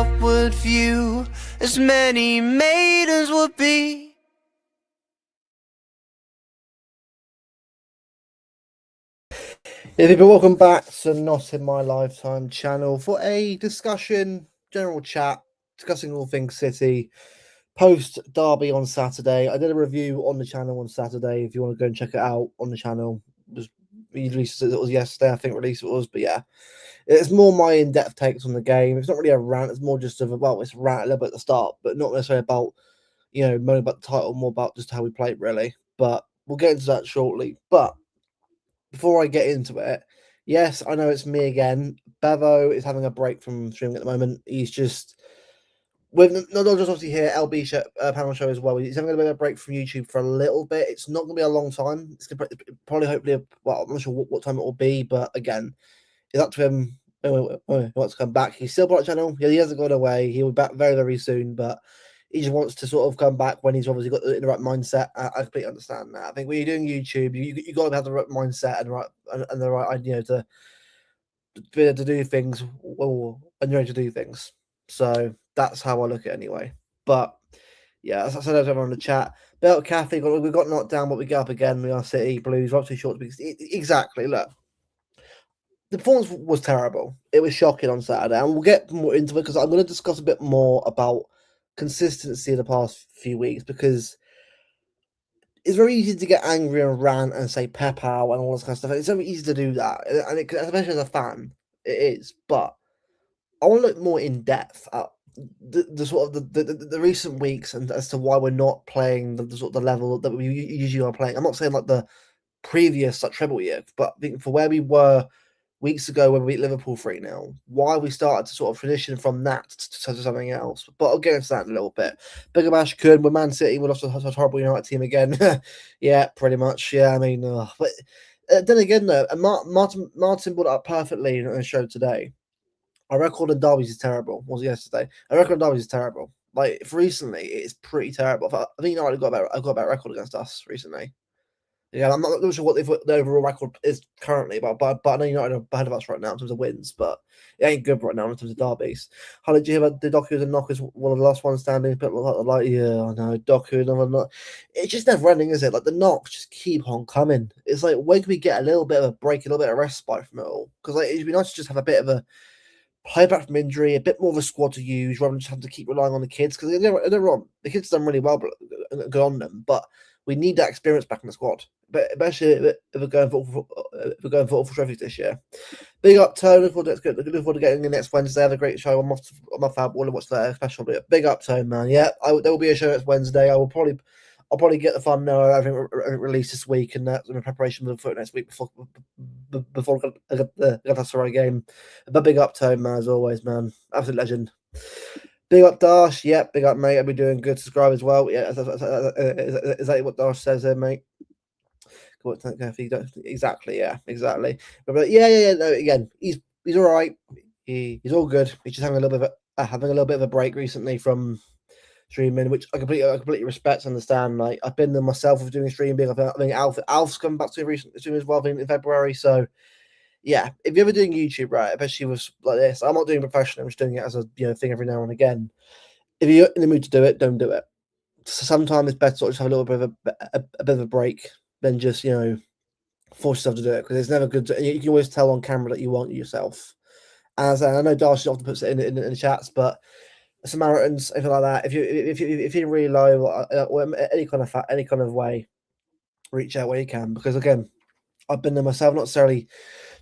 upward view, as many maidens would be. Hey people, welcome back to Not in My Lifetime channel for a discussion, general chat, discussing all things City. Post Derby on Saturday. I did a review on the channel on Saturday. If you want to go and check it out on the channel, we released it was yesterday, I think release it was, but yeah. It's more my in-depth takes on the game. It's not really a rant, it's more just it's a rant a little bit at the start, but not necessarily about moaning about the title, more about just how we played really. But we'll get into that shortly. But before I get into it, yes, I know it's me again. Bevo is having a break from streaming at the moment. He's just with not just obviously here, LB show, panel show as well. He's having a bit of a break from YouTube for a little bit. It's not going to be a long time. It's gonna probably, hopefully, well, I'm not sure what time it will be, but again, it's up to him. He wants to come back. He's still on the channel. He hasn't gone away. He'll be back very, very soon, but he just wants to sort of come back when he's obviously got the right mindset. I completely understand that. I think when you're doing YouTube, you got to have the right mindset and the right idea to be able to do things well and you're able to do things. So that's how I look at it anyway. But yeah, as I said, everyone in the chat. Belt Kathy, we got knocked down, but we get up again. We are City Blues. We're up too short because exactly. Look, the performance was terrible. It was shocking on Saturday, and we'll get more into it because I'm going to discuss a bit more about consistency in the past few weeks because it's very easy to get angry and rant and say pep out and all this kind of stuff. It's very easy to do that, and especially as a fan, it is. But I want to look more in depth at the sort of the recent weeks and as to why we're not playing the sort of the level that we usually are playing. I'm not saying like the previous like treble year, but I think for where we were weeks ago when we beat Liverpool 3-0, why we started to sort of transition from that to something else. But I'll get into that in a little bit. Big up Ash Kun, with Man City, we lost to a horrible United team again. Yeah, pretty much. Yeah, I mean, but then again, though, and Martin brought it up perfectly in the show today. Our record in derbies is terrible. Was it yesterday? Our record in derbies is terrible. Like, for recently, it's pretty terrible. I think United got a better record against us recently. Yeah, I'm not sure what the overall record is currently, but I know United are ahead of us right now in terms of wins, but it ain't good right now in terms of derbies. How did you hear about the Doku and Knockers? One of the last ones standing, a bit like yeah, I know Doku, another knock. It's just never ending, is it? Like the knocks just keep on coming. It's like when can we get a little bit of a break, a little bit of respite from it all? Because like it'd be nice to just have a bit of a play back from injury, a bit more of a squad to use rather than just having to keep relying on the kids. Because they're wrong, the kids done really well, but good on them, but we need that experience back in the squad, but especially if we're going for trophies this year. Big up, Tone. Looking forward to getting in next Wednesday. Have a great show. I'm off Fab. Want to watch that special. But big up, Tone, man. Yeah, there will be a show next Wednesday. I'll probably get the fun now. I think released this week, and that's in preparation for next week before the Galatasaray game. But big up, Tone, man, as always, man. Absolute legend. Big up Dash, yep. Big up, mate. I'll be doing good. Subscribe as well. Yeah, is that what Dash says there, mate? Exactly, yeah, exactly. But yeah. No, again, he's all right. He's all good. He's just having a little bit of a break recently from streaming, which I completely respect and understand. Like I've been there myself with doing streaming. I think Alf's come back to recent stream as well in February. So yeah, if you're ever doing YouTube, right, especially with like this, I'm not doing professional. I'm just doing it as a thing every now and again. If you're in the mood to do it, don't do it. So sometimes it's better to just have a little bit of a bit of a break than just force yourself to do it because it's never good. You can always tell on camera that you want yourself. As I know, Darcy often puts it in the chats, but Samaritans, anything like that. If you're really low, or any kind of way, reach out where you can because again, I've been there myself, not necessarily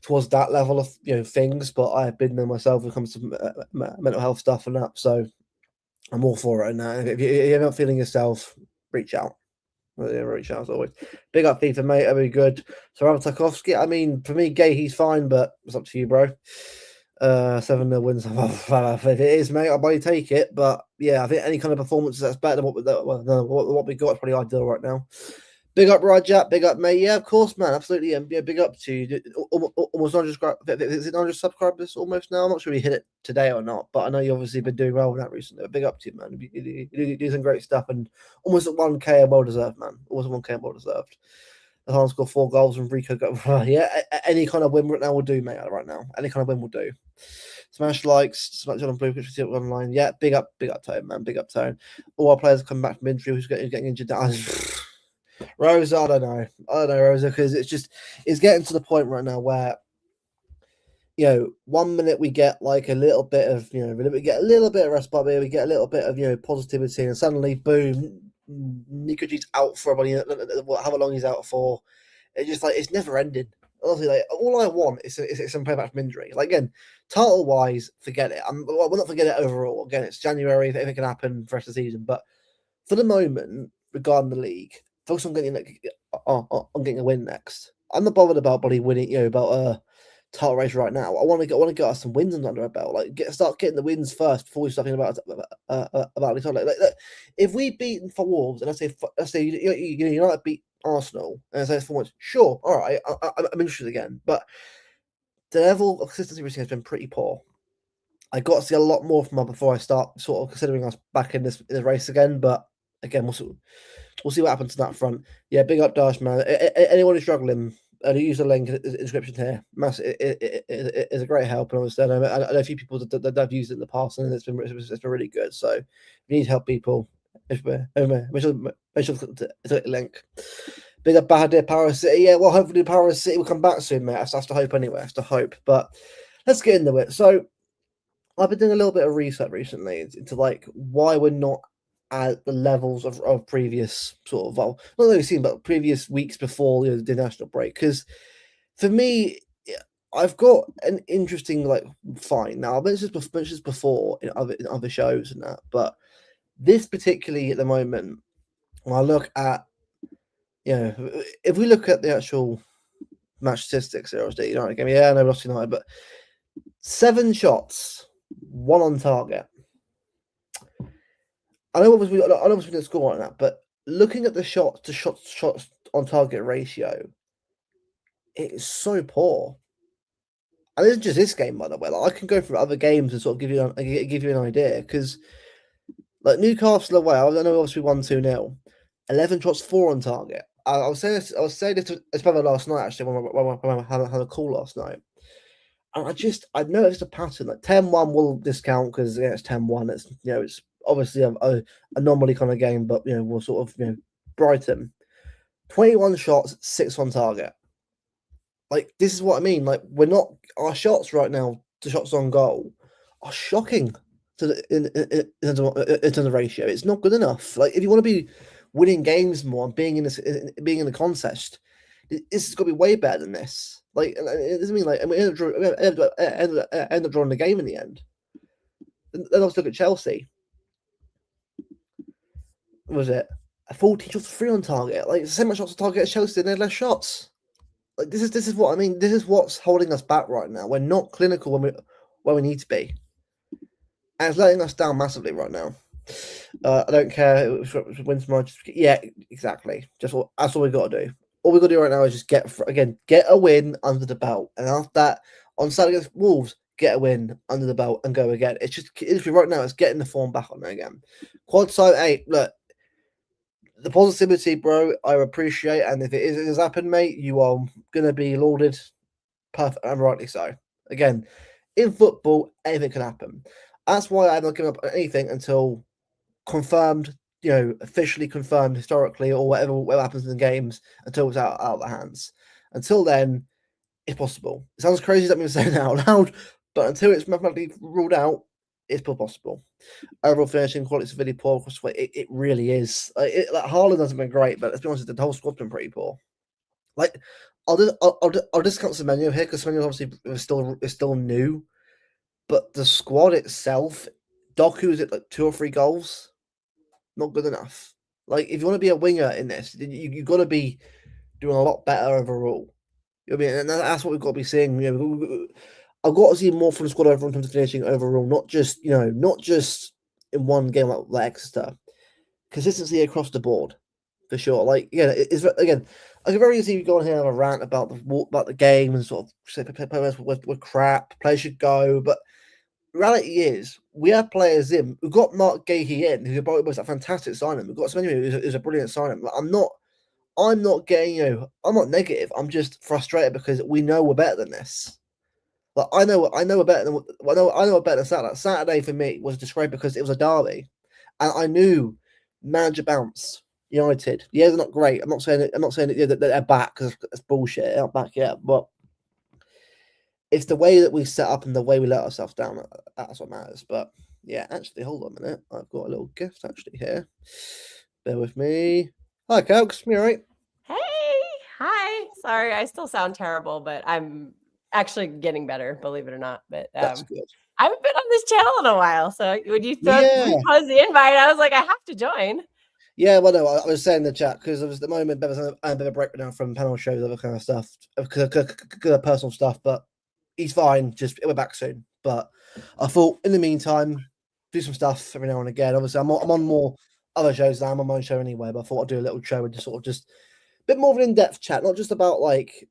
towards that level of things, but I've been there myself when it comes to mental health stuff and that. So I'm all for it. And if you're not feeling yourself, reach out. Reach out as always. Big up FIFA, mate. That'd be good. So Tarkovsky, I mean, for me, Gay, he's fine, but it's up to you, bro. 7-0 wins. If it is, mate, I'll probably take it. But yeah, I think any kind of performance that's better than what we got is probably ideal right now. Big up, Rajat. Big up, mate. Yeah, of course, man. Absolutely. Yeah, big up to you. Almost 100 is it 100 subscribers almost now? I'm not sure we hit it today or not, but I know you obviously been doing well with that recently. But big up to you, man. You do some great stuff and almost at 1K and well deserved, man. Almost at 1K and well deserved. The Hans scored 4 goals and Rico got yeah. Any kind of win right now will do, mate. Right now, any kind of win will do. Smash likes, smash on blue, which we see online. Yeah, big up Tone, man, big up Tone. All our players come back from injury. Who's getting injured? Rosa, I don't know, Rosa, because it's getting to the point right now where, 1 minute we get like a little bit of, we get a little bit of respite, we get a little bit of, positivity, and suddenly, boom, Nikuji's out for however long he's out for. It's just like, it's never ending. Honestly, like, all I want is some payback from injury. Like, again, title wise, forget it. We'll not forget it overall. Again, it's January, if it can happen for the rest of the season. But for the moment, regarding the league, focus on getting a win next. I'm not bothered about winning, about title race right now. I want to get us some wins under our belt. Like, start getting the wins first before we start thinking about the title. Like, if we beat for Wolves, and let's say United beat Arsenal, and I say it's 4 months, sure, all right, I'm interested again. But the level of consistency recently has been pretty poor. I got to see a lot more from her before I start sort of considering us back in this race again. But again, we'll see what happens to that front. Yeah, big up Dash, man. Anyone who's struggling, use the link in the description here. It is a great help, and obviously, I know a few people that have used it in the past, and it's been really good. So, if you need help, people, make sure to click the link. Big up Bahadir, Power City. Yeah, well, hopefully Power City will come back soon, mate. I have to hope anyway. I have to hope. But let's get into it. So, I've been doing a little bit of research recently into like why we're not at the levels of previous sort of, well, not that we've seen, but previous weeks before the national break. Because for me, I've got an interesting find. Now I've mentioned this before in other shows and that, but this particularly at the moment, when I look at, if we look at the actual match statistics, obviously, game, yeah, no, lost United, but 7 shots, 1 on target. I know we didn't score on that, but looking at the shots on target ratio, it is so poor. And this is just this game, by the way. Like, I can go through other games and sort of give you an idea, because like Newcastle away, I know obviously 1-2-0, 11 shots, 4 on target. I was saying this to Espada last night, actually, when I had a call last night. And I noticed a pattern. Like 10-1 will discount because it's 10-1. It's it's obviously a anomaly kind of game, but we'll sort of Brighton, 21 shots, 6 on target. Like, this is what I mean. Like, we're not, our shots right now, the shots on goal, are shocking in terms of ratio. It's not good enough. Like, if you want to be winning games more and being in the contest, this has got to be way better than this. Like, it doesn't mean like, and we ended up drawing the game in the end. Then let's look at Chelsea. What was it 14 shots, 3 on target? Like, the same much shots on target as Chelsea, and they had less shots. Like, this is what I mean. This is what's holding us back right now. We're not clinical when we need to be, and it's letting us down massively right now. I don't care if it wins tomorrow. Yeah, exactly. That's all we got to do. All we got to do right now is just get a win under the belt, and after that, on Saturday against Wolves, get a win under the belt and go again. It's just right now. It's getting the form back on there again. Quad side 8. Look, the positivity, bro, I appreciate, and if it has happened, mate, you are gonna be lauded, perfect, and rightly so. Again, in football, anything can happen. That's why I'm not giving up on anything until confirmed, officially confirmed historically, or whatever happens in the games, until it's out of the hands. Until then, it's possible. It sounds crazy that I'm saying that out loud, but until it's mathematically ruled out, it's still possible. Overall finishing quality is really poor. It really is. Haaland hasn't been great, but let's be honest, the whole squad's been pretty poor. Like, I'll discount Semenyo here because Semenyo obviously is still new, but the squad itself, Doku's at like 2 or 3 goals, not good enough. Like, if you want to be a winger in this, you've got to be doing a lot better overall. I mean, and that's what we've got to be seeing. I've got to see more from the squad overall in terms of finishing overall, not just in one game like Exeter. Consistency across the board, for sure. Like, it's again, I can very easily go on here and have a rant about the game and sort of say players were crap, players should go, but reality is we have players in. We've got Mark Gahey in, who was a fantastic signing. We've got Semenyo, who's a brilliant signing. Like, I'm not getting, I'm not negative. I'm just frustrated because we know we're better than this. But I know better than I know better than Saturday. Saturday for me was just great because it was a derby, and I knew manager bounce. United, yeah, they're not great. I'm not saying that they're back because it's bullshit. They're not back yet, but it's the way that we set up and the way we let ourselves down. That's what matters. But yeah, actually, hold on a minute. I've got a little gift actually here. Bear with me. Hi, Kelks. You all right? Hey, hi. Sorry, I still sound terrible, but I'm actually getting better, believe it or not. But That's good. I haven't been on this channel in a while, so when you repost the invite, I was like, I have to join. Yeah, well, no, I was saying in the chat because at the moment I had a bit of a breakdown from panel shows, other kind of stuff, personal stuff. But he's fine. Just we're back soon. But I thought in the meantime, do some stuff every now and again. Obviously, I'm on more other shows now. I'm on my own show anyway. But I thought I'd do a little show and just a bit more of an in-depth chat, not just about like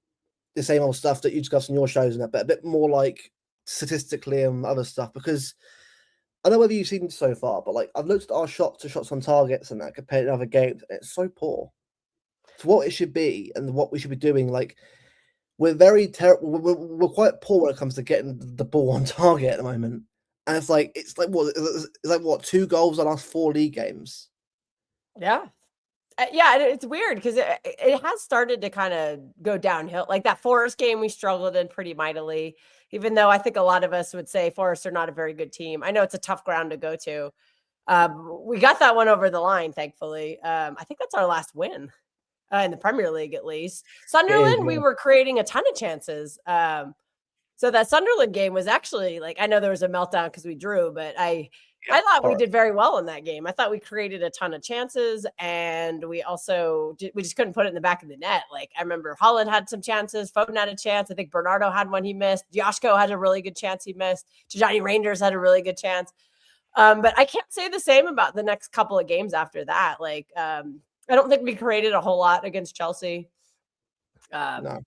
the same old stuff that you discuss in your shows and that, but a bit more like statistically and other stuff because. I don't know whether you've seen it so far, but like I've looked at our shots on targets and that compared to other games, and it's so poor. It's what it should be and what we should be doing. Like we're very terrible. We're quite poor when it comes to getting the ball on target at the moment. And it's like what 2 goals on last 4 league games. Yeah. Yeah, it's weird because it has started to kind of go downhill. Like that Forest game, we struggled in pretty mightily, even though I think a lot of us would say Forest are not a very good team. I know it's a tough ground to go to. We got that one over the line, thankfully. I think that's our last win in the Premier League, at least. Sunderland, we were creating a ton of chances. So that Sunderland game was actually like, I know there was a meltdown because we drew, but I thought we did very well in that game. I thought we created a ton of chances, and we just couldn't put it in the back of the net. Like I remember Holland had some chances, Foden had a chance. I think Bernardo had one he missed. Joshko had a really good chance he missed. Tijani Rangers had a really good chance. But I can't say the same about the next couple of games after that. Like I don't think we created a whole lot against Chelsea. No.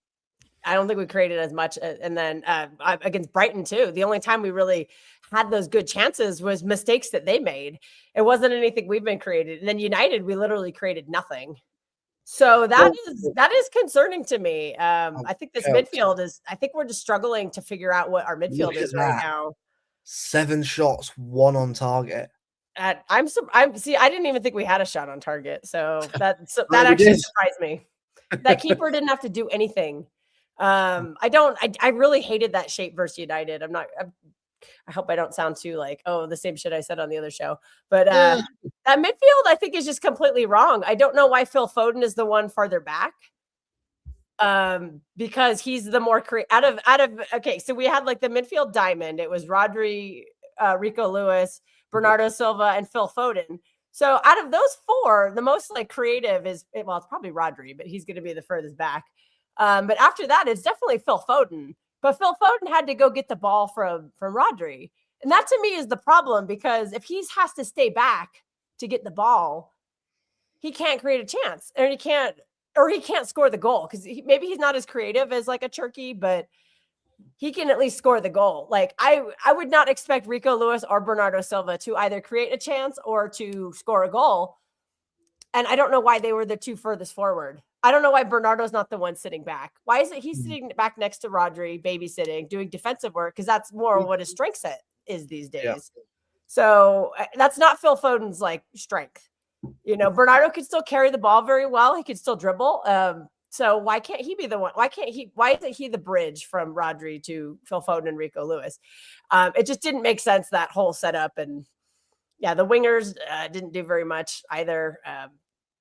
I don't think we created as much. And then against Brighton too, the only time we really had those good chances was mistakes that they made. It wasn't anything we've been created. And then United, we literally created nothing. So that is concerning to me. I think this midfield I think we're just struggling to figure out what our midfield is right now. 7 shots, 1 on target. I didn't even think we had a shot on target. So that actually surprised me. That keeper didn't have to do anything. I really hated that shape versus United. I hope I don't sound too like, oh, the same shit I said on the other show. But that midfield, I think, is just completely wrong. I don't know why Phil Foden is the one farther back. Because he's the more okay, so we had like the midfield diamond. It was Rodri, Rico Lewis, Bernardo Silva, and Phil Foden. So out of those 4, the most like creative it's probably Rodri, but he's going to be the furthest back. But after that, it's definitely Phil Foden. But Phil Foden had to go get the ball from Rodri. And that to me is the problem, because if he has to stay back to get the ball, he can't create a chance, or he can't score the goal, because maybe he's not as creative as like a Turkey, but he can at least score the goal. Like I would not expect Rico Lewis or Bernardo Silva to either create a chance or to score a goal. And I don't know why they were the 2 furthest forward. I don't know why Bernardo's not the one sitting back. Why is it he's sitting back next to Rodri, babysitting, doing defensive work? Because that's more what his strength set is these days. Yeah. So that's not Phil Foden's like strength. You know, Bernardo could still carry the ball very well. He could still dribble. So why can't he be the one? Why isn't he the bridge from Rodri to Phil Foden and Rico Lewis? It just didn't make sense, that whole setup. And yeah, the wingers didn't do very much either.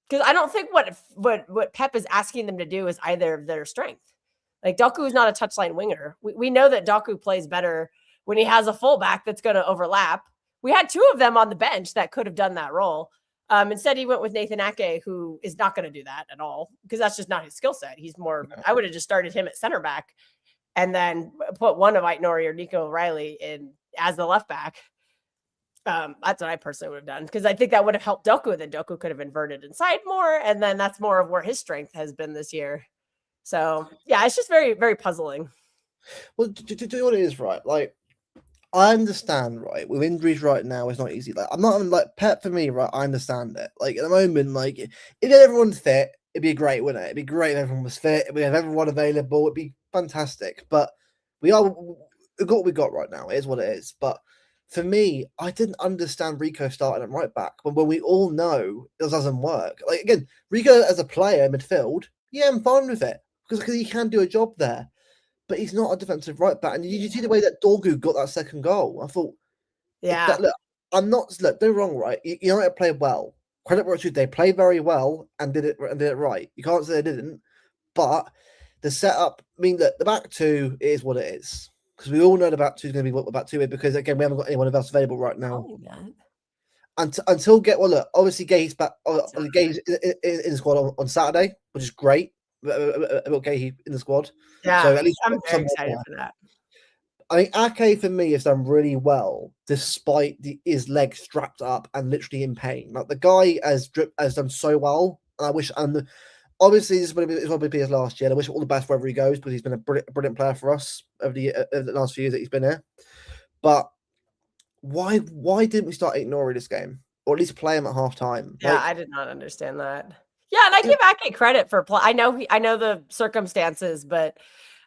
Because I don't think what Pep is asking them to do is either of their strength. Like Doku is not a touchline winger. We know that Doku plays better when he has a fullback that's going to overlap. We had 2 of them on the bench that could have done that role. Instead, he went with Nathan Ake, who is not going to do that at all, because that's just not his skill set. He's more. I would have just started him at center back, and then put one of Aït-Nouri or Nico O'Reilly in as the left back. That's what I personally would have done, because I think that would have helped Doku. Then Doku could have inverted inside more, and then that's more of where his strength has been this year. So yeah, it's just very, very puzzling. Well, do you know what it is, right? Like, I understand, right? With injuries right now, it's not easy. Like, I'm not like Pep for me, right? I understand it. Like at the moment, like if everyone's fit, it'd be great, wouldn't it? It'd be great if everyone was fit. If we have everyone available, it'd be fantastic. But we are got what we got right now. It is what it is. But for me, I didn't understand Rico starting at right back when we all know it doesn't work. Like again, Rico as a player in midfield, yeah, I'm fine with it because he can do a job there. But he's not a defensive right back. And you see the way that Dorgu got that second goal. I thought, look, I'm not look. They're wrong, right? United played well. Credit where it should. They played very well and did it right. You can't say they didn't. But the setup, I mean, look, the back two is what it is because we all know the back two is going to be what the back two is because again we haven't got anyone else available right now. Until obviously Gay's back. Gay's in the squad on Saturday, which is great. About Gay in the squad. Yeah, so at least I'm very excited for that. I mean, Ake for me has done really well despite his leg strapped up and literally in pain. Like the guy has done so well, and I wish. And obviously, this will be his last year. I wish him all the best wherever he goes because he's been a brilliant player for us over the last few years that he's been here. But why didn't we start ignoring this game or at least play him at half time? Yeah, I did not understand that. Yeah, and I give Ake credit for play. I know the circumstances, but.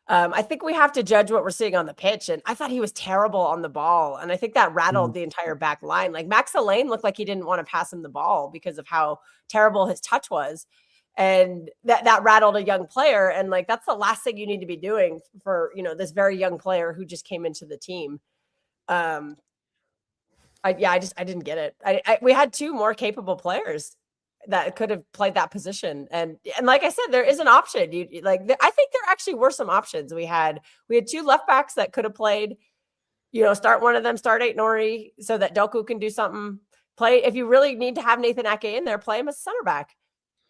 I think we have to judge what we're seeing on the pitch. And I thought he was terrible on the ball. And I think that rattled the entire back line. Like Max Elaine looked like he didn't want to pass him the ball because of how terrible his touch was. And that rattled a young player. And like, that's the last thing you need to be doing for, this very young player who just came into the team. I didn't get it. We had two more capable players that could have played that position. And like I said, there is an option. I think there actually were some options. We had two left backs that could have played, start one of them, start Aït-Nouri so that Doku can do something. Play, if you really need to have Nathan Ake in there, play him as center back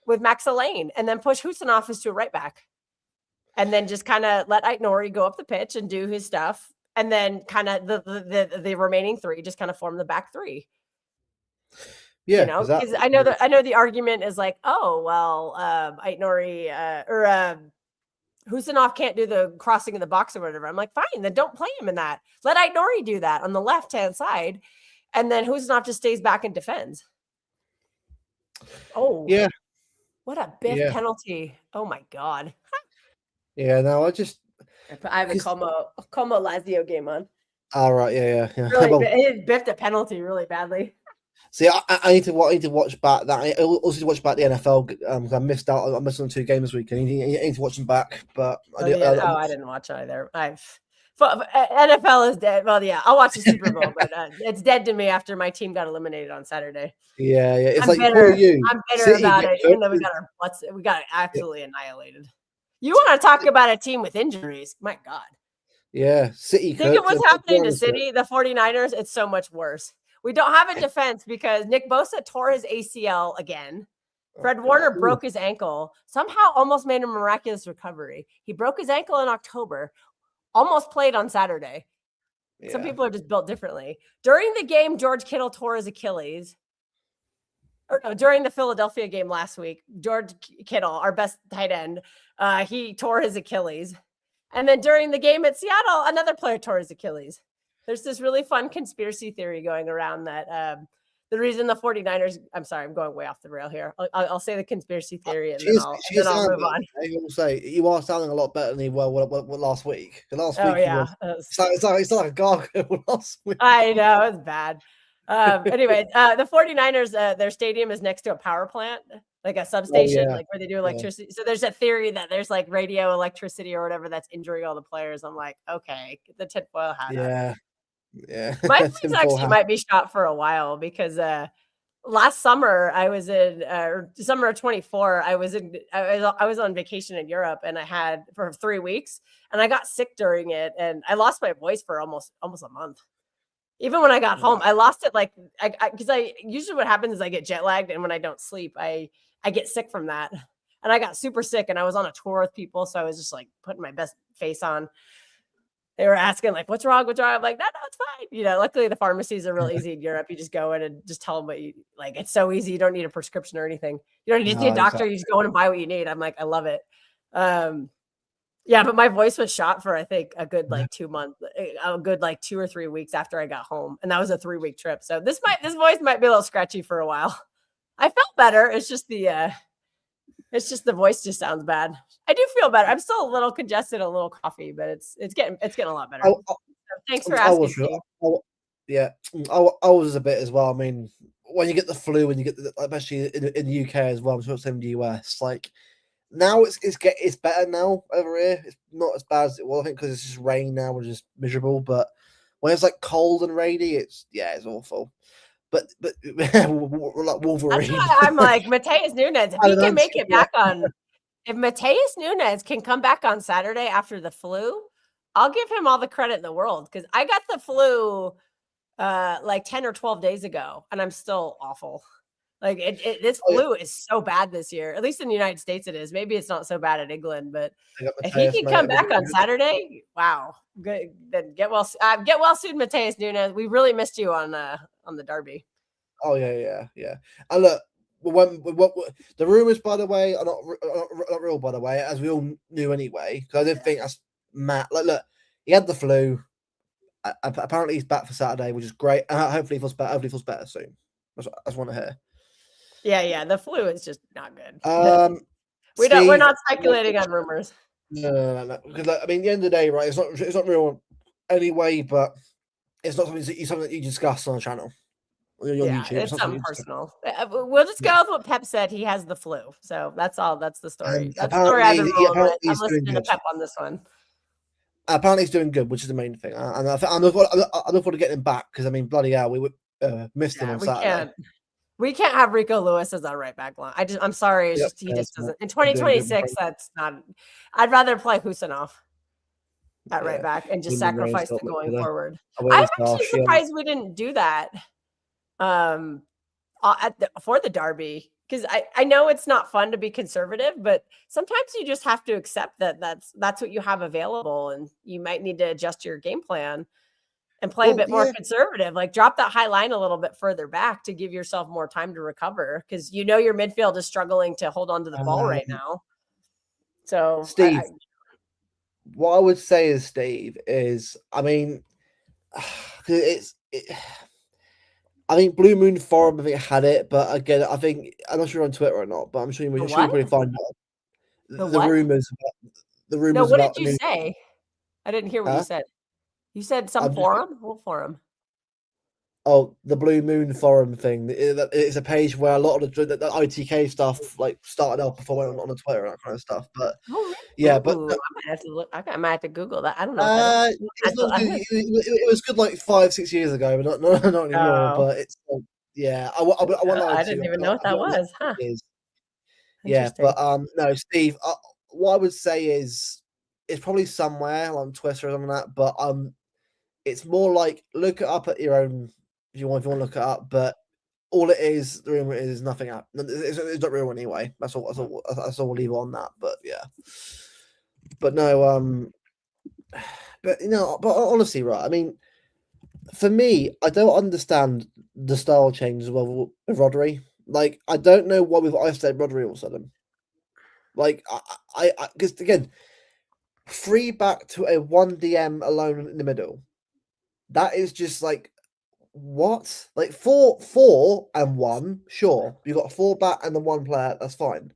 with Max Elaine and then push Husanov as to a right back. And then just kind of let Aït-Nouri go up the pitch and do his stuff. And then kind of the remaining three just kind of form the back three. Yeah, because I know the argument is like, oh well, Aït-Nouri or Husanov can't do the crossing of the box or whatever. I'm like, fine, then don't play him in that. Let Aït-Nouri do that on the left hand side, and then Husanov just stays back and defends. Oh yeah, what a biff penalty! Oh my god. Yeah, no, I have a Como Lazio game on. All right, yeah. Really, it biffed a penalty really badly. See, I need to watch back that. I also need to watch back the NFL because I missed out. I missed on 2 games this weekend. I need to watch them back, but I didn't watch either. NFL is dead. Well, yeah, I'll watch the Super Bowl, but it's dead to me after my team got eliminated on Saturday. Yeah. It's I'm bitter. I'm bitter about it, even though we got absolutely annihilated. You want to talk about a team with injuries? My God. Yeah, City. Think of what's happening to City, the 49ers. It's so much worse. We don't have a defense because Nick Bosa tore his ACL again. Fred Warner broke his ankle, somehow almost made a miraculous recovery. He broke his ankle in October, almost played on Saturday. Yeah. Some people are just built differently. During the game, George Kittle tore his Achilles. During the Philadelphia game last week, George Kittle, our best tight end, he tore his Achilles. And then during the game at Seattle, another player tore his Achilles. There's this really fun conspiracy theory going around that the reason the 49ers, I'm sorry, I'm going way off the rail here. I'll say the conspiracy theory and then I'll move on. I will say you are sounding a lot better than you were last week. It's like a gargoyle last week. I know, it's bad. Anyway, the 49ers, their stadium is next to a power plant, like a substation, like where they do electricity. Yeah. So there's a theory that there's like radio electricity or whatever that's injuring all the players. I'm like, okay, get the tinfoil hat. Yeah. My face actually might be shot for a while because last summer I was in summer of 24. I was on vacation in Europe and I had for 3 weeks and I got sick during it and I lost my voice for almost a month. Even when I got home, I lost it because I usually what happens is I get jet lagged and when I don't sleep, I get sick from that. And I got super sick and I was on a tour with people, so I was just like putting my best face on. They were asking like, what's wrong? I'm like, no, it's fine. Luckily the pharmacies are real easy in Europe. You just go in and just tell them what you like. It's so easy. You don't need a prescription or anything. You don't need to see a doctor. Exactly. You just go in and buy what you need. I'm like, I love it. Yeah, but my voice was shot for, I think, a good 2 months, a good 2 or 3 weeks after I got home. And that was a 3-week trip. So this voice might be a little scratchy for a while. I felt better. It's just the voice just sounds bad. I do feel better. I'm still a little congested, a little coffee, but it's getting a lot better. Thanks for I asking, was, Steve. yeah, I was a bit as well. I mean, when you get the flu and you get especially in the UK as well, I'm sure it's in the US. Like now, it's better now over here. It's not as bad as it was, I think, because it's just rain now, which is miserable. But when it's like cold and rainy, it's awful. But like That's Wolverine. why I'm like Mateus Nunes. If I he don't know, can make it yeah. back on, if Mateus Nunes can come back on Saturday after the flu, I'll give him all the credit in the world because I got the flu like 10 or 12 days ago and I'm still awful. Like this Oh, yeah. flu is so bad this year. At least in the United States it is. Maybe it's not so bad in England, but I got if he Mateus, can come mate. back on Saturday, wow. Good. Then get well soon, Mateus Nunes. We really missed you on the Derby. Oh yeah. And look, what the rumors, by the way, are not real. By the way, as we all knew anyway, because I didn't think that's Matt. Like, look, he had the flu. Apparently, he's back for Saturday, which is great. Hopefully, he feels better. Hopefully, he feels better soon. That's what I want to hear. Yeah. The flu is just not good. We're Steve, not speculating on rumors. No. Because like, I mean, at the end of the day, right? It's not real anyway, but it's not something that you discuss on the channel. On Yeah, YouTube. it's Not something you discuss. personal. We'll just go Yeah. with what Pep said. He has the flu. So that's all. That's the story. And That's the story I've been rolling with. I'm he's doing listening to good. Pep on this one. Apparently, he's doing good, which is the main thing. And I'm looking forward to getting him back because I mean, bloody hell, we missed him on Saturday. We can't have Rico Lewis as our right back line. I'm sorry. It's he just doesn't. In 2026, that's not. I'd rather play Husanov at right back and just sacrifice the going forward. I'm actually surprised we didn't do that for the Derby because I know it's not fun to be conservative, but sometimes you just have to accept that that's what you have available, and you might need to adjust your game plan and play a bit more conservative. Like drop that high line a little bit further back to give yourself more time to recover because you know your midfield is struggling to hold on to the ball right now. So Steve, what I would say is, Steve, is I mean, I think Blue Moon Forum, I think had it, but again, I'm not sure you're on Twitter or not, but I'm sure you probably find out the rumors. No, what did you say? I didn't hear what you said. You said some forum? What forum? Oh, the Blue Moon Forum thing. It's a page where a lot of the ITK stuff like started up before I went on the Twitter and that kind of stuff. But yeah, but I might have to look. I might have to Google that. I don't know. It was good like 5-6 years ago, but not anymore. But it's I didn't even know what that was. Huh. Yeah, but no, Steve. What I would say is it's probably somewhere on Twitter or something like that. But it's more like look it up at your own if you want to look it up. But all it is, the rumor is nothing up. It's not real anyway. That's all we'll leave on that. But yeah, but no, but but honestly, right? I mean, for me, I don't understand the style change as well with Rodri. Like, I don't know why we've isolated Rodri all of a sudden. Like, I because again, 3 back to a 1 DM alone in the middle. That is just like what? Like 4 and 1, sure. You've got 4 back and the 1 player, that's fine.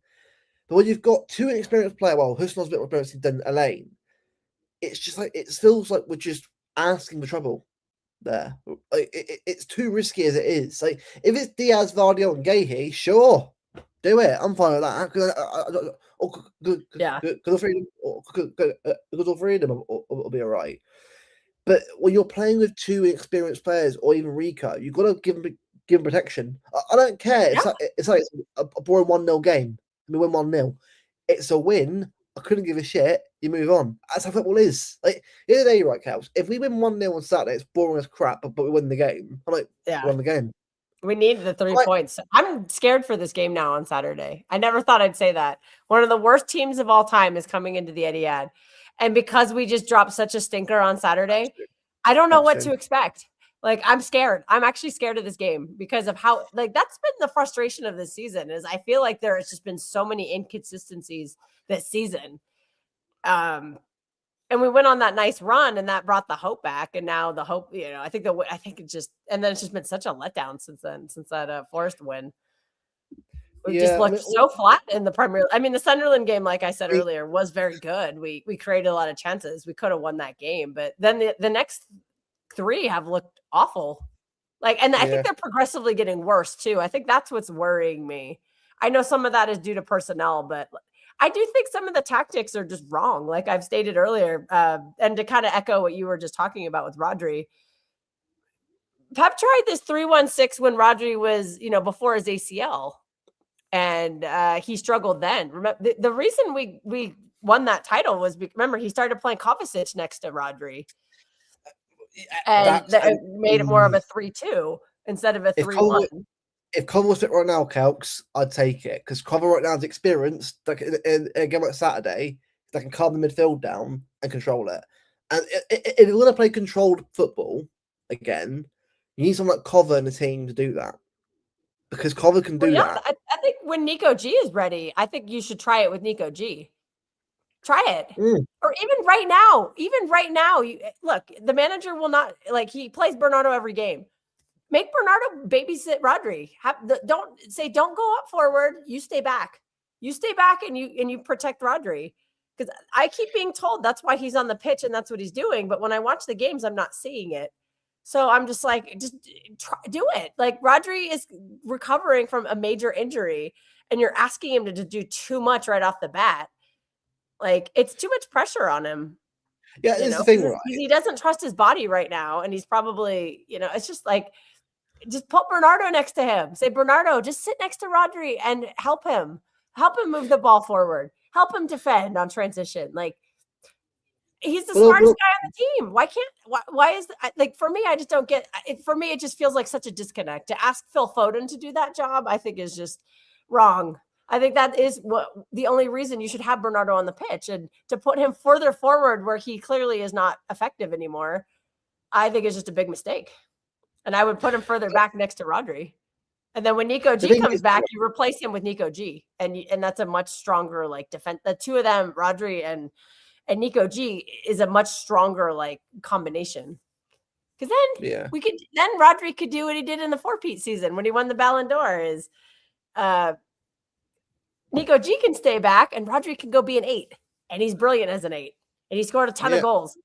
But when you've got 2 inexperienced players, well, Husn's a bit more experienced than Elaine, it's just like it feels like we're just asking for trouble there. Like, it's too risky as it is. Like if it's Diaz, Vardy, and Gahey, sure, do it. I'm fine with that. Good freedom, good freedom will be all right. But when you're playing with 2 experienced players or even Rico, you've got to give them protection. I don't care. It's like a boring 1-0 game. We win 1-0. It's a win. I couldn't give a shit. You move on. That's how football is. Like the other day, right, Kels? If we win 1-0 on Saturday, it's boring as crap, but we win the game. I'm like, won the game. We need the 3 points. I'm scared for this game now on Saturday. I never thought I'd say that. One of the worst teams of all time is coming into the Etihad. And because we just dropped such a stinker on Saturday, I don't know what to expect. Like, I'm scared. I'm actually scared of this game because of how, like, that's been the frustration of this season is I feel like there has just been so many inconsistencies this season. And we went on that nice run and that brought the hope back. And now the hope, I think it just, and then it's just been such a letdown since then, since that Forest win. We just looked so flat in the Premier. I mean, the Sunderland game, like I said earlier, was very good. We created a lot of chances. We could have won that game, but then the next three have looked awful. Like, and I think they're progressively getting worse too. I think that's what's worrying me. I know some of that is due to personnel, but I do think some of the tactics are just wrong. Like I've stated earlier, and to kind of echo what you were just talking about with Rodri, Pep tried this 3-1-6 when Rodri was, before his ACL, and he struggled then. Remember, the reason we won that title was remember he started playing Kovacic next to Rodri, and that made it more of a 3-2 instead of a 3-1. If Cover was fit right now, Kelks, I'd take it because Cover right now is experienced. Like in a game like Saturday, they can calm the midfield down and control it. And if you're going to play controlled football again, you need someone like Cover in the team to do that because Cover can do that. I think when Nico G is ready, I think you should try it with Nico G. Try it. Or even right now, look, the manager will not, like, he plays Bernardo every game. Make Bernardo babysit Rodri. Don't go up forward. You stay back. You stay back and you protect Rodri. Because I keep being told that's why he's on the pitch and that's what he's doing. But when I watch the games, I'm not seeing it. So I'm just like, just do it. Like Rodri is recovering from a major injury and you're asking him to do too much right off the bat. Like it's too much pressure on him. Yeah, it's the thing, right? He doesn't trust his body right now. And he's probably, it's just like, just put Bernardo next to him. Say, Bernardo, just sit next to Rodri and help him move the ball forward. Help him defend on transition. Like he's the smartest guy on the team. Why is like, for me, I just don't get it. For me, it just feels like such a disconnect. To ask Phil Foden to do that job, I think is just wrong. I think that is the only reason you should have Bernardo on the pitch, and to put him further forward where he clearly is not effective anymore, I think is just a big mistake. And I would put him further back next to Rodri. And then when Nico G comes back, you replace him with Nico G. And that's a much stronger, like, defense. The two of them, Rodri and Nico G, is a much stronger, like, combination. Because then Rodri could do what he did in the 4-peat season when he won the Ballon d'Or, is Nico G can stay back and Rodri can go be an 8. And he's brilliant as an 8. And he scored a ton of goals.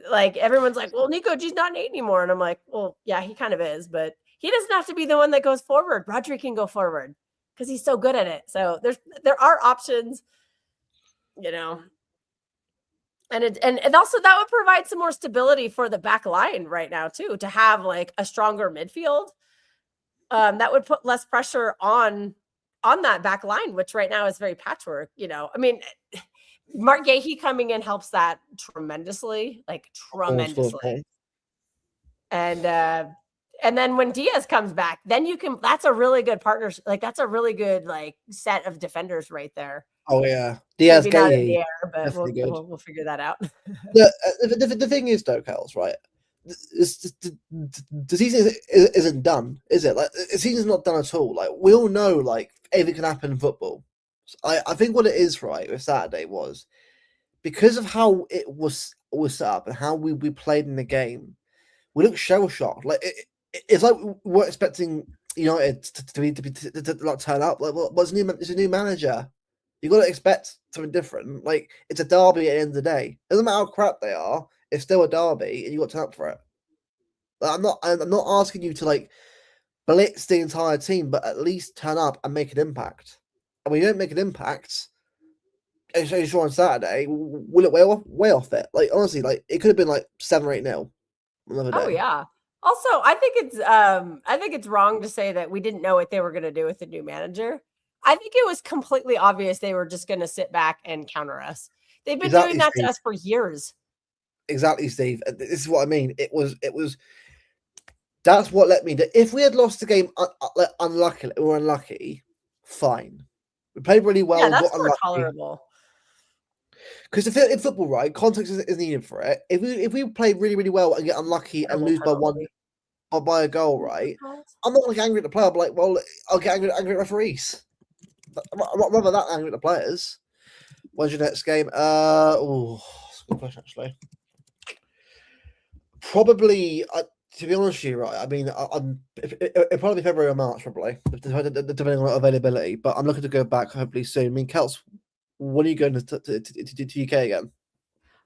Like everyone's like, well, Nico G's not an 8 anymore. And I'm like, well, yeah, he kind of is, but he doesn't have to be the one that goes forward. Rodri can go forward because he's so good at it. So there are options, and also that would provide some more stability for the back line right now too, to have like a stronger midfield. That would put less pressure on that back line, which right now is very patchwork. I mean, Mark Gahey coming in helps that tremendously. And then when Diaz comes back, then that's a really good partnership. Like that's a really good like set of defenders right there. Oh yeah, Diaz, maybe not in the air, but we'll figure that out. The thing is though, Kels, right? The season isn't done, is it? Like the season's not done at all. Like we all know, like anything can happen in football. I think what it is, right, with Saturday was because of how it was set up and how we played in the game, we looked shell shocked. Like it's like we weren't expecting United to like turn up. Like, what's new? It's a new manager. You got to expect something different. Like it's a derby at the end of the day. It doesn't matter how crap they are. It's still a derby, and you got to turn up for it. Like, I'm not asking you to like blitz the entire team, but at least turn up and make an impact. And when you don't make an impact, as you saw on Saturday, we'll look way off it. Like honestly, like it could have been like 7 or 8-0. Oh yeah. Also, I think it's wrong to say that we didn't know what they were going to do with the new manager. I think it was completely obvious they were just going to sit back and counter us. They've been doing that to us for years. Exactly, Steve. This is what I mean. It was. That's what let me. If we had lost the game unlucky, fine. We played really well. Yeah, that's more tolerable. Because in football, right, context is needed for it. If we play really, really well and get unlucky and lose by a goal, right, I'm not going to get angry at the player. I'll be like, well, I'll get angry at referees. I'm not rather that angry at the players. When's your next game? That's a good question, actually. Probably, to be honest with you, right, I mean, it'll probably be February or March, probably, depending on availability. But I'm looking to go back hopefully soon. I mean, Kels, when are you going to UK again?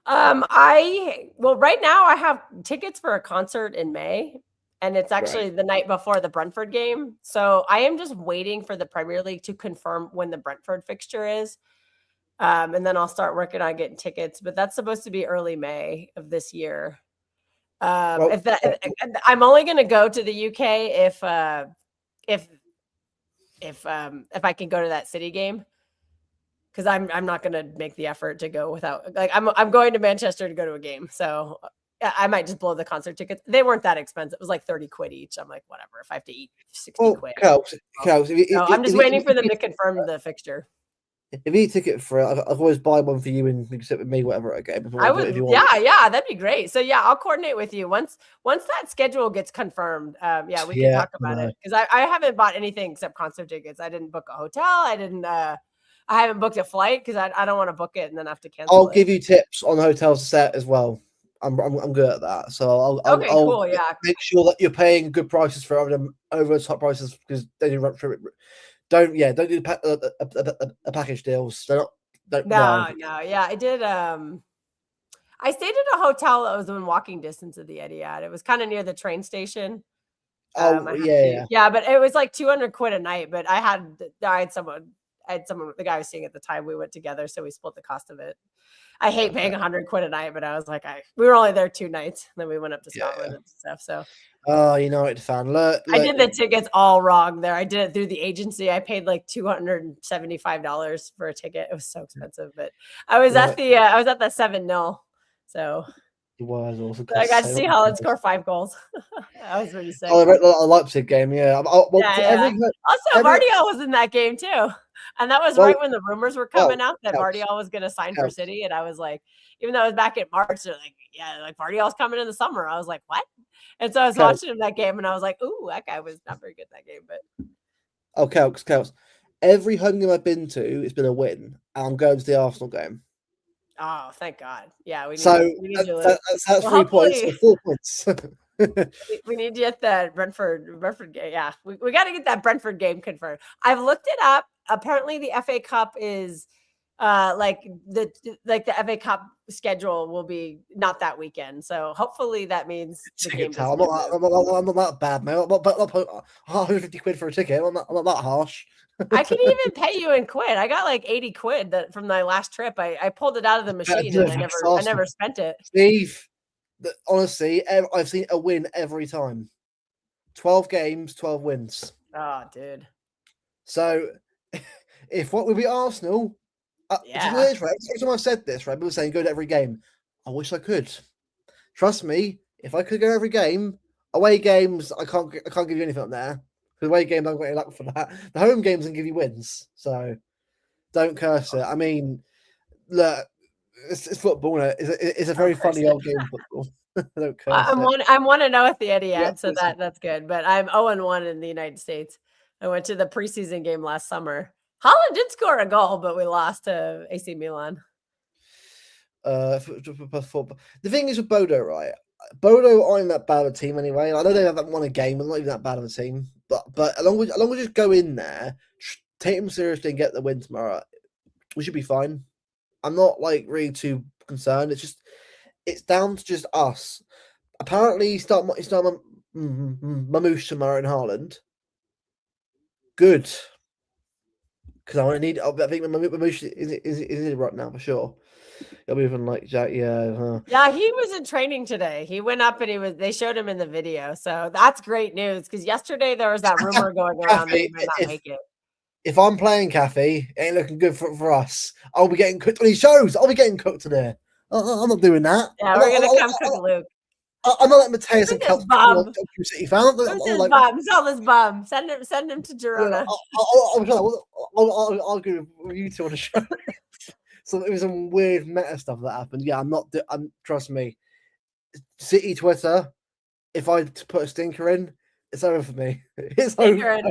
Right now I have tickets for a concert in May, and it's actually the night before the Brentford game. So I am just waiting for the Premier League to confirm when the Brentford fixture is. And then I'll start working on getting tickets, but that's supposed to be early May of this year. Well, I'm only going to go to the UK if I can go to that City game, because I'm not going to make the effort to go without, like, I'm going to Manchester to go to a game, so I might just blow the concert tickets. They weren't that expensive. It was like 30 quid each. I'm like, whatever. If I have to eat 60 quid, Kels, so I'm just waiting for them to confirm the fixture. if you need a ticket for it, I'll always buy one for you and you can sit with me, whatever. Okay, I would, if you want. yeah, that'd be great. So yeah, I'll coordinate with you once that schedule gets confirmed. Yeah, we can talk about it, because I haven't bought anything except concert tickets. I didn't book a hotel. I haven't booked a flight because I don't want to book it and then have to cancel. I'll give you tips on hotels to set as well. I'm good at that, so I'll cool. Yeah, make sure that you're paying good prices for them over the top prices, because then you run through it. Don't do a package deals. No. Yeah, I did. I stayed at a hotel that was within walking distance of the Etihad. It was kind of near the train station. Yeah, but it was like 200 quid a night. But I had someone, the guy I was seeing at the time. We went together, so we split the cost of it. I hate paying 100 quid a night, but I was like, we were only there 2 nights, and then we went up to Scotland and stuff. So, oh, United fan. Look, I did the tickets all wrong there. I did it through the agency. I paid like $275 for a ticket. It was so expensive, but I was at the 7-0. So it was also. I got to see Holland score 5 goals. That was really sick. Oh, the Leipzig game, yeah. Also, Vardiol was in that game too, and that was right when the rumors were coming out that Vardiol was going to sign for City, and I was like, even though it was back in March, they're like, yeah, like Vardiol's coming in the summer. I was like, what? And so I was watching him that game, and I was like, ooh, that guy was not very good that game. But Kels. Every home game I've been to, it's been a win. And I'm going to the Arsenal game. Oh, thank God! Yeah, we need. That's 3 points. So 4 points. we need to get that Brentford game. Yeah, we got to get that Brentford game confirmed. I've looked it up. Apparently, the FA Cup is the FA Cup schedule will be not that weekend. So hopefully that means the game. I'm not that bad, man. I'm not 150 quid for a ticket. I'm not that harsh. I can even pay you in quid. I got like 80 quid from my last trip. I pulled it out of the machine and I never spent it. Steve, honestly, I've seen a win every time. 12 games, 12 wins. Oh, dude. So if what would be Arsenal, it's weird, right? Every time I've said this, right? People saying go to every game. I wish I could. Trust me, if I could go every game, away games, I can't give you anything up there. The away games, I'm going to luck for that. The home games can give you wins, so don't curse it. I mean, look, it's football. It's a very funny old game of football. Don't curse I'm 1-0 at the Etihad, so that's good. But I'm 0-1 in the United States. I went to the preseason game last summer. Holland did score a goal, but we lost to AC Milan. The thing is with Bodo, right? Bodo aren't that bad of a team anyway. I know they haven't won a game, but not even that bad of a team. But as long as just go in there, take them seriously, and get the win tomorrow, we should be fine. I'm not really too concerned. It's down to just us. Apparently, start Mamouche tomorrow in Haaland. Good. Because I think Mamouche is in right now for sure. He'll be even like Jack, yeah. Yeah, he was in training today. He went up and they showed him in the video. So that's great news, because yesterday there was that rumor going around that he might not make it. If I'm playing Cafe, it ain't looking good for us. I'll be getting cooked on his shows. I'll be getting cooked today. I'm not doing that. Yeah, we're going to come cook Luke. I'm not letting Mateus and Celtic City fan. Who's this bum? Sell this bum. Send him to Girona. I'll go with you two on the show. So there was some weird meta stuff that happened. Yeah, trust me. City Twitter, if I put a stinker in, it's over for me. It's stinker over.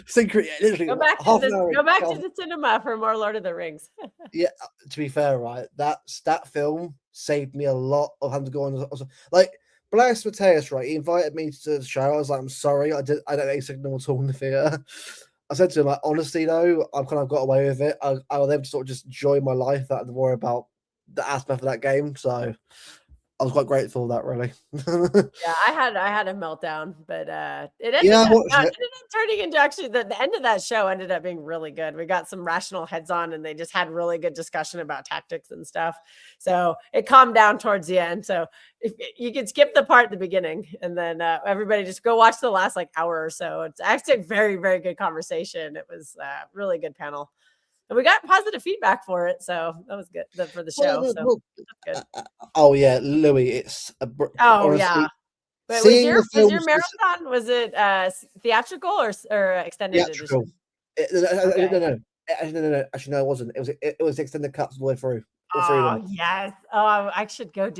Stinker, yeah, literally. Go back to the cinema for more Lord of the Rings. Yeah, to be fair, right, that film saved me a lot of having to go on. Like, bless Mateus, right? He invited me to the show. I was like, I'm sorry, I don't make signal at all in the theatre. I said to him, honestly, though, I've kind of got away with it. I was able to sort of just enjoy my life. I had to worry about the aspect of that game. So I was quite grateful for that, really. Yeah, I had a meltdown, but it ended Yeah, I up watched no, it it. ended up turning into actually the end of that show ended up being really good. We got some rational heads on, and they just had really good discussion about tactics and stuff. So it calmed down towards the end. So if you can skip the part at the beginning, and then everybody just go watch the last like hour or so. It's actually a very, very good conversation. It was really good panel. And we got positive feedback for it, so that was good for the show. So that's good. Oh yeah, Louis. It's Oh yeah. honestly But seeing the was your films. marathon, was it theatrical or extended Theatrical. edition? Okay. No. No. Actually, no, it wasn't. It was extended cuts all the way through. All three of them. Oh yes. Oh, I should go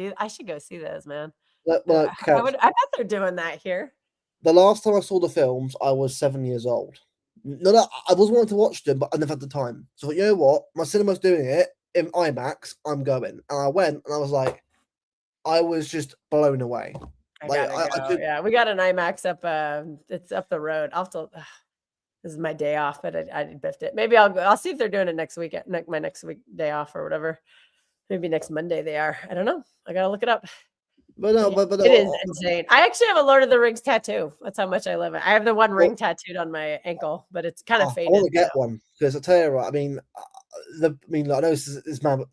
see those, man. Well, I bet they're doing that here. the last time I saw the films, I was 7 years old. No, I was wanting to watch them, but I never had the time. So you know what? My cinema's doing it in IMAX. I'm going, and I went, and I was like, I was just blown away. I Like gotta I go. could. Yeah, we got an IMAX up. It's up the road. I'll have to. This is my day off, but I biffed it. Maybe I'll go. I'll see if they're doing it next week. My next week day off or whatever. Maybe next Monday they are. I don't know. I gotta look it up. But no, Yeah, but it is insane. I actually have a Lord of the Rings tattoo. That's how much I love it. I have the one ring tattooed on my ankle, but it's kind of I faded. want to get one because I tell you what. I mean, like, I know this man.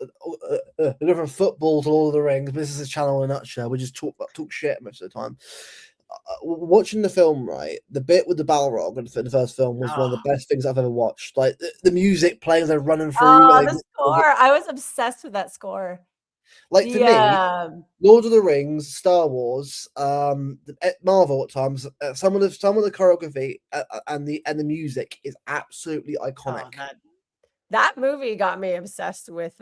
We go from football to Lord of the Rings, but this is a channel in a nutshell. We just talk shit most of the time. Watching the film, right? The bit with the Balrog in the first film was one of the best things I've ever watched. Like the music playing as they're running through. Oh, the score! I was obsessed with that score. Like for me, Lord of the Rings, Star Wars, Marvel at times, some of the choreography and the music is absolutely iconic. Oh, that movie got me obsessed with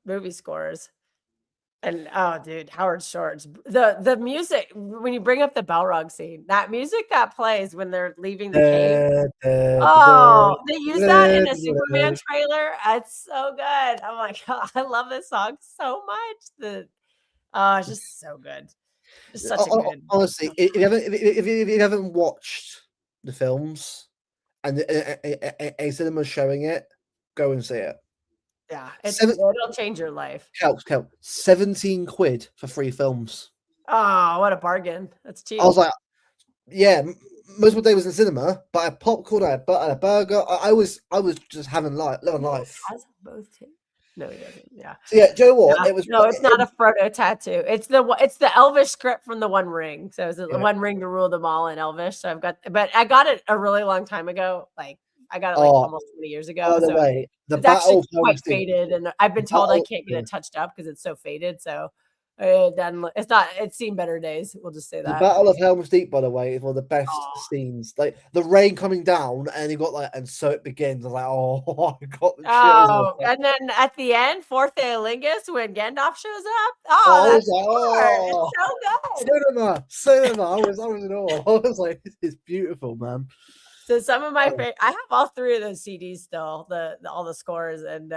movie scores. And oh, dude, Howard Short's the music when you bring up the Balrog scene, that music that plays when they're leaving the cave. Oh, they use that in a Superman trailer. It's so good. I'm like, oh, I love this song so much. It's just so good. Just such a good. Honestly, if you haven't watched the films and a cinema showing it, go and see it. Yeah, it'll change your life. Help. 17 quid for 3 films. Oh, what a bargain. That's cheap. I was like, yeah, most of my day was in cinema, but I had popcorn, I had a burger. I was just living life. Has both too. No, he doesn't. Yeah. So yeah, Joe what? Yeah. It's not a Frodo tattoo. It's the Elvish script from the One Ring. So it's the One Ring to rule them all in Elvish. So but I got it a really long time ago. Like I got it like almost 20 years ago. By the way, it's actually quite faded, and I've been told I can't get it touched up because it's so faded. So it's seen better days. We'll just say that. The Battle of Helm's Deep, by the way, is one of the best scenes. Like the rain coming down, and you got and so it begins. I was like, oh, I got the chills. And then at the end, Fourth Aelingus, when Gandalf shows up. I was like, it's so good. Cinema. I was in awe. I was like, it's beautiful, man. So some of my favorite, I have all 3 of those CDs still, all the scores, and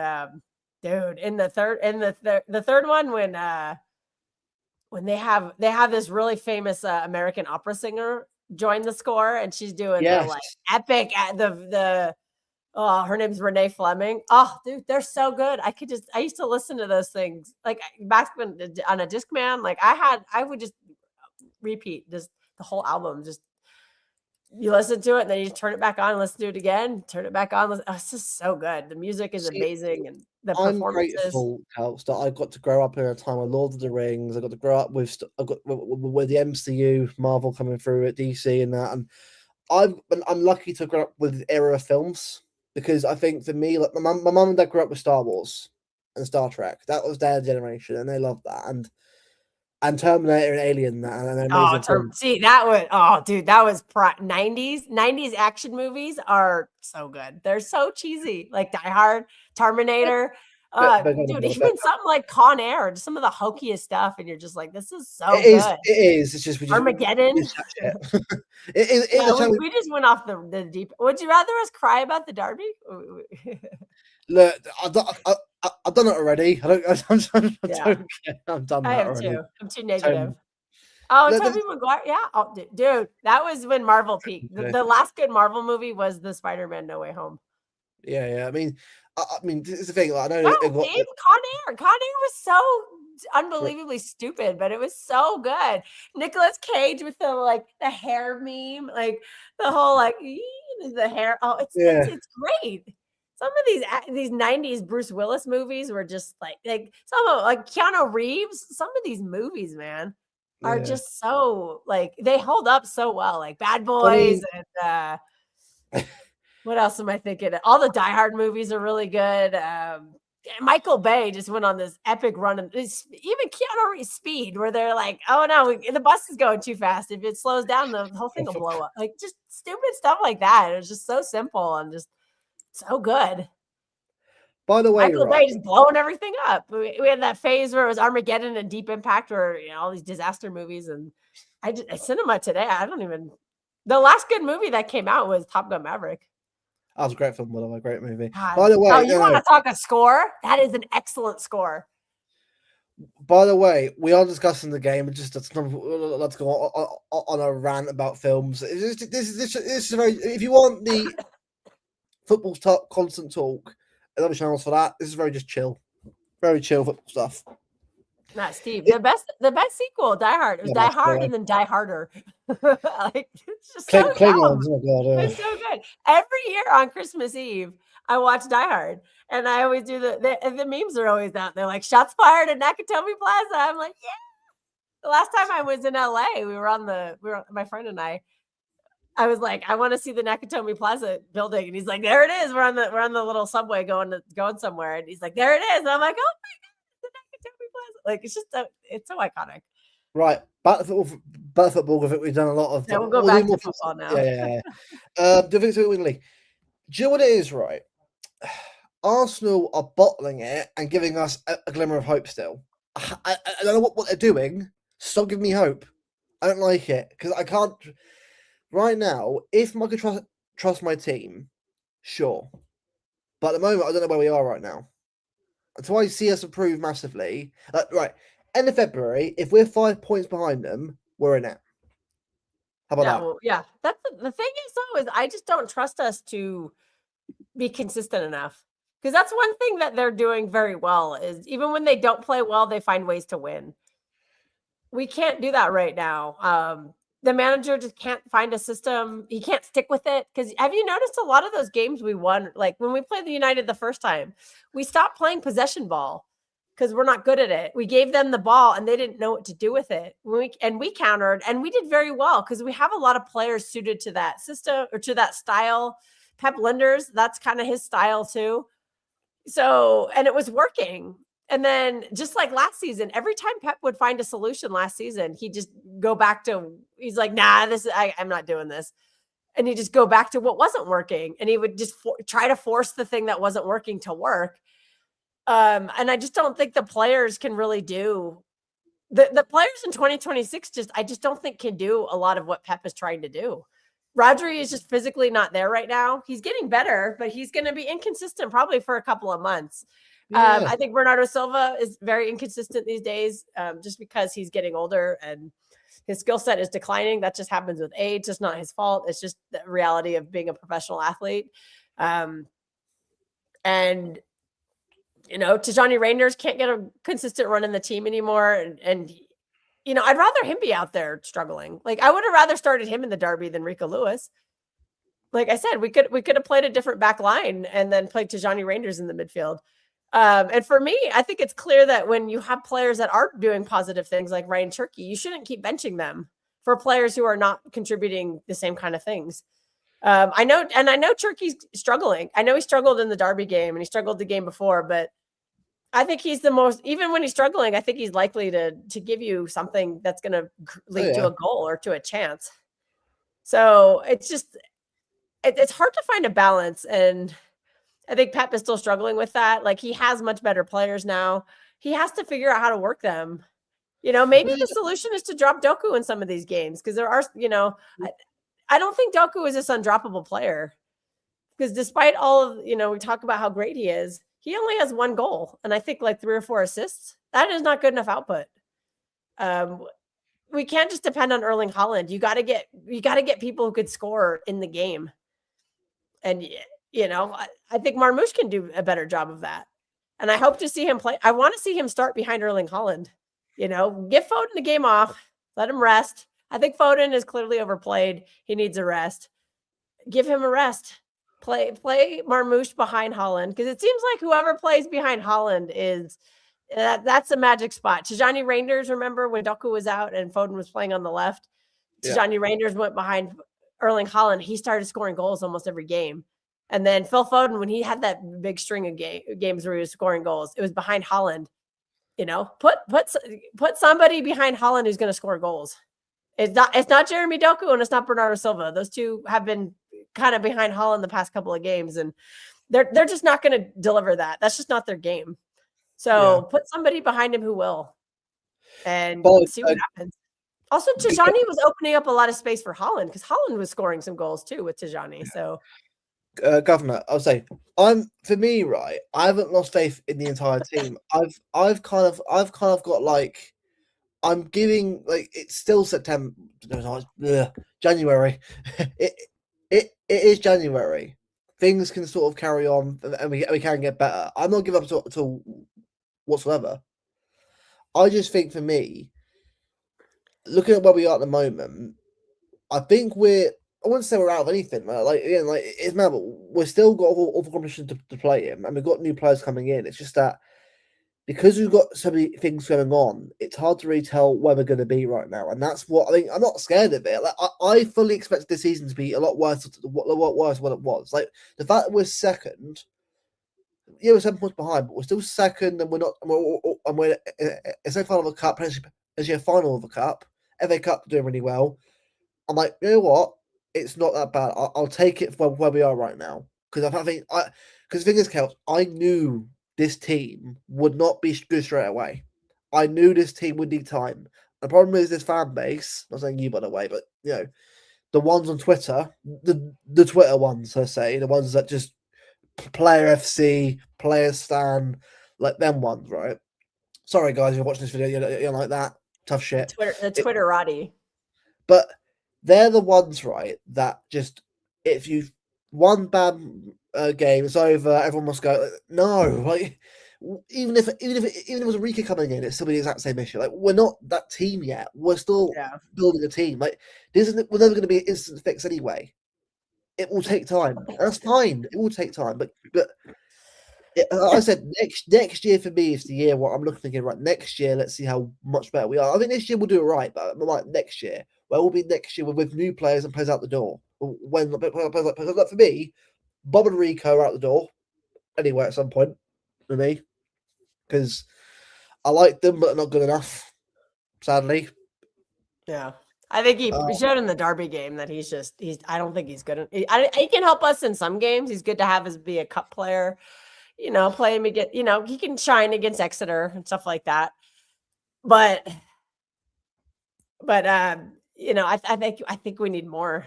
dude, in the third one when they have this really famous American opera singer join the score, and she's doing the like epic her name's Renee Fleming. Oh, dude, they're so good. I used to listen to those things like back when on a Discman. Like I would just repeat just the whole album. Just you listen to it and then you turn it back on and listen to it again, turn it back on. It's just so good. The music is amazing, and the performances. I'm grateful, Alex, that I got to grow up in a time with Lord of the Rings. I got to grow up with the MCU, Marvel coming through at DC and that. And I'm lucky to grow up with era of films because I think for me, like my mum and dad grew up with Star Wars and Star Trek. That was their generation, and they loved that. And Terminator and Alien, see that was dude, that was 90s action movies are so good. They're so cheesy, like Die Hard, Terminator, dude, even something like Con Air, just some of the hokiest stuff, and you're just like, this is so good. It is. It's just Armageddon. We just went off the deep. Would you rather us cry about the Derby? Look, I've done it already. I don't care. I've done that already. I'm too negative. Tobey Maguire. Yeah. Oh, dude, that was when Marvel peaked. The last good Marvel movie was the Spider-Man No Way Home. Yeah. I mean, this is the thing. Like, I know No, it got Dave, Con Air. Con Air was so unbelievably stupid, but it was so good. Nicolas Cage with the hair meme, like the whole the hair. Oh, yeah, it's great. Some of these 90s Bruce Willis movies were just like some of like Keanu Reeves. Some of these movies, man, are yeah. just so like they hold up so well. Like Bad I Boys mean, and what else am I thinking? All the Die Hard movies are really good. Michael Bay just went on this epic run, and even Keanu Reeves Speed, where they're like, "Oh no, the bus is going too fast. If it slows down, the whole thing will blow up." Like just stupid stuff like that. It was just so simple and just so good. by the way, Michael right? Bay just blowing everything up. We had that phase where it was Armageddon and Deep Impact, or all these disaster movies, and cinema today. I don't even. The last good movie that came out was Top Gun Maverick. That was a great film, by the way, great movie. God. By the way, Oh, you want to talk a score? That is an excellent score. By the way, we are discussing the game. Let's go on a rant about films. This is very. If you want the football talk, constant talk, and other channels for that, this is very just chill, very chill football stuff. Not Steve. The best sequel, Die Hard. It was Die Hard and then Die Harder. Like it's just so dumb. Klingons, oh god, It's so good. Every year on Christmas Eve, I watch Die Hard, and I always do the memes are always out there, like shots fired at Nakatomi Plaza. I'm like, yeah. The last time I was in LA, my friend and I was like, I want to see the Nakatomi Plaza building, and he's like, there it is. We're on the little subway going somewhere, and he's like, there it is. And I'm like, oh my god, the Nakatomi Plaza! Like it's just it's so iconic. Right, back to football. I think we've done a lot of. Yeah, we'll go back to football now. Yeah. Do you think it's league? Do you know what it is? Right, Arsenal are bottling it and giving us a glimmer of hope. Still, I don't know what they're doing. Stop giving me hope. I don't like it because I can't. Right now, if I could trust my team, sure. But at the moment, I don't know where we are right now. Until I see us improve massively. Right, end of February, if we're 5 points behind them, we're in it. How about that? Well, yeah. That's the thing is though, is I just don't trust us to be consistent enough. Because that's one thing that they're doing very well is even when they don't play well, they find ways to win. We can't do that right now. The manager just can't find a system. He can't stick with it. Because have you noticed a lot of those games we won? Like when we played the United the first time, we stopped playing possession ball because we're not good at it. We gave them the ball and they didn't know what to do with it. We countered and we did very well because we have a lot of players suited to that system or to that style. Pep Linders, that's kind of his style too. So, and it was working. And then just like last season, every time Pep would find a solution last season, he'd just go back to, he's like, nah, I'm not doing this. And he'd just go back to what wasn't working. And he would just try to force the thing that wasn't working to work. And I just don't think the players can really do the players in 2026. I just don't think can do a lot of what Pep is trying to do. Rodri is just physically not there right now. He's getting better, but he's going to be inconsistent probably for a couple of months. Yeah. I think Bernardo Silva is very inconsistent these days just because he's getting older and his skill set is declining. That just happens with age. It's not his fault. It's just the reality of being a professional athlete. And, Tijani Reinders can't get a consistent run in the team anymore. And I'd rather him be out there struggling. Like I would have rather started him in the derby than Rico Lewis. Like I said, we could have played a different back line and then played Tijani Reinders in the midfield. And for me, I think it's clear that when you have players that aren't doing positive things like Ryan Cherky, you shouldn't keep benching them for players who are not contributing the same kind of things. I know Cherky's struggling. I know he struggled in the derby game and he struggled the game before, but I think he's the most, even when he's struggling, I think he's likely to give you something that's going to lead to a goal or to a chance. So it's just, it's hard to find a balance. And I think Pep is still struggling with that. Like he has much better players now. He has to figure out how to work them. Maybe the solution is to drop Doku in some of these games because there are, I don't think Doku is this undroppable player because despite all of, we talk about how great he is, he only has one goal. And I think like 3 or 4 assists. That is not good enough output. We can't just depend on Erling Haaland. You got to get people who could score in the game. And I think Marmoush can do a better job of that. And I hope to see him play. I want to see him start behind Erling Haaland. Give Foden a game off. Let him rest. I think Foden is clearly overplayed. He needs a rest. Give him a rest. Play Marmoush behind Haaland, because it seems like whoever plays behind Haaland is that's the magic spot. Tijani Reinders, remember when Doku was out and Foden was playing on the left? Tijani Reinders went behind Erling Haaland. He started scoring goals almost every game. And then Phil Foden, when he had that big string of games where he was scoring goals, it was behind Haaland. Put somebody behind Haaland who's going to score goals. It's not Jeremy Doku and it's not Bernardo Silva. Those two have been kind of behind Haaland the past couple of games, and they're just not going to deliver that. That's just not their game. So put somebody behind him who will, and see what happens. Also, Tijani was opening up a lot of space for Haaland, because Haaland was scoring some goals too with Tijani. So, Governor, I'll say, for me, right, I haven't lost faith in the entire team. I've kind of got like, I'm giving, like, it's still September, January. It is January. Things can sort of carry on, and we can get better. I'm not giving up at all whatsoever. I just think, for me, looking at where we are at the moment, I think I wouldn't say we're out of anything. It's mad, but we've still got all the competition to play in, and we've got new players coming in. It's just that because we've got so many things going on, it's hard to really tell where we're going to be right now. And that's what I think. I'm not scared of it. Like, I fully expected this season to be a lot worse than what it was. Like, the fact that we're second, we're 7 points behind, but we're still second, and we're it's no final of a cup, actually a final of a cup. FA Cup doing really well. I'm like, you know what? It's not that bad. I'll take it for where we are right now, because because the thing is, Kels, I knew this team would not be good straight away. I knew this team would need time. The problem is this fan base. I'm not saying you, by the way, but the ones on Twitter, the Twitter ones, I say, the ones that just player FC, player Stan, like them ones, right? Sorry, guys, if you're watching this video, you're like that. Tough shit. The Twitterati. But they're the ones, right, that just, if you've one bad game, it's over, everyone must go. No, like, even if it was Enrique coming in, it's still the exact same issue. Like, we're not that team yet. We're still building a team. Like, we're never going to be an instant fix anyway. It will take time. That's fine. It will take time. But I said next year for me is the year what I'm thinking, right, next year, let's see how much better we are. I think this year we'll do it right, but I'm like, next year. Where we'll be next year with new players and players out the door. When for me, Bob and Rico are out the door anyway at some point for me, because I like them, but they're not good enough, sadly. Yeah. I think he showed in the Derby game that I don't think he's good. He can help us in some games. He's good to have as be a cup player, play him against, he can shine against Exeter and stuff like that. But I think we need more.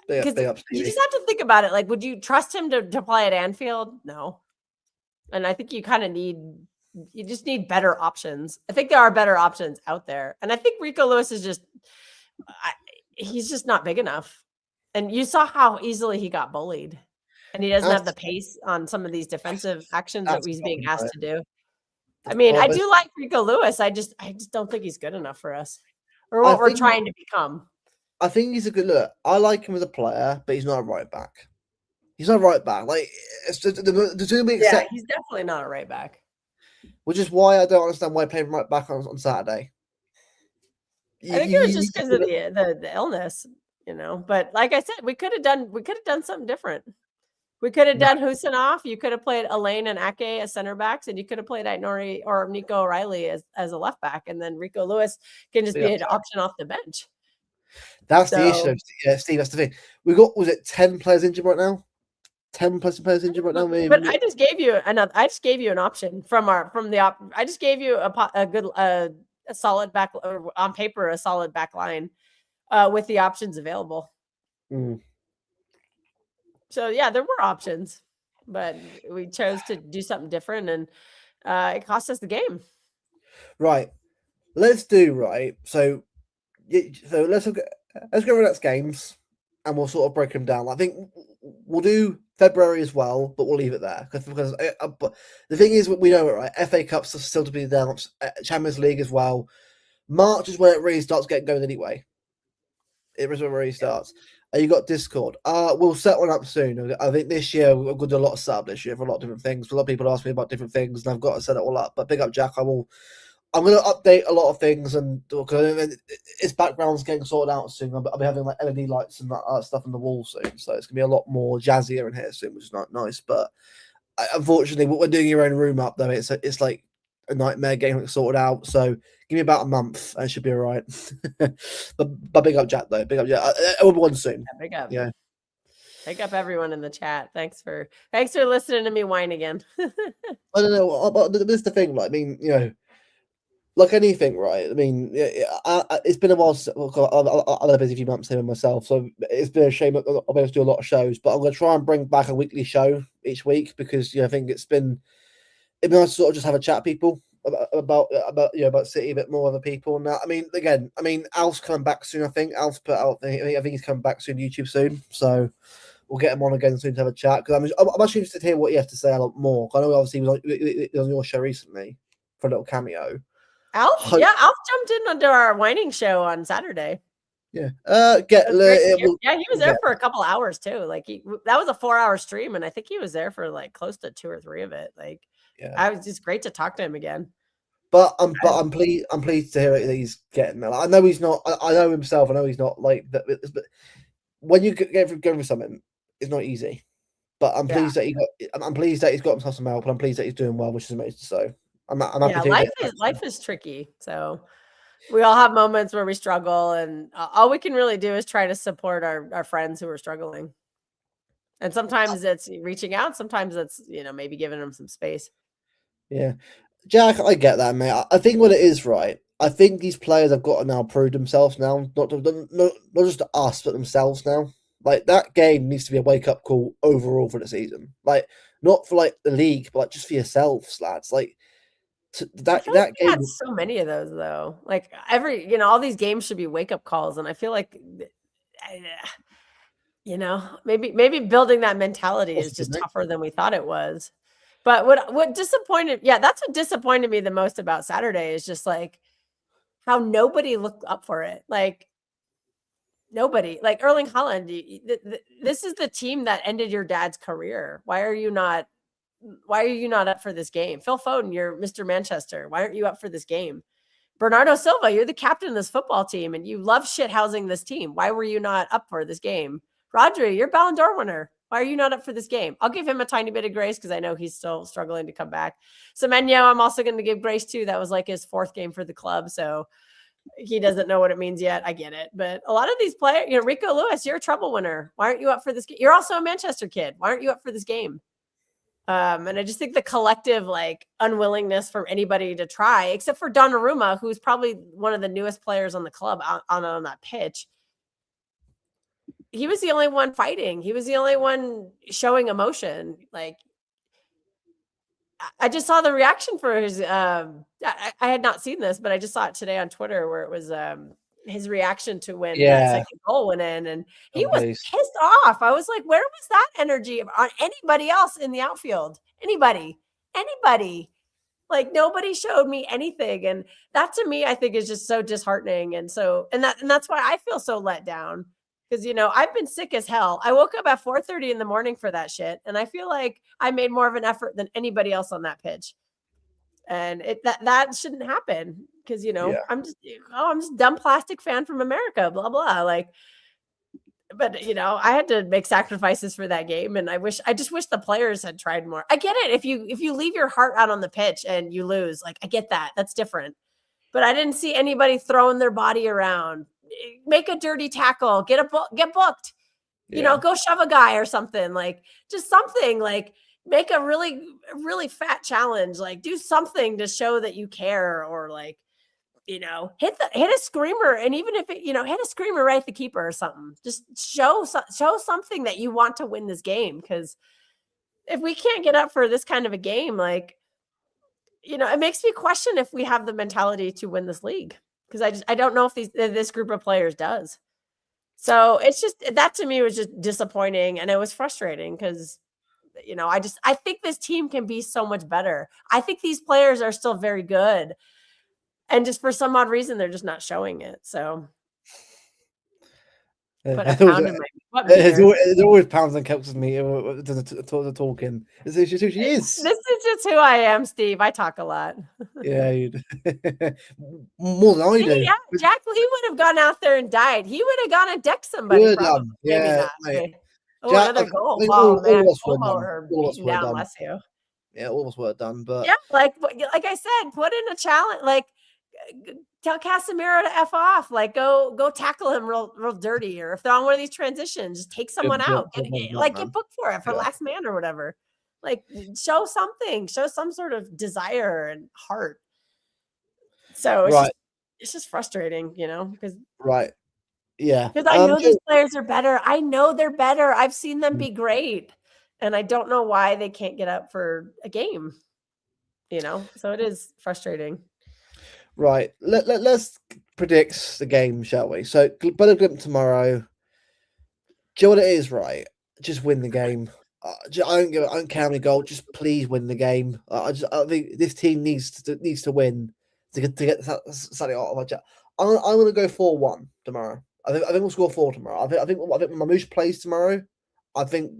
Because you just have to think about it. Like, would you trust him to play at Anfield? No. And I think you just need better options. I think there are better options out there. And I think Rico Lewis is he's just not big enough. And you saw how easily he got bullied. And he doesn't have the pace on some of these defensive actions that he's being asked to do. I mean, I do like Rico Lewis. I just don't think he's good enough for us, or what we're trying to become. I think he's a good look. I like him as a player, but he's not a right back. He's not a right back. Like, it's just, the two we accept, he's definitely not a right back. Which is why I don't understand why he played right back on Saturday. I think it was just because of the illness, But like I said, we could have done something different. We could have done Husinov. You could have played Elaine and Ake as center backs, and you could have played Ainori or Nico O'Reilly as a left back, and then Rico Lewis can just be an option off the bench. That's the issue, Steve. That's the thing. We got, was it 10 players injured right now? 10 players injured right now. Maybe. But I just gave you an option I just gave you a good a solid back, on paper, a solid back line with the options available. So there were options, but we chose to do something different, and it cost us the game. Right. Let's do right. So let's go over the next games, and we'll sort of break them down. I think we'll do February as well, but we'll leave it there because but the thing is, we know it, right? FA Cup's still to be announced, Champions League as well. March is when it really starts getting going anyway. It is when it really starts. You got Discord. We'll set one up soon. I think this year we're going to do a lot of setup this year for a lot of different things. A lot of people ask me about different things, and I've got to set it all up. But big up, Jack. I'm going to update a lot of things, and because its background's getting sorted out soon. I'll be having like LED lights and that stuff on the wall soon, so it's going to be a lot more jazzier in here soon, which is not nice. But unfortunately, what we're doing your own room up though, it's like a nightmare getting it sorted out. So give me about a month, and it should be all right. but big up, Jack, though. Big up, Jack. It will be one soon. Yeah, big up. Yeah. Big up everyone in the chat. Thanks for listening to me whine again. I don't know, but this is the thing. Like, I mean, like anything, right? I mean, it's been a while. I've had a busy few months here myself, so it's been a shame. I'll be able to do a lot of shows, but I'm going to try and bring back a weekly show each week because I think it'd be nice to sort of just have a chat, people about City a bit more other people. Now, I mean, again, Alf's coming back soon. I think Alf's put out. I think he's coming back soon, YouTube soon. So we'll get him on again soon to have a chat because I'm actually interested to hear what he has to say a lot more. I know obviously he was on your show recently for a little cameo. Alf jumped in onto our whining show on Saturday. Yeah. He was there for a couple hours too. Like that was a 4-hour stream, and I think he was there for like close to 2 or 3 of it. Like, I was just great to talk to him again. But I'm pleased to hear that he's getting there. Like, I know he's not. I know himself. I know he's not like that. But when you go through something, it's not easy. But I'm pleased that I'm pleased that he's got himself some help, and I'm pleased that he's doing well, which is amazing. So I'm happy. Life is tricky. So we all have moments where we struggle, and all we can really do is try to support our friends who are struggling. And sometimes it's reaching out. Sometimes it's maybe giving them some space. Yeah, Jack, I get that, mate. I think what it is, right? I think these players have got to now prove themselves now, not just to us, but themselves now. Like, that game needs to be a wake-up call overall for the season. Like, not for like the league, but like just for yourselves, lads. Like, that game had so many of those though. Like all these games should be wake-up calls, and I feel like maybe building that mentality is just tougher than we thought it was. But what disappointed, that's what disappointed me the most about Saturday is just like how nobody looked up for it. Like, nobody. Like Erling Haaland, this is the team that ended your dad's career. Why are you not up for this game? Phil Foden, you're Mr. Manchester. Why aren't you up for this game? Bernardo Silva, you're the captain of this football team and you love shithousing this team. Why were you not up for this game? Rodri, you're Ballon d'Or winner. Why are you not up for this game? I'll give him a tiny bit of grace because I know he's still struggling to come back. Semenyo, I'm also going to give grace to. That was like his 4th game for the club, so he doesn't know what it means yet. I get it. But a lot of these players, Rico Lewis, you're a trouble winner. Why aren't you up for this game? You're also a Manchester kid. Why aren't you up for this game? And I just think the collective unwillingness from anybody to try, except for Donnarumma, who's probably one of the newest players on the club on that pitch. He was the only one fighting. He was the only one showing emotion. Like, I just saw the reaction for his. I had not seen this, but I just saw it today on Twitter where it was his reaction to when that second goal went in, and he was pissed off. I was like, where was that energy on anybody else in the outfield? Anybody? Like, nobody showed me anything, and that to me, I think, is just so disheartening, and that's why I feel so let down. Because, I've been sick as hell. I woke up at 4:30 in the morning for that shit. And I feel like I made more of an effort than anybody else on that pitch. And that shouldn't happen. Because, I'm just dumb plastic fan from America, blah, blah. But I had to make sacrifices for that game. And I just wish the players had tried more. I get it. If you leave your heart out on the pitch and you lose, I get that. That's different. But I didn't see anybody throwing their body around. Make a dirty tackle, get booked, go shove a guy or something, just something, make a really, really fat challenge, do something to show that you care, or hit a screamer. And even if it, hit a screamer right at the keeper or something, just show something that you want to win this game. Because if we can't get up for this kind of a game, it makes me question if we have the mentality to win this league. Because I don't know if this group of players does. So it's just that to me was just disappointing, and it was frustrating because I think this team can be so much better. I think these players are still very good, and just for some odd reason they're just not showing it. So put a pound in my butt meter. There's always pounds and kelps with me the talking. It's who she is. This is just who I am, Steve. I talk a lot. Yeah, you do. More than I do. Yeah, Jack Lee would have gone out there and died. He would have gone and decked somebody. Would Probably. Maybe yeah, not. mate. Oh, Jack, another goal. I think Oh, all man. of us were Como done. her All of us beating were down, done. bless you. Yeah, all of us were done. But yeah, like I said, put in a challenge. Like tell Casemiro to F off. Like go tackle him real dirty. Or if they're on one of these transitions, just take someone out. Get booked for it for last man or whatever. Like show something. Show some sort of desire and heart. So it's just frustrating, because right. Yeah. Because I know these players are better. I know they're better. I've seen them be great. And I don't know why they can't get up for a game. So it is frustrating. Right. Let's predict the game, shall we? So Butterglimp tomorrow. Do you know what it is, right? Just win the game. I don't care how many goals. Just please win the game. I think this team needs to win to get something out of our chat. I'm going to go 4-1 tomorrow. I think we'll score 4 tomorrow. I think when Mamouche plays tomorrow, I think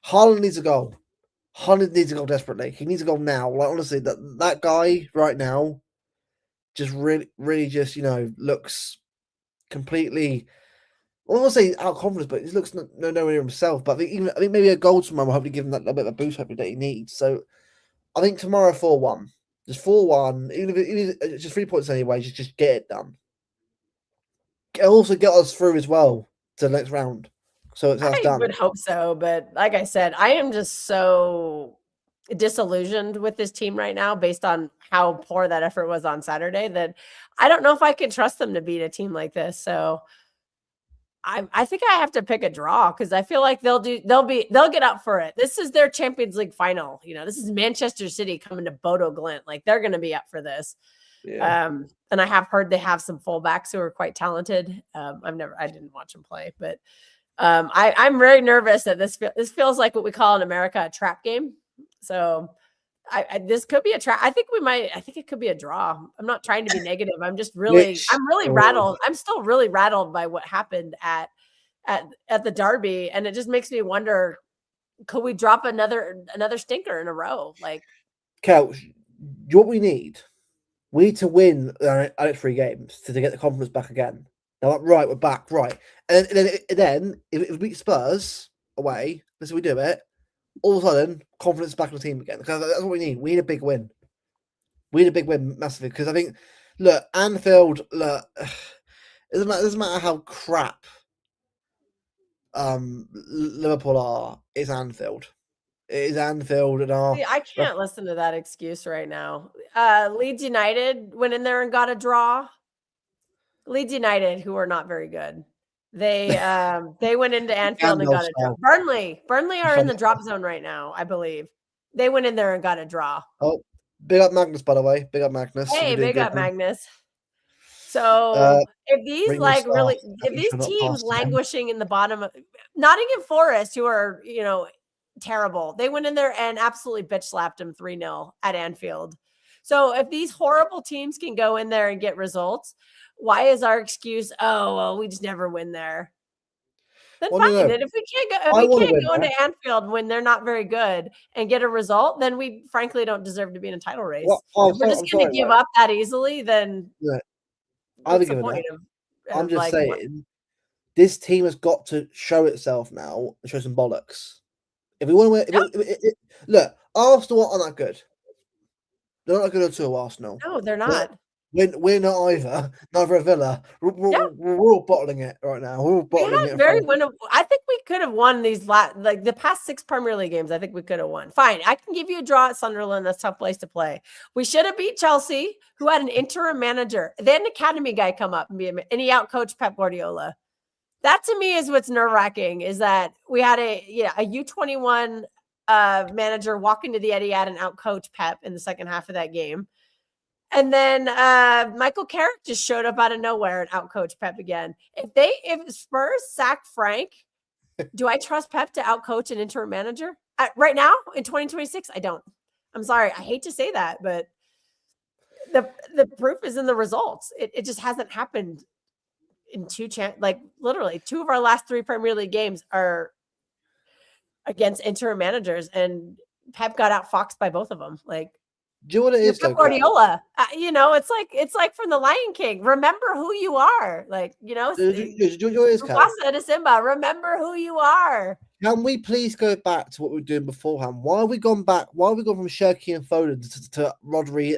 Haaland needs a goal. Haaland needs a goal desperately. He needs a goal now. Like honestly, that guy right now just really just looks completely. I don't want to say out of confidence, but he looks nowhere near himself. But I think maybe a goal tomorrow will hopefully give him that a bit of a boost hopefully that he needs. So I think tomorrow 4-1, just 4-1. Even if it's just 3 points anyway, just get it done. Also get us through as well to the next round. So it's I done. would hope so, but like I said, I am just so disillusioned with this team right now based on how poor that effort was on Saturday that I don't know if I can trust them to beat a team like this. So I think I have to pick a draw because I feel like they'll get up for it. This is their Champions League final. This is Manchester City coming to Bodo Glint. Like they're going to be up for this. Yeah. And I have heard they have some fullbacks who are quite talented. I didn't watch them play, but I'm very nervous that this feels like what we call in America a trap game. So this could be a trap. I think it could be a draw. I'm not trying to be negative. I'm just I'm really rattled. I'm still really rattled by what happened at the derby. And it just makes me wonder, could we drop another stinker in a row? Like, Couch, what we need to win our next 3 games to get the confidence back again. Now, right, we're back, right. And then if we beat Spurs away, let's say we do it, all of a sudden, confidence back in the team again. Because that's what we need. We need a big win. We need a big win massively. Because I think, look, Anfield, it doesn't matter how crap Liverpool are, it's Anfield. It is Anfield and I can't listen to that excuse right now. Leeds United went in there and got a draw. Leeds United, who are not very good. They went into Anfield and got a draw. Burnley are in the drop zone right now, I believe. They went in there and got a draw. Oh, big up Magnus, by the way. Big up Magnus. Hey, big up Magnus. So if these teams languishing in the bottom of Nottingham Forest, who are, terrible, they went in there and absolutely bitch slapped them 3-0 at Anfield. So if these horrible teams can go in there and get results, why is our excuse, oh, well, we just never win there? Then fine. No. And if we can't go into Anfield when they're not very good and get a result, then we frankly don't deserve to be in a title race. If we're just going to give up that easily, then what's the point of I'm just saying, this team has got to show itself now and show some bollocks. If we want to win, look, Arsenal aren't that good. They're not good at all, Arsenal. No, they're not. We're not either. Neither a Villa. We're all bottling it right now. We're all bottling it. Very winnable. I think we could have won these the past 6 Premier League games. I think we could have won. Fine, I can give you a draw at Sunderland. That's a tough place to play. We should have beat Chelsea, who had an interim manager. They had an academy guy come up and he outcoached Pep Guardiola. That to me is what's nerve-wracking. Is that we had a U21 manager walk into the Etihad and outcoach Pep in the second half of that game. And then Michael Carrick just showed up out of nowhere and outcoached Pep again. If Spurs sack Frank, do I trust Pep to outcoach an interim manager? Right now in 2026, I don't. I'm sorry. I hate to say that, but the proof is in the results. It just hasn't happened in literally 2 of our last 3 Premier League games are against interim managers, and Pep got outfoxed by both of them. Like, do you know what it is, Pep Guardiola, it's like from the Lion King. Remember who you are. Like, Do you know what it is, Cal? Mufasa to Simba. Remember who you are. Can we please go back to what we were doing beforehand? Why have we gone back? Why have we gone from Shirky and Foden to Rodri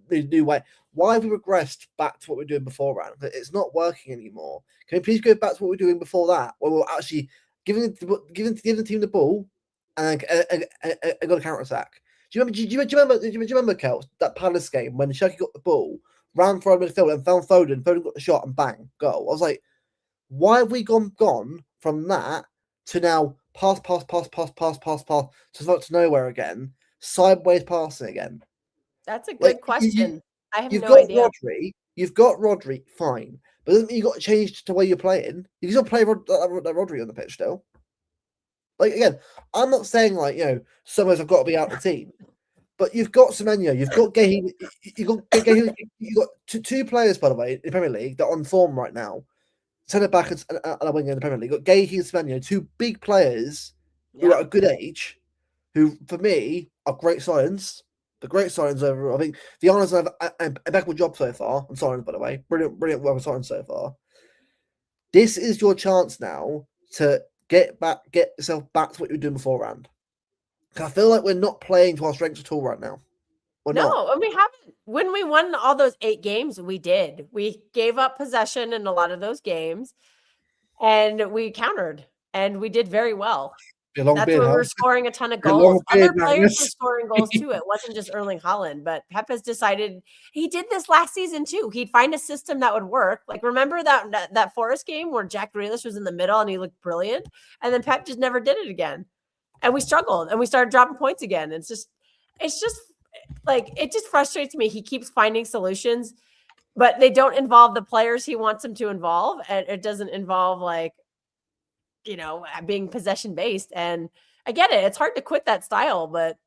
the new way? Why have we regressed back to what we were doing beforehand? It's not working anymore. Can we please go back to what we were doing before that, where we're actually giving the team the ball and got a counter attack? Do you remember, Kel, that Palace game when Shirky got the ball, ran for midfield and found Foden got the shot and bang, goal? I was like, why have we gone from that to now pass to nowhere again, sideways passing again? That's a good question. I have You've no got idea. You've got Rodri, fine, but doesn't mean you got to change the way you're playing. You can still play Rodri on the pitch still. Like, again, I'm not saying someone's have got to be out of the team, but you've got Semenyo, you've got Gahey, you've got two players, by the way, in the Premier League that are on form right now. Centre back and a winger in the Premier League. You've got Gahey and Semenyo, 2 big players who are at a good age, who for me are great signs. The great signs over. I think the Arnold's have an impeccable job so far. I'm sorry, by the way, brilliant work with signs so far. This is your chance now to get yourself back to what you were doing beforehand. I feel like we're not playing to our strengths at all right now. No, and we haven't. When we won all those 8 games, we did. We gave up possession in a lot of those games, and we countered, and we did very well. That's where we were scoring a ton of goals. Other players were scoring goals too. It wasn't just Erling Haaland, but Pep has decided he did this last season too. He'd find a system that would work. Like, remember that Forest game where Jack Grealish was in the middle and he looked brilliant, and then Pep just never did it again, and we struggled and we started dropping points again. It's just like, it just frustrates me. He keeps finding solutions, but they don't involve the players he wants them to involve, and it doesn't involve being possession based. And I get it. It's hard to quit that style, but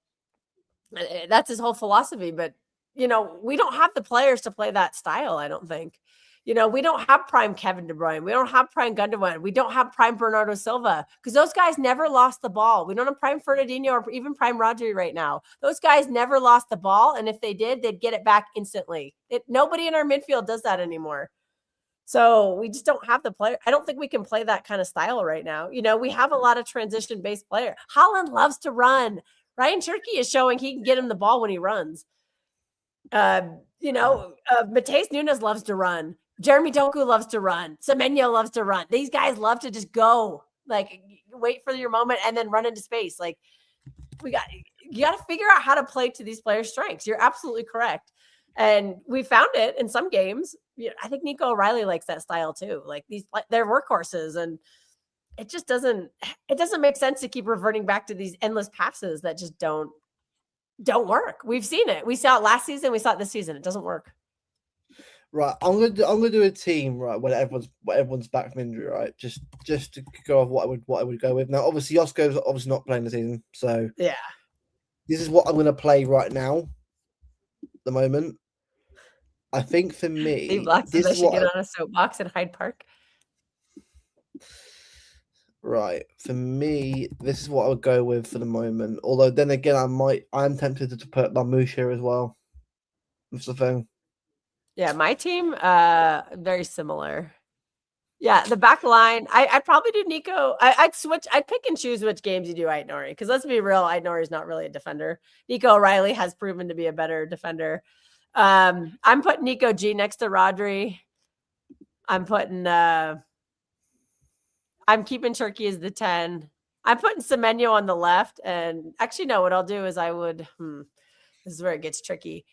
that's his whole philosophy. But, we don't have the players to play that style, I don't think. We don't have prime Kevin De Bruyne. We don't have prime Gundogan. We don't have prime Bernardo Silva, because those guys never lost the ball. We don't have prime Fernandinho or even prime Rodri right now. Those guys never lost the ball, and if they did, they'd get it back instantly. Nobody in our midfield does that anymore. So we just don't have the player. I don't think we can play that kind of style right now. We have a lot of transition-based player. Haaland loves to run. Ryan Cherky is showing he can get him the ball when he runs. Mateus Nunes loves to run. Jeremy Doku loves to run. Semenyo loves to run. These guys love to just go, like, wait for your moment and then run into space. Like, you got to figure out how to play to these players' strengths. You're absolutely correct. And we found it in some games. I think Nico O'Reilly likes that style too. Like, they're workhorses, and it just doesn't make sense to keep reverting back to these endless passes that just don't work. We've seen it. We saw it last season. We saw it this season. It doesn't work. Right, I'm gonna do a team, right, when everyone's back from injury, right? Just to go off what I would go with. Now, obviously, Josko's obviously not playing the season, so yeah, this is what I'm gonna play right now. At the moment, I think for me, this is what get on a soapbox in Hyde Park. Right, for me, this is what I would go with for the moment. Although then again, I'm tempted to put Mamouche here as well. That's the thing. Yeah, my team, very similar. Yeah, the back line, I'd probably do Nico. I'd switch. I'd pick and choose which games you do Aït-Nouri, because let's be real, Aït-Nouri is not really a defender. Nico O'Reilly has proven to be a better defender. I'm putting Nico G next to Rodri. I'm keeping Cherky as the 10. I'm putting Semenyo on the left. And actually, no, what I'll do is this is where it gets tricky.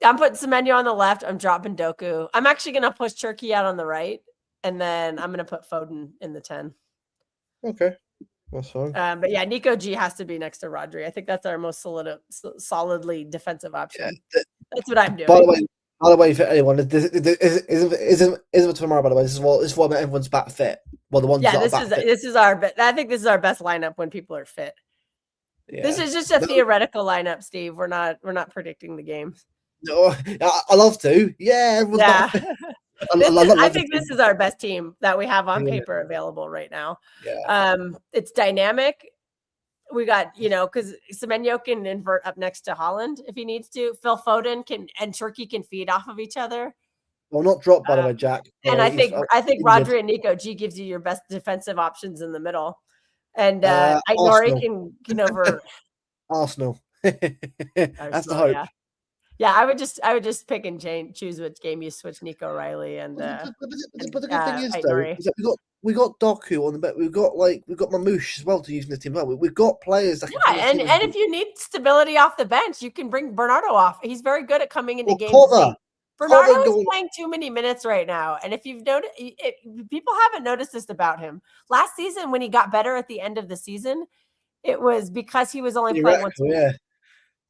I'm putting Semenyo on the left. I'm dropping Doku. I'm actually going to push Cherky out on the right. And then I'm going to put Foden in the 10. Okay. That's fine. But yeah, Nico G has to be next to Rodri. I think that's our most solidly defensive option. Yeah, That's what I'm doing. By the way, for anyone, isn't tomorrow. By the way, this is what everyone's back fit. Well, the ones that are back fit. This is our. I think this is our best lineup when people are fit. Yeah. This is just a theoretical lineup, Steve. We're not predicting the games. No, I love to. Yeah, everyone's back fit. I think this is our best team that we have on paper available right now. Yeah. It's dynamic. We got, because Semenyo can invert up next to Holland if he needs to. Phil Foden and Turkey can feed off of each other. Well, not drop, by the way, Jack. And I think Rodri and Nico G gives you your best defensive options in the middle. And Nori can over Arsenal. That's the hope. Yeah, I would just pick and choose which game you switch Nico Riley and. But the good thing is though, is that we got Doku on the bet. We've got Mamouche as well to use in the team. Well, we've got players that can. Yeah, and if you need stability off the bench, you can bring Bernardo off. He's very good at coming into games. Bernardo is playing too many minutes right now, and if you've noticed, people haven't noticed this about him. Last season, when he got better at the end of the season, it was because he was only playing once a week. Yeah.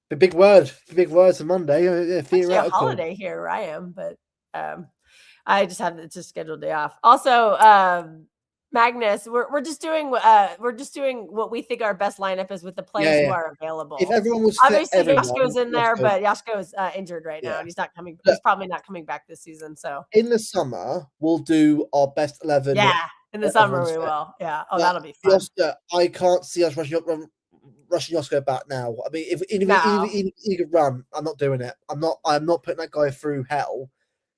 The big words on Monday. Yeah, actually a holiday here where I am, but I just have it's a scheduled day off. Also, Magnus, we're just doing what we think our best lineup is with the players who are available. If everyone was obviously Joshko's in there, but Joshko's injured right now, and he's not coming. He's probably not coming back this season. So in the summer, we'll do our best 11. Yeah, in the summer we will. Yeah. Oh, that'll be fun. I can't see us rushing Joshko back now. I mean, if he could run, I'm not doing it. I'm not putting that guy through hell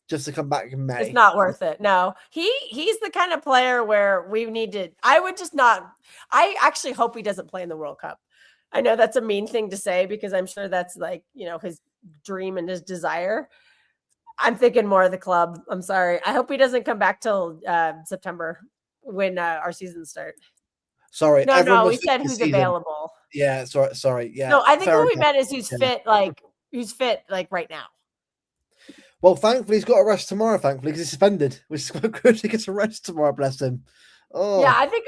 just to come back in May. It's not worth it. No, he's the kind of player where we need to. I actually hope he doesn't play in the World Cup. I know that's a mean thing to say because I'm sure that's his dream and his desire. I'm thinking more of the club. I'm sorry. I hope he doesn't come back till September when our season starts. Sorry. No. We said who's available. Yeah. Sorry. Yeah. No, I think what we meant is who's fit right now. Well, thankfully he's got a rest tomorrow. Thankfully, because he's suspended, which is quite good. He gets a rest tomorrow. Bless him. Oh. Yeah, I think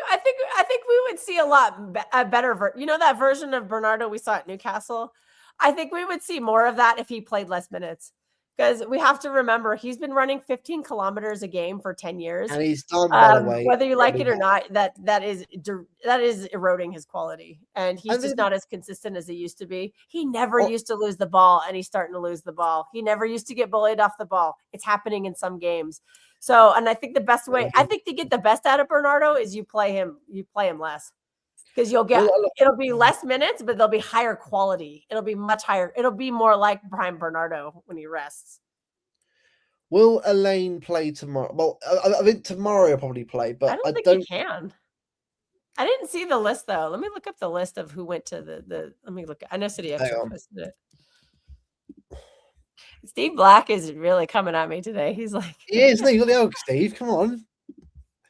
we would see a better that version of Bernardo we saw at Newcastle. I think we would see more of that if he played less minutes. Because we have to remember he's been running 15 kilometers a game for 10 years. And he's done, by the way. Whether you like it or not, that is eroding his quality. And he's just not as consistent as he used to be. He never used to lose the ball, and he's starting to lose the ball. He never used to get bullied off the ball. It's happening in some games. So, and I think the best way, to get the best out of Bernardo is you play him less. Because it'll be less minutes, but they'll be higher quality. It'll be much higher. It'll be more like Prime Bernardo when he rests. Will Elaine play tomorrow? Well, I think tomorrow he'll probably play, but I don't think he can. I didn't see the list though. Let me look up the list of who went to the. Let me look. I know City actually posted it. Steve Black is really coming at me today. He's like, he is. You got the old Steve. Come on.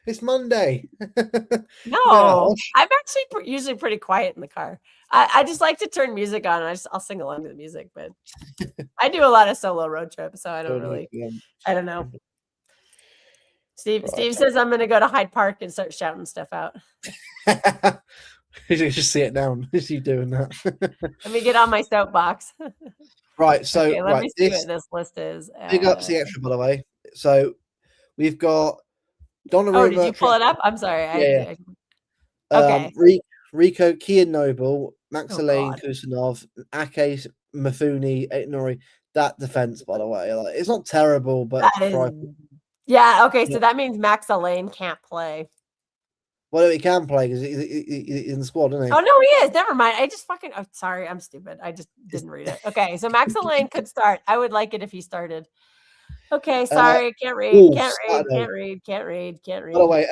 It's Monday. No, I'm actually usually pretty quiet in the car. I just like to turn music on and I'll sing along to the music, but I do a lot of solo road trips, so I don't really, I don't know. Steve says I'm going to go to Hyde Park and start shouting stuff out. You just see it down. Is he doing that? Let me get on my soapbox. Right, so let me see what this list is. Big ups the extra, by the way. So we've got Donnarumma. Did you pull it up? I'm sorry. Yeah. Okay. Rico, Kian Noble, Max Elaine, Kusanov, Ake, Mafuni, Nori. That defense, by the way, it's not terrible, but okay. So that means Max Elaine can't play. Well, he can play because he's in the squad, isn't he? Oh no, he is. Never mind. I just sorry, I'm stupid. I just didn't read it. Okay, so Max Elaine could start. I would like it if he started. Okay, sorry, can't read. By the way,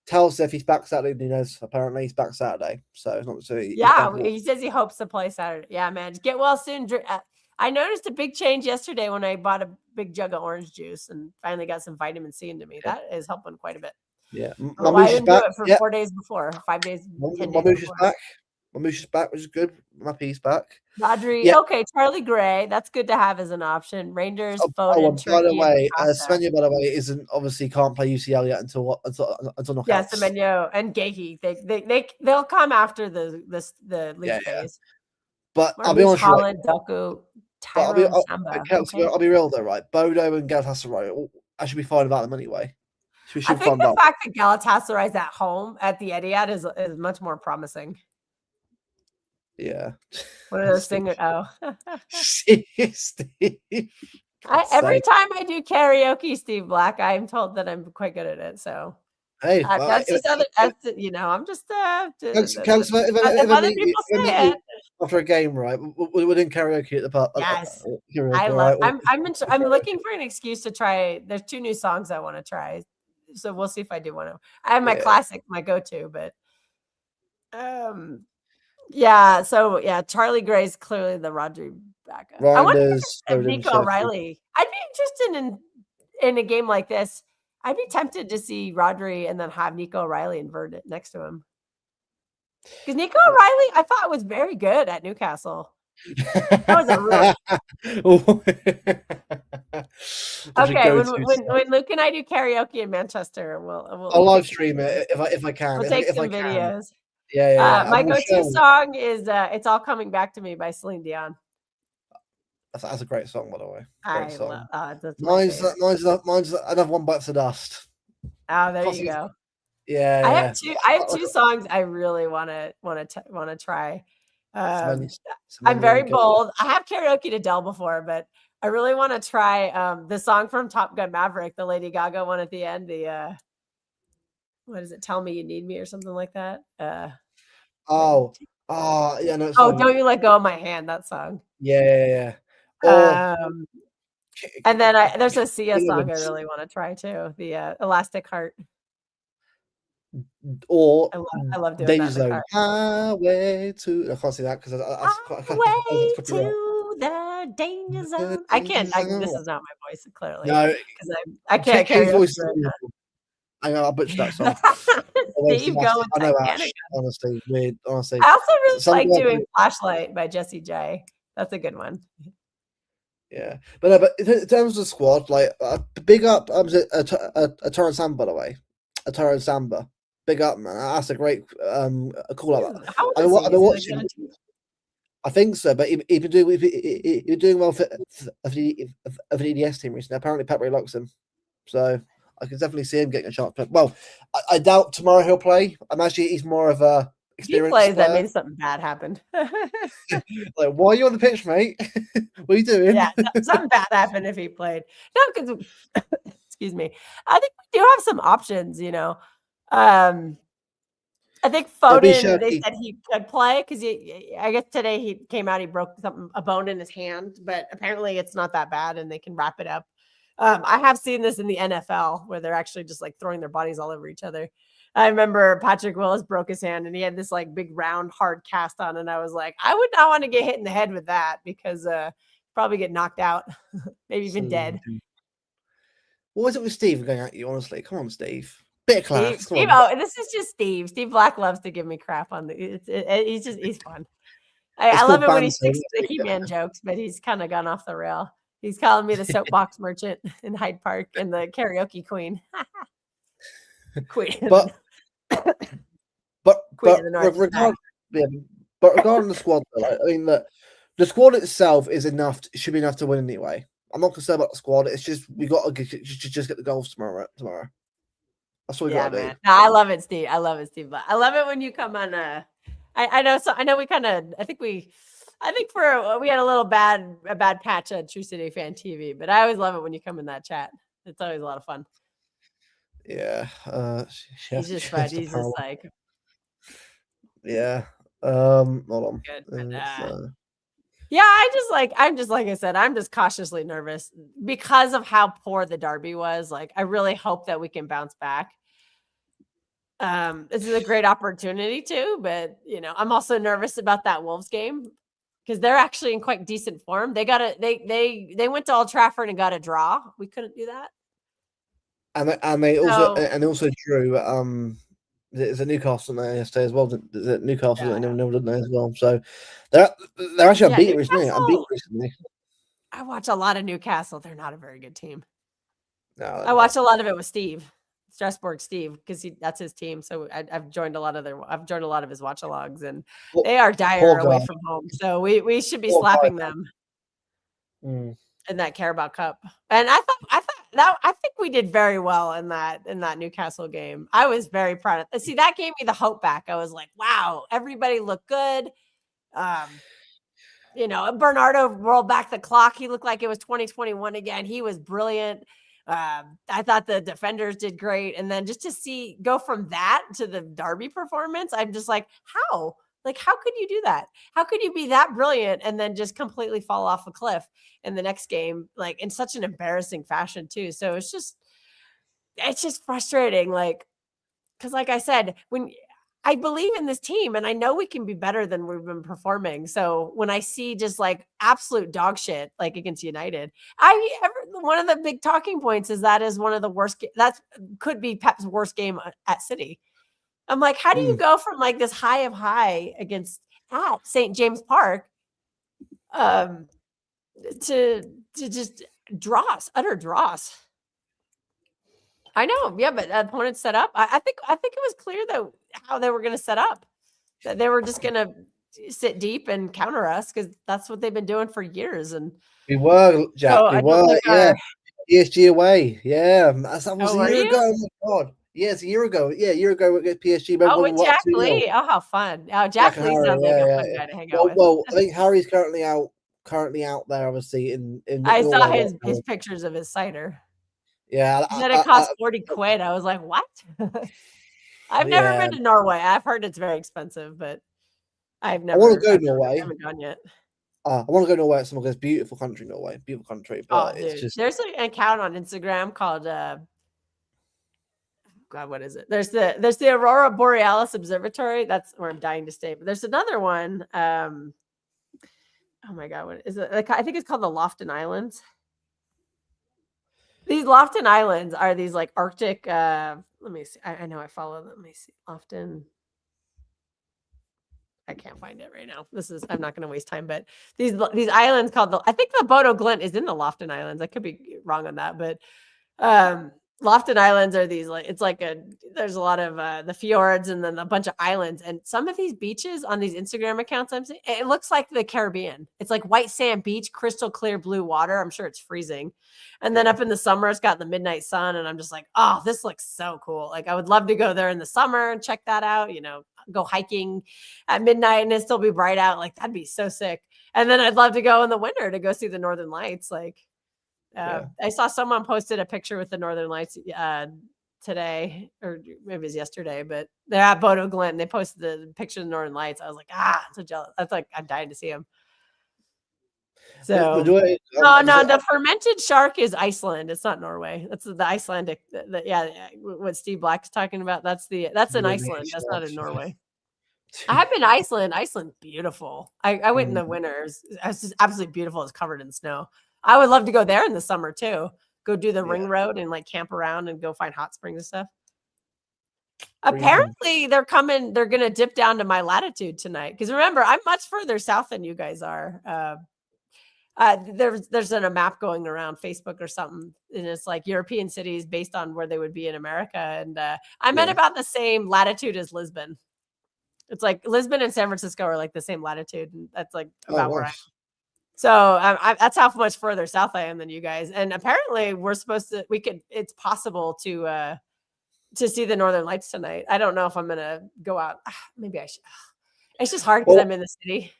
tell us if he's back Saturday. He knows apparently he's back Saturday, so it's not so. He says he hopes to play Saturday. Yeah, man, just get well soon. I noticed a big change yesterday when I bought a big jug of orange juice and finally got some vitamin C into me. That is helping quite a bit. Yeah, I didn't do it for 4 days before, 5 days, 10 days. Mamouche is back. Mamouche is back, which is good. Mappy's back. Rodri, okay, Charlie Gray, that's good to have as an option. Rangers, Foden. By the way, Semenyo, by the way, can't play UCL yet until knockouts. Yeah, Semenyo and Gahey, they'll come after the league phase. But I'll be honest, Holland, Doku, But Tyrone Samba. Okay. I'll be real though, right? Bodo and Galatasaray, I should be fine about them anyway. I Should be think fine the about fact that Galatasaray's at home at the Etihad is much more promising. yeah. What are those things? Oh, Steve. every time I do karaoke, Steve Black, I'm told that I'm quite good at it. So Hey, that's just other. That's, I'm just if if I other meet you, people if I meet say you it. after a game, right? We're doing karaoke at the pub. Yes, Karaoke, I all love. right? I'm looking for an excuse to try. There's 2 new songs I want to try, so we'll see if I do want to. I have my classic, my go-to, but yeah. So yeah, Charlie Gray's clearly the Rodri backup. I wonder Reinders, if Foden, Nico Sophie. O'Reilly. I'd be interested in a game like this. I'd be tempted to see Rodri and then have Nico O'Reilly inverted next to him. Because Nico O'Reilly, I thought was very good at Newcastle. That was a really okay. When Luke and I do karaoke in Manchester, I'll live stream it if I can. We'll take some videos. Yeah. My go-to song is "It's All Coming Back to Me" by Celine Dion. That's a great song, by the way. Great song. Mine's another One Bites the Dust. Oh, there you go. Yeah, I have two songs I really want to try. I'm very bold. I have karaoke to Dell before, but I really want to try the song from Top Gun Maverick, the Lady Gaga one at the end. The what is it? Tell Me You Need Me or something like that. Yeah. No. Don't You Let Go of My Hand. That song. Yeah. And then there's a Sia song I really want to try too. The Elastic Heart. Or I love doing Danger that. Zone. Highway to I can't see that because Highway to the Danger Zone. I can't. This is not my voice, clearly. No, because I can't carry voice. I know I butchered that song. Steve, go with I know that. Honestly, weird. Honestly, I also really like doing "Flashlight" by Jessie J. That's a good one. Yeah, but in terms of the squad, like big up a Torrent Samba, by the way, a Torrent Samba. Big up, man. That's a great call out. I've been watching. I think so, but he's been doing well for the EDS team recently. Apparently, Pep really likes him, so I can definitely see him getting a chance. But I doubt tomorrow he'll play. I'm actually he's more of a experienced player. That means something bad happened. Like, why are you on the pitch, mate? What are you doing? Yeah, something bad happened if he played. No, because excuse me. I think we do have some options. I think Foden, they said he could play because I guess today he came out, he broke a bone in his hand, but apparently it's not that bad and they can wrap it up. I have seen this in the NFL where they're actually just like throwing their bodies all over each other. I remember Patrick Willis broke his hand and he had this like big round hard cast on, and I was like, I would not want to get hit in the head with that because probably get knocked out, maybe even dead. What was it with Steve going at you? Honestly, come on, Steve. Bit of class. Steve, this is just Steve. Steve Black loves to give me crap on he's fun. I love it when he sticks to the He-Man jokes, but he's kind of gone off the rail. He's calling me the soapbox merchant in Hyde Park and the karaoke queen. Queen. But regarding the squad, though, I mean the squad itself is enough. Should be enough to win anyway. I'm not concerned about the squad. It's just we got to just get the goals tomorrow. That's what we got to do. No, I love it, Steve. I love it, Steve. But I love it when you come on. I know we kind of. I think we had a bad patch on True City Fan TV, but I always love it when you come in that chat. It's always a lot of fun. Yeah, he's just fun. He's just like, yeah. Hold on. Good, but, yeah, I'm just like I said, I'm just cautiously nervous because of how poor the derby was. Like, I really hope that we can bounce back. This is a great opportunity too, but I'm also nervous about that Wolves game because they're actually in quite decent form. They went to Old Trafford and got a draw. We couldn't do that. And they also drew. There's a Newcastle there yesterday as well. Newcastle didn't they as well? So they're actually unbeaten recently. I watch a lot of Newcastle. They're not a very good team. No, I watch a lot of it with Steve, Strasbourg Steve, because that's his team. So I've joined a lot of his watch-alongs, and they are dire away from home. So we should be slapping them. Mm. in that Carabao Cup. And I think we did very well in that Newcastle game. I was very proud of. See, that gave me the hope back. I was like, wow, everybody looked good. Bernardo rolled back the clock. He looked like it was 2021 again. He was brilliant. I thought the defenders did great. And then just to go from that to the Derby performance, I'm just like, how? Like, how could you do that? How could you be that brilliant and then just completely fall off a cliff in the next game, like in such an embarrassing fashion too? So it's just frustrating. Like, because like I said, when I believe in this team and I know we can be better than we've been performing. So when I see just like absolute dog shit, like against United, one of the big talking points is that is one of the worst. That could be Pep's worst game at City. I'm like, how do you go from like this high of high at St. James Park, to just utter dross? I know, yeah, but opponents set up. I think it was clear though how they were going to set up. That they were just going to sit deep and counter us because that's what they've been doing for years. And we were, Jack. so We were, yeah. PSG away, yeah. That was a year ago. Oh my God. Yeah, it's a year ago. Yeah, a year ago at PSG. Oh, with Jack Lee. Oh, how fun! Oh, Jack Lee sounds like a fun guy to hang out with. Well, I think Harry's currently out there, obviously in I saw his pictures of his cider. Yeah, he said it cost 40 quid. I was like, what? I've never been to Norway. I've heard it's very expensive, but I want to go Norway. I haven't gone yet. I want to go Norway. It's a beautiful country, Norway. Beautiful country, but it's just there's an account on Instagram called God, what is it? There's the Aurora Borealis Observatory. That's where I'm dying to stay. But there's another one. Oh my God, what is it? I think it's called the Lofton Islands. These Lofton Islands are these like Arctic. Let me see. I know I follow them. Let me see. Lofton. I can't find it right now. I'm not going to waste time, but these islands called I think the Bodo Glint is in the Lofton Islands. I could be wrong on that, but Lofton Islands are these there's a lot of the fjords and then a bunch of islands, and some of these beaches on these Instagram accounts I'm seeing, it looks like the Caribbean. It's like white sand beach, crystal clear blue water. I'm sure it's freezing. And then up in the summer, it's got the midnight sun, and I'm just like, oh, this looks so cool. Like I would love to go there in the summer and check that out, go hiking at midnight and it still be bright out. Like that'd be so sick. And then I'd love to go in the winter to go see the Northern Lights. Like I saw someone posted a picture with the Northern Lights today, or maybe it was yesterday, but they're at Bodo Glint and they posted the picture of the Northern Lights. I was like, so jealous. That's like, I'm dying to see them. So the fermented shark is Iceland. It's not Norway. That's the Icelandic. What Steve Black's talking about. That's in Iceland. That's not in Norway. I have been to Iceland. Iceland's beautiful. I went in the winter. It was just absolutely beautiful. It's covered in snow. I would love to go there in the summer too. Go do the ring road and like camp around and go find hot springs and stuff. Apparently they're coming. They're going to dip down to my latitude tonight. Because remember, I'm much further south than you guys are. There's a map going around Facebook or something, and it's like European cities based on where they would be in America. And I'm at about the same latitude as Lisbon. It's like Lisbon and San Francisco are like the same latitude, and that's like about where I am. So that's how much further south I am than you guys. And apparently it's possible to see the Northern Lights tonight. I don't know if I'm gonna go out. Maybe I should. It's just hard because I'm in the city.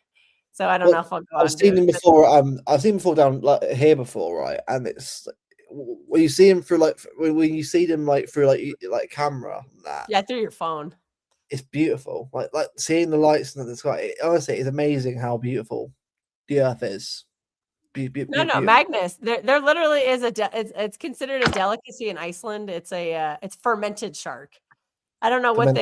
So I don't know if I'll go out. I've seen them before. I've seen them before down here before, right? And it's when you see them through when you see them through camera. Through your phone. It's beautiful. Like seeing the lights in the sky. Honestly, it's amazing how beautiful the Earth is. No, Magnus. There literally is it's considered a delicacy in Iceland. It's it's fermented shark. I don't know what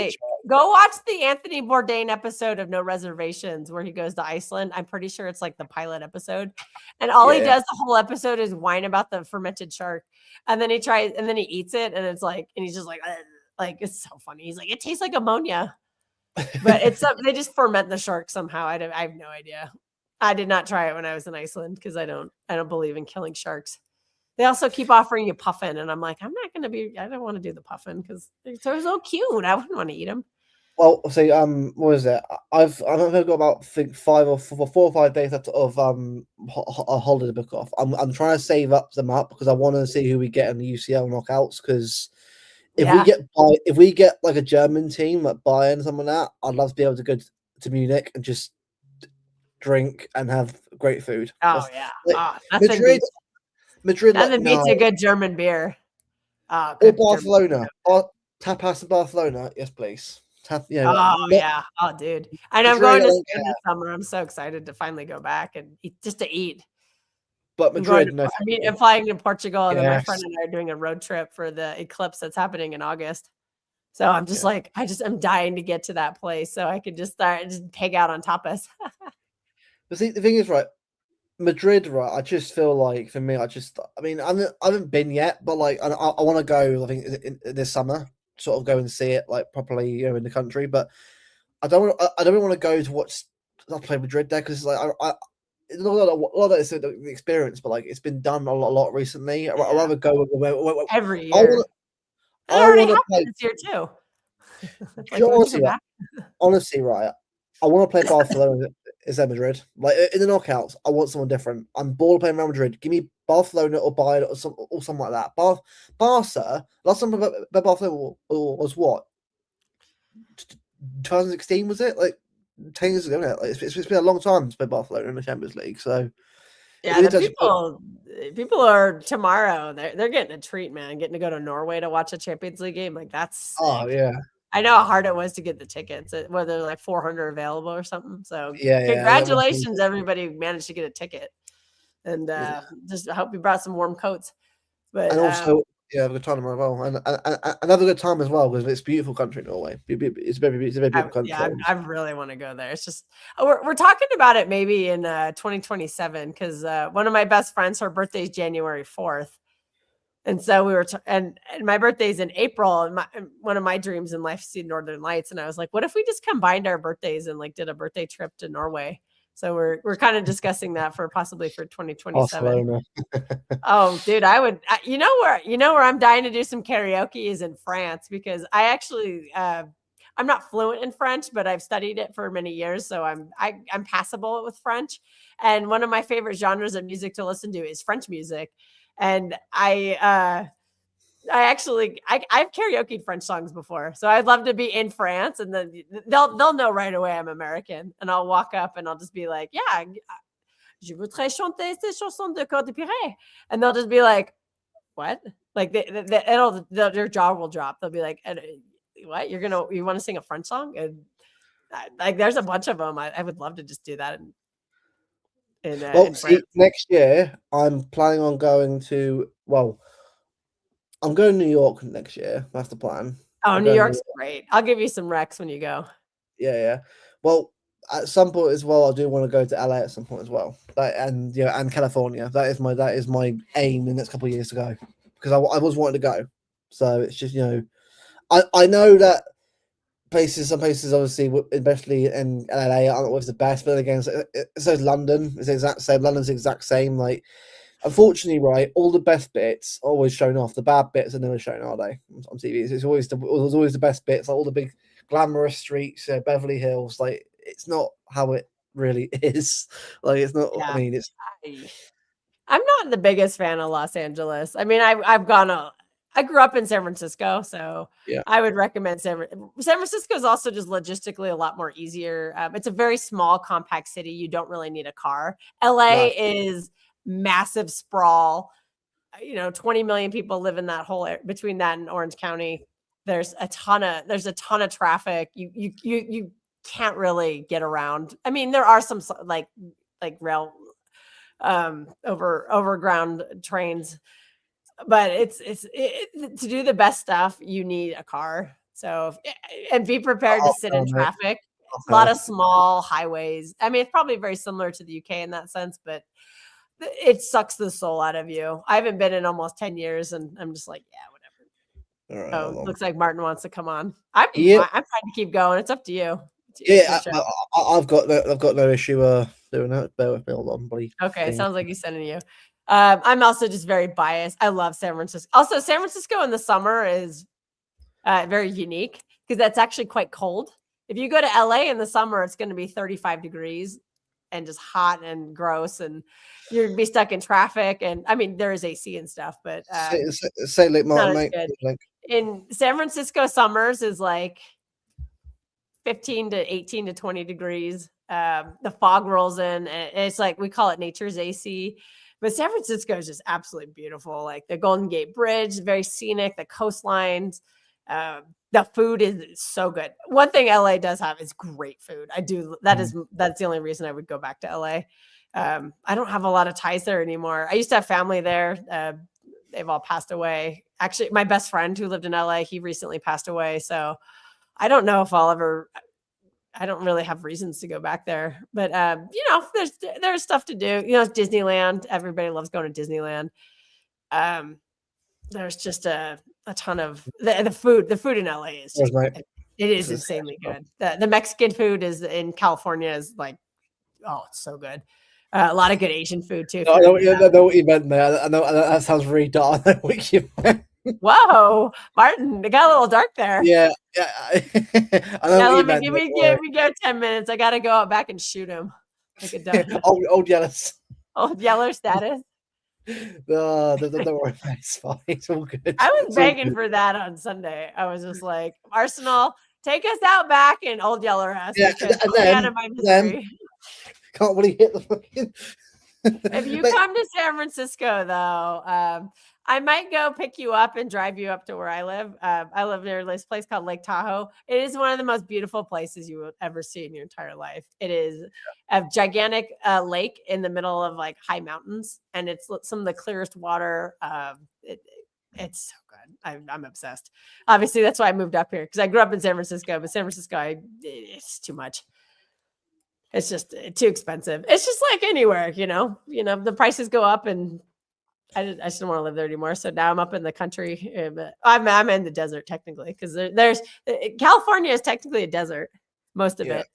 go watch the Anthony Bourdain episode of No Reservations where he goes to Iceland. I'm pretty sure it's like the pilot episode. And all he does the whole episode is whine about the fermented shark. And then he eats it and it's like, and he's just like it's so funny. He's like, it tastes like ammonia. But they just ferment the shark somehow. I have no idea. I did not try it when I was in Iceland because I don't believe in killing sharks. They also keep offering you puffin, and I'm like, I don't want to do the puffin because they're so cute. I wouldn't want to eat them. Well, see, what is it? I've got about I think 4 or 5 days left of a holiday to book off. I'm trying to save them up because I want to see who we get in the UCL knockouts. Because Yeah. if we get like a German team like Bayern or something like that, I'd love to be able to go to Munich and just drink and have great food. Oh yeah. Like, Oh, nothing beats Like nothing beats no, a good German beer. Oh, or good German beer. Barcelona, or tapas in Barcelona. Yes, please. Oh Not yeah. Oh, dude. And I'm Madrid. going I to don't Spain care, this summer. I'm so excited to finally go back and eat, just to eat. but I'm going to, Madrid, no, I thank mean, you. I'm flying to Portugal, and then my friend Yes, and I are doing a road trip for the eclipse that's happening in August. So I'm just yeah. like, I'm dying to get to that place so I could just start just peg out on tapas. But see, the thing is, right, Madrid, right? I just feel like for me, I mean, I haven't been yet, but like, I want to go. I think in this summer, sort of go and see it like properly, in the country. But I don't really want to go to watch not play Madrid there because like a lot of that is the experience, but like it's been done a lot recently. I'd Yeah. rather go Every I want year. And it I already want to happened play. this year too. Like, would you Honestly, come back? honestly, right? I want to play Barcelona instead of Madrid. Like in the knockouts, I want someone different. I'm bored of playing Real Madrid. Give me Barcelona or Bayern or something like that. Barca. Last time Barcelona was what? 2016 was it? Like 10 years ago. Isn't it? Like, it's been a long time to play Barcelona in the Champions League. So it'd Yeah, be the interesting. people are tomorrow. They're getting a treat, man. Getting to go to Norway to watch a Champions League game, like that's Oh sick. yeah, I know how hard it was to get the tickets, whether like 400 available or something. So yeah. That must be. congratulations, everybody who managed to get a ticket. And just I hope you brought some warm coats. But And also, yeah, have a good time as well, and another good time as well because it's a beautiful country, Norway. It's a very beautiful country. I really want to go there. It's just we're talking about it maybe in 2027 because one of my best friends, her birthday is January 4th. And so we were, and my birthday's in April, and one of my dreams in life is to see Northern Lights. And I was like, what if we just combined our birthdays and like did a birthday trip to Norway? So we're kind of discussing that for possibly for 2027. Barcelona. Oh, dude, you know where I'm dying to do some karaoke is in France because I actually I'm not fluent in French, but I've studied it for many years, so I'm passable with French. And one of my favorite genres of music to listen to is French music. And I've karaokeed French songs before, so I'd love to be in France, and then they'll know right away I'm American, and I'll walk up and I'll just be like, yeah, je voudrais chanter ces chansons de Côte d'Ivoire, and they'll just be like, what? Like their jaw will drop. They'll be like, what? You want to sing a French song? And like there's a bunch of them. I would love to just do that Well, in see, France. next year I'm planning on going to. Well, I'm going to New York next year. That's the plan. Oh, I'm New going to. York's great. I'll give you some recs when you go. Yeah. Well, at some point as well, I do want to go to LA at some point as well. And California. That is my aim in the next couple of years to go because I was wanting to go. So it's just I know that some places obviously, especially in LA, aren't always the best. But again, so is London. It's the exact same. London's the exact same. Like, unfortunately, right, all the best bits are always shown off. The bad bits are never shown, are they? On TV, it's always the best bits, like all the big glamorous streets, Beverly Hills. Like, it's not how it really is. Like, it's not. I Yeah. mean, it's I'm not the biggest fan of Los Angeles. I mean, I grew up in San Francisco, so yeah, I would recommend San Francisco is also just logistically a lot more easier. It's a very small, compact city. You don't really need a car. LA no, is massive sprawl. 20 million people live in that whole between that and Orange County. There's a ton of traffic. You can't really get around. I mean, there are some like rail overground trains, but to do the best stuff you need a car, so and be prepared to sit in mate. traffic. A lot Okay. of small highways. I mean, it's probably very similar to the UK in that sense, but it sucks the soul out of you. I haven't been in almost 10 years, and I'm just like, yeah, whatever. All right, Oh, hold on. looks like Martin wants to come on. I'm Yeah, fine to keep going. It's up to you. It's your yeah. show. I've got no issue doing that. Bear with me, hold on, buddy. Okay, Thing. sounds like he's sending you. I'm also just very biased. I love San Francisco. Also, San Francisco in the summer is very unique because that's actually quite cold. If you go to LA in the summer, it's going to be 35 degrees and just hot and gross, and you'd be stuck in traffic. And I mean, there is AC and stuff, but Say Lake not Martin, as mate. good. Like, In San Francisco, summers is like 15 to 18 to 20 degrees. The fog rolls in, and it's like we call it nature's AC. But San Francisco is just absolutely beautiful. Like the Golden Gate Bridge, very scenic. The coastlines, the food is so good. One thing LA does have is great food. I do. That's the only reason I would go back to LA. I don't have a lot of ties there anymore. I used to have family there. They've all passed away. Actually, my best friend who lived in LA, he recently passed away. So I don't know if I'll ever. I don't really have reasons to go back there, but there's stuff to do. Disneyland. Everybody loves going to Disneyland. There's just a ton of the food. The food in LA is just, it is insanely good. The Mexican food is in California is like, oh, it's so good. A lot of good Asian food too. I know what you meant there. I know that sounds really dark. I know what you meant. Whoa, Martin, it got a little dark there. Yeah. I know what you meant. We go 10 minutes. I got to go out back and shoot him. Like a done. old jealous. Old yeller status. No, don't worry, it's fine. It's all good. I was begging for that on Sunday. I was just like, Arsenal, take us out back in Old Yeller House. Yeah, and then, out of my misery. Can't really hit the fucking. If you come to San Francisco, though, I might go pick you up and drive you up to where I live. I live near this place called Lake Tahoe. It is one of the most beautiful places you will ever see in your entire life. It is a gigantic lake in the middle of like high mountains, and it's some of the clearest water. It's so good. I'm obsessed. Obviously, that's why I moved up here because I grew up in San Francisco, but San Francisco, it's too much. It's just too expensive. It's just like anywhere, the prices go up, and I just don't want to live there anymore. So now I'm up in the country. But I'm in the desert technically because there's California is technically a desert, most of it.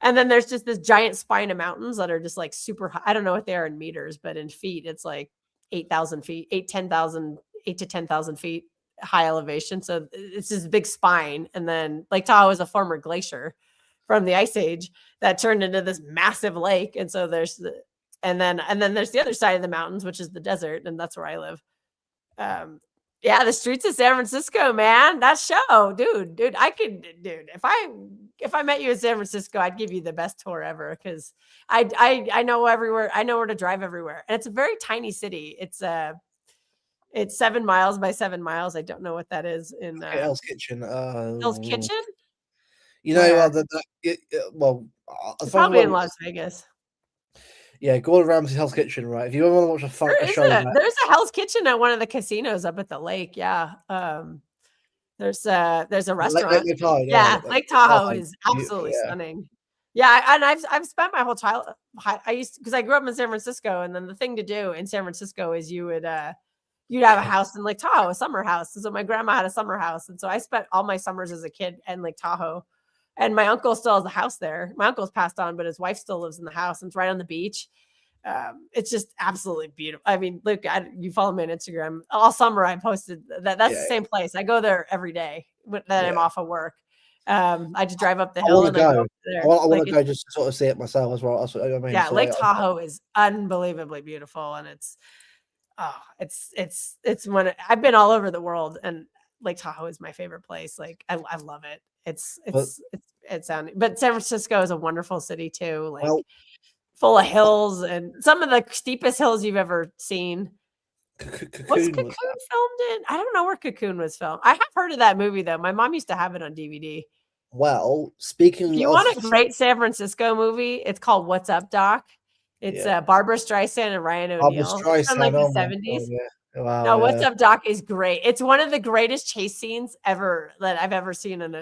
And then there's just this giant spine of mountains that are just like super high. I don't know what they are in meters, but in feet, it's like 8,000 feet, 8 to 10,000 feet high elevation. So it's this big spine. And then Lake Tahoe is a former glacier from the Ice Age that turned into this massive lake. And so there's and then there's the other side of the mountains, which is the desert, and that's where I live. The streets of San Francisco, man, that show, dude. If I met you in San Francisco, I'd give you the best tour ever because I know everywhere. I know where to drive everywhere, and it's a very tiny city. It's 7 miles by 7 miles. I don't know what that is in Hell's Kitchen. Hell's Kitchen. It's probably in Las Vegas. Yeah, Gordon Ramsay's Hell's Kitchen, right? If you ever want to watch a show, there's a Hell's Kitchen at one of the casinos up at the lake. Yeah, there's a restaurant. Lake Tahoe, Lake Tahoe is absolutely stunning. Yeah, and I've spent my whole childhood. Because I grew up in San Francisco, and then the thing to do in San Francisco is you'd have a house in Lake Tahoe, a summer house. And so my grandma had a summer house, and so I spent all my summers as a kid in Lake Tahoe. And my uncle still has a house there. My uncle's passed on, but his wife still lives in the house, and it's right on the beach. It's just absolutely beautiful. I mean, Luke, you follow me on Instagram. All summer I posted that's the same place. I go there every day that I'm off of work. I just drive up the hill and I go there. I want to go just to sort of see it myself as well. That's what I mean. Yeah, Lake Tahoe is unbelievably beautiful, and it's when I've been all over the world, and Lake Tahoe is my favorite place. Like I love it. It's sounding, but San Francisco is a wonderful city too. Like full of hills and some of the steepest hills you've ever seen. Was Cocoon filmed in? I don't know where Cocoon was filmed. I have heard of that movie though. My mom used to have it on DVD. Well, speaking if you want a great San Francisco movie, it's called What's Up, Doc? It's Barbara Streisand and Ryan O'Neal from like the 70s. Wow, no, What's Up, Doc is great. It's one of the greatest chase scenes ever that I've ever seen in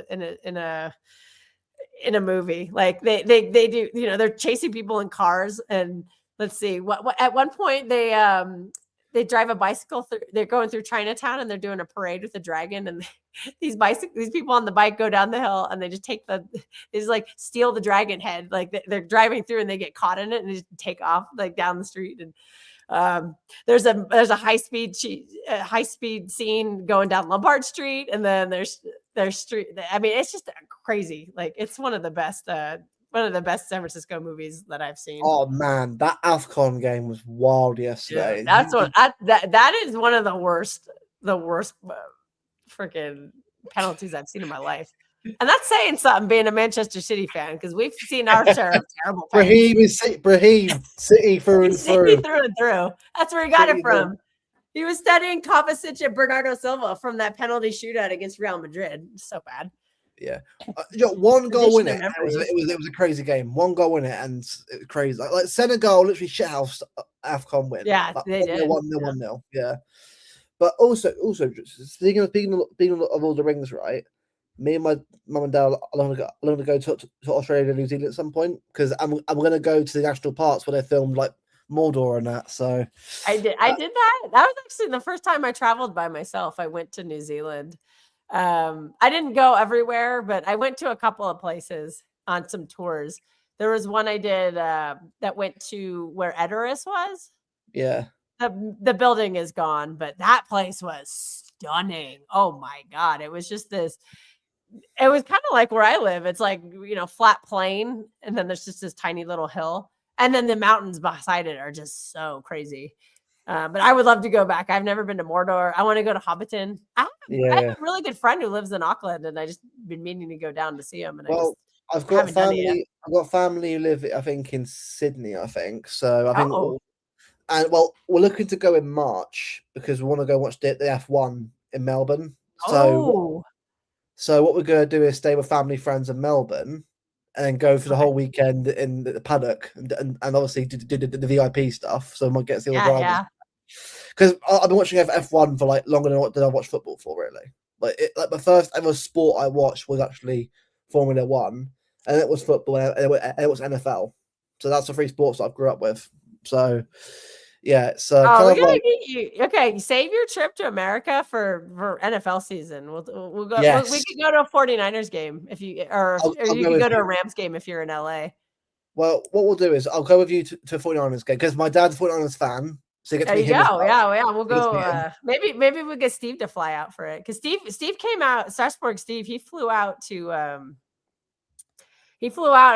a movie. Like they do, they're chasing people in cars, and let's see what at one point they drive a bicycle through. They're going through Chinatown, and they're doing a parade with a dragon, and these people on the bike go down the hill, and they just steal the dragon head. Like they're driving through, and they get caught in it, and they just take off like down the street. And there's a high speed scene going down Lombard Street, and then there's street. I mean, it's just a crazy. Like it's one of the best San Francisco movies that I've seen. Oh man, that AFCON game was wild yesterday. Yeah, that's what that is one of the worst freaking penalties I've seen in my life. And that's saying something being a Manchester City fan, because we've seen our share of terrible penalties. Brahim City through and through. Through and through. That's where he got it from. He was studying Kovacic and Bernardo Silva from that penalty shootout against Real Madrid. So bad. Yeah, one goal in it. It was a crazy game. One goal in it, and it was crazy. Like Senegal literally shithoused AFCON win. Yeah, like, they did. 1-0. Yeah, but also speaking of all the rings, right? Me and my mum and dad are going to go to Australia and New Zealand at some point, because I'm going to go to the national parks where they filmed like Mordor and that. So I did that. That was actually the first time I traveled by myself. I went to New Zealand. I didn't go everywhere, but I went to a couple of places on some tours. There was one I did that went to where Edoras was. Yeah. The building is gone, but that place was stunning. Oh my God. It was just this, it was kind of like where I live. It's like, flat plain. And then there's just this tiny little hill. And then the mountains beside it are just so crazy. But I would love to go back. I've never been to Mordor. I want to go to Hobbiton. I have a really good friend who lives in Auckland, and I just been meaning to go down to see him. And I've got family. I've got family who live, I think, in Sydney. I think so. I think, we're looking to go in March because we want to go watch the F1 in Melbourne. So what we're going to do is stay with family friends in Melbourne, and then go for the whole weekend in the paddock, and obviously do the VIP stuff. So we might get to see all the drivers. Yeah. Because I've been watching F1 for like longer than I've watched football for, really. Like the first ever sport I watched was actually Formula One, and it was football, and it was NFL. So that's the three sports that I grew up with. So yeah, so we gotta get you. Okay, save your trip to America for NFL season. We'll go. Yes. We could go to a 49ers game if you, or you can go to a Rams game if you're in LA. Well, what we'll do is I'll go with you to a 49ers game, because my dad's a 49ers fan. So you get to meet him. Yeah. We'll go. Maybe we get Steve to fly out for it, because Steve came out. Strasbourg Steve, he flew out a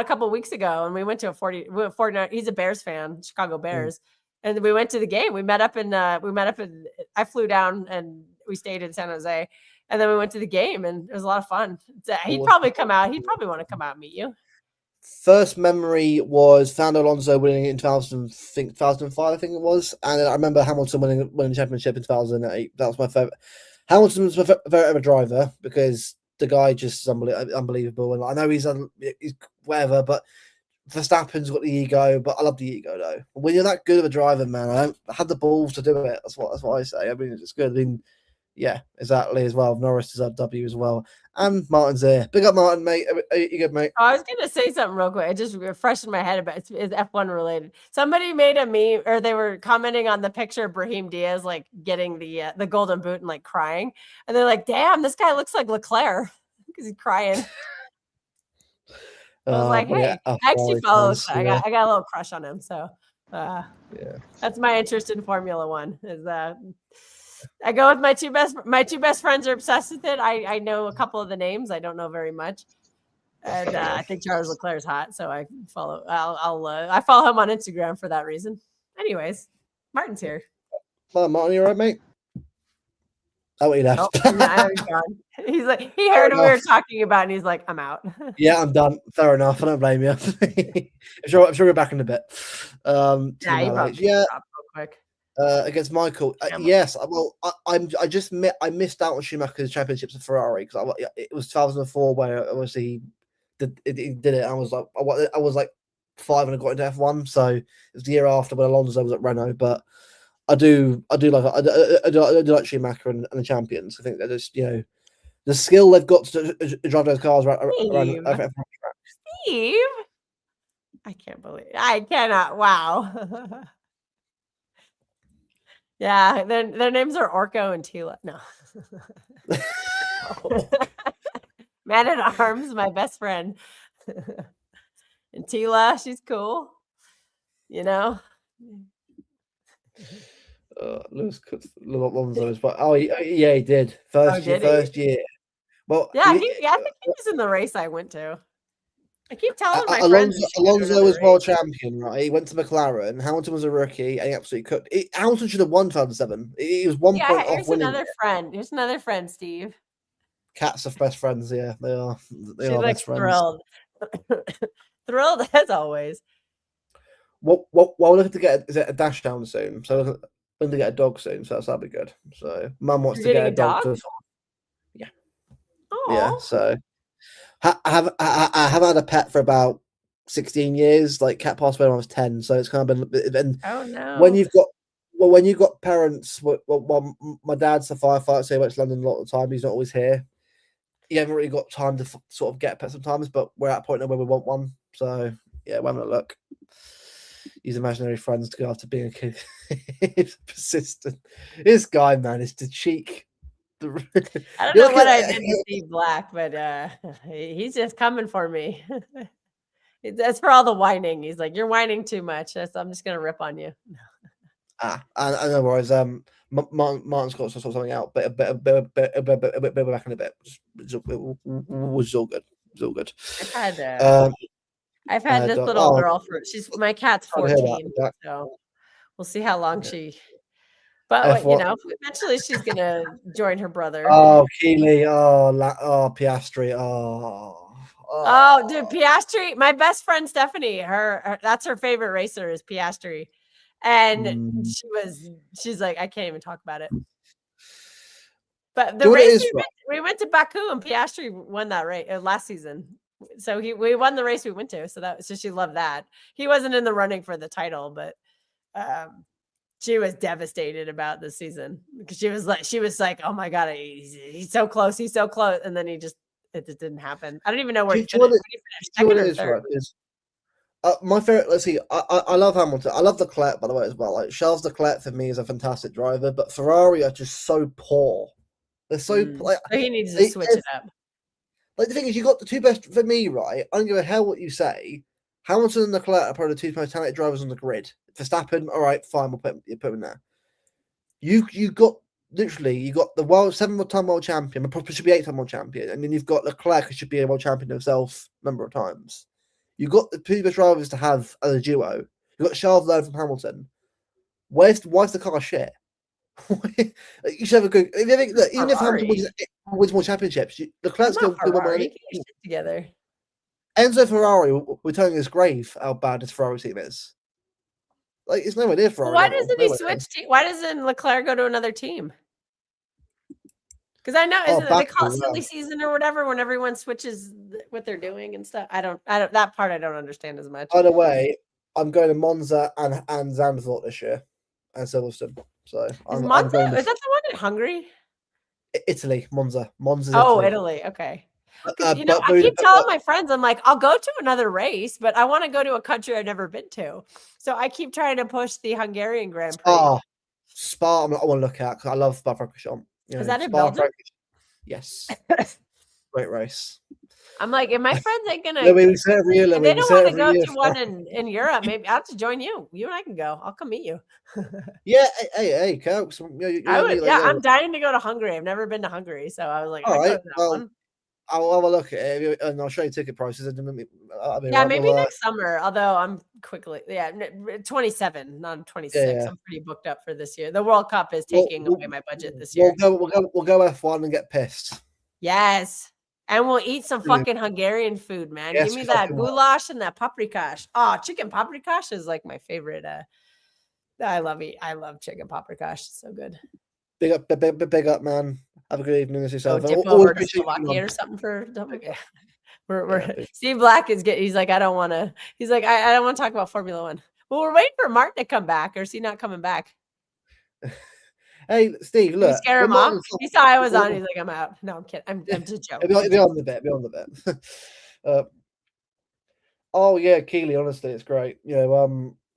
couple of weeks ago, and we went to a 49. He's a Bears fan, Chicago Bears, and we went to the game. We met up in. I flew down and we stayed in San Jose, and then we went to the game, and it was a lot of fun. He'd probably come out. He'd probably want to come out and meet you. First memory was Fernando Alonso winning in 2005, I think it was. And I remember Hamilton winning the championship in 2008. That was my favorite. Hamilton was my favorite ever driver, because the guy just is unbelievable. And I know he's whatever, but Verstappen's got the ego, but I love the ego though. When you're that good of a driver, man, I had the balls to do it. That's what I say. I mean, it's good. I mean, yeah, exactly as well. Norris deserved W as well. And Martin's here. Big up, Martin, mate. Are you good, mate? I was going to say something real quick. It just refreshed in my head about it's F1 related. Somebody made a meme, or they were commenting on the picture of Brahim Diaz like getting the golden boot and like crying. And they're like, damn, this guy looks like Leclerc because he's crying. I was like, hey, I actually follow. I got a little crush on him. So that's my interest in Formula One. Is I go with my two best friends are obsessed with it. I know a couple of the names. I don't know very much. And I think Charles Leclerc is hot, so I follow. I follow him on Instagram for that reason. Anyways, Martin's here. Hi, Martin, you all right, mate? Oh, he left. He's like, he heard what we were talking about, and he's like, I'm out. Yeah, I'm done. Fair enough. I don't blame you. I'm sure we're back in a bit. Real quick. Against Michael, yes. Well, I missed out on Schumacher's championships of Ferrari, because it was 2004 where obviously he did it. I was like 5 and I got into F1, so it was the year after when Alonso was at Renault. But I do like Schumacher and the champions. I think they're just the skill they've got to drive those cars around F1 track. Steve, I cannot. Wow. Yeah, their names are Orko and Tila. No. Man at Arms, my best friend. And Tila, she's cool. Lewis Alonso, but he did first year. Well, Yeah, I think he was in the race I went to. I keep telling my friends Alonso was world champion, right? He went to McLaren. Hamilton was a rookie, and he absolutely cooked. Hamilton should have won 2007. He was 1 point off Here's winning. another friend. Here's another friend, Steve. Cats are best friends. Yeah, they are. They She are looks best friends. thrilled. Thrilled as always. Well, we're looking to get a dash down soon. So we're looking to get a dog soon. So that'll be good. So Mum wants You're to get getting a dog. Yeah. Yeah. So I have had a pet for about 16 years. Like cat passed away when I was 10. So it's kind of been. Oh no. When you've got parents, well, my dad's a firefighter, so he works in London a lot of the time. He's not always here. You haven't really got time to sort of get a pet sometimes, but we're at a point now where we want one. So yeah, we're having a look. Use imaginary friends to go after being a kid. He's persistent. This guy, man, is the cheek. I don't know what I did to Steve Black, but he's just coming for me. That's for all the whining. He's like, you're whining too much. So I'm just gonna rip on you. I know. Whereas Martin's got to sort something out, but back in a bit. It was all good. It was all good. I've had this little girl for my cat's 14, so we'll see how long she. But eventually she's gonna join her brother. Oh, Keely. Piastri. Oh, dude, Piastri. My best friend Stephanie. That's her favorite racer is Piastri, and she's like, I can't even talk about it. But the race we went to Baku and Piastri won that race last season. So we won the race we went to. So she loved that. He wasn't in the running for the title, but she was devastated about this season because she was like, oh my God, he's so close. He's so close. And then it just didn't happen. I don't even know where he finished. Second or third. My favorite, let's see, I love Hamilton. I love Leclerc, by the way, as well. Like Charles Leclerc for me is a fantastic driver, but Ferrari are just so poor. They're so so he needs to switch it up. Like the thing is, you got the two best for me, right? I don't give a hell what you say. Hamilton and Leclerc are probably the two most talented drivers on the grid. Verstappen, all right, fine, we'll put him in there. You got the 7-time world champion, but probably should be 8-time world champion, and then you've got Leclerc, who should be a world champion himself a number of times. You got the two best drivers to have as a duo. You got Charles Leclerc from Hamilton. Why's the car shit? You should have a good. Even if Hamilton wins more championships, Leclerc's going to win together. Enzo Ferrari we're telling his grave how bad his Ferrari team is. Like it's nowhere near Ferrari. Why doesn't he switch team? Why doesn't Leclerc go to another team? Because I know isn't they call it silly season or whatever when everyone switches what they're doing and stuff. I don't that part I don't understand as much. By the way, I'm going to Monza and Zandvoort this year and Silverstone. So is that the one in Hungary? Italy, Monza. Italy. Okay. I keep telling my friends, I'm like, I'll go to another race, but I want to go to a country I've never been to. So I keep trying to push the Hungarian Grand Prix. Spa, I want to look at because I love Spa-Francorchamps. Is that in Belgium? Yes. Great race. I'm like, if my friends ain't gonna, if they don't want to go to one in Europe, maybe I'll have to join you. You and I can go. I'll come meet you. Yeah, hey, Coke. I'm dying to go to Hungary. I've never been to Hungary, so I was like, all right, I'll have a look at it and I'll show you ticket prices. Maybe next summer. Although I'm 27, not 26. Yeah. I'm pretty booked up for this year. The World Cup is taking away my budget this year. We'll go F1 and get pissed. Yes. And we'll eat some fucking Hungarian food, man. Yes, give me that goulash and that paprikash. Oh, chicken paprikash is like my favorite. I love chicken paprikash. It's so good. Big up, man. Have a good evening. Dip over to Slovakia or something for. Steve Black is getting. He's like, I don't want to. He's like, I don't want to talk about Formula One. Well, we're waiting for Martin to come back, or is he not coming back? Hey, Steve, look. Did you scare him off? He saw I was on. He's like, I'm out. No, I'm kidding. I'm just joking. Be on the bet. Oh yeah, Keely. Honestly, it's great.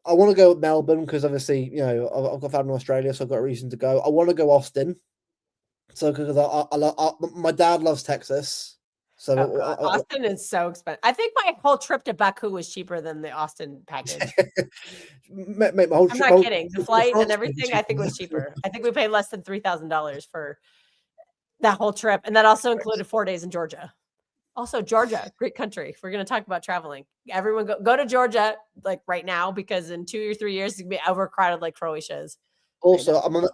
I want to go with Melbourne because obviously, I've got family in Australia, so I've got a reason to go. I want to go Austin, so because my dad loves Texas. So Austin is so expensive. I think my whole trip to Baku was cheaper than the Austin package. I'm not kidding. The flight and everything, I think was cheaper. I think we paid less than $3,000 for that whole trip, and that also included 4 days in Georgia. Also, Georgia, great country. If we're going to talk about traveling, everyone go to Georgia like right now, because in 2 or 3 years it's gonna be overcrowded like Croatia is. Also, I'm gonna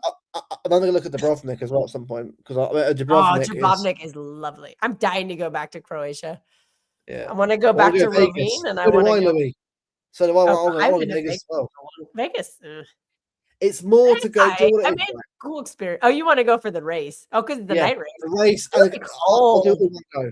look at Dubrovnik as well at some point, because Dubrovnik Dubrovnik is lovely. I'm dying to go back to Croatia. yeah. I want to go back to Rovine, and I So do want I, to go. Louis. So do I. I I've want been to to Vegas Vegas. as well. Vegas. It's more to go. Do what I it mean, is, right? cool experience. Oh, you want to go for the race? Oh, because the Yeah, night race. the race. It'll be I'll do it cold. all in one go.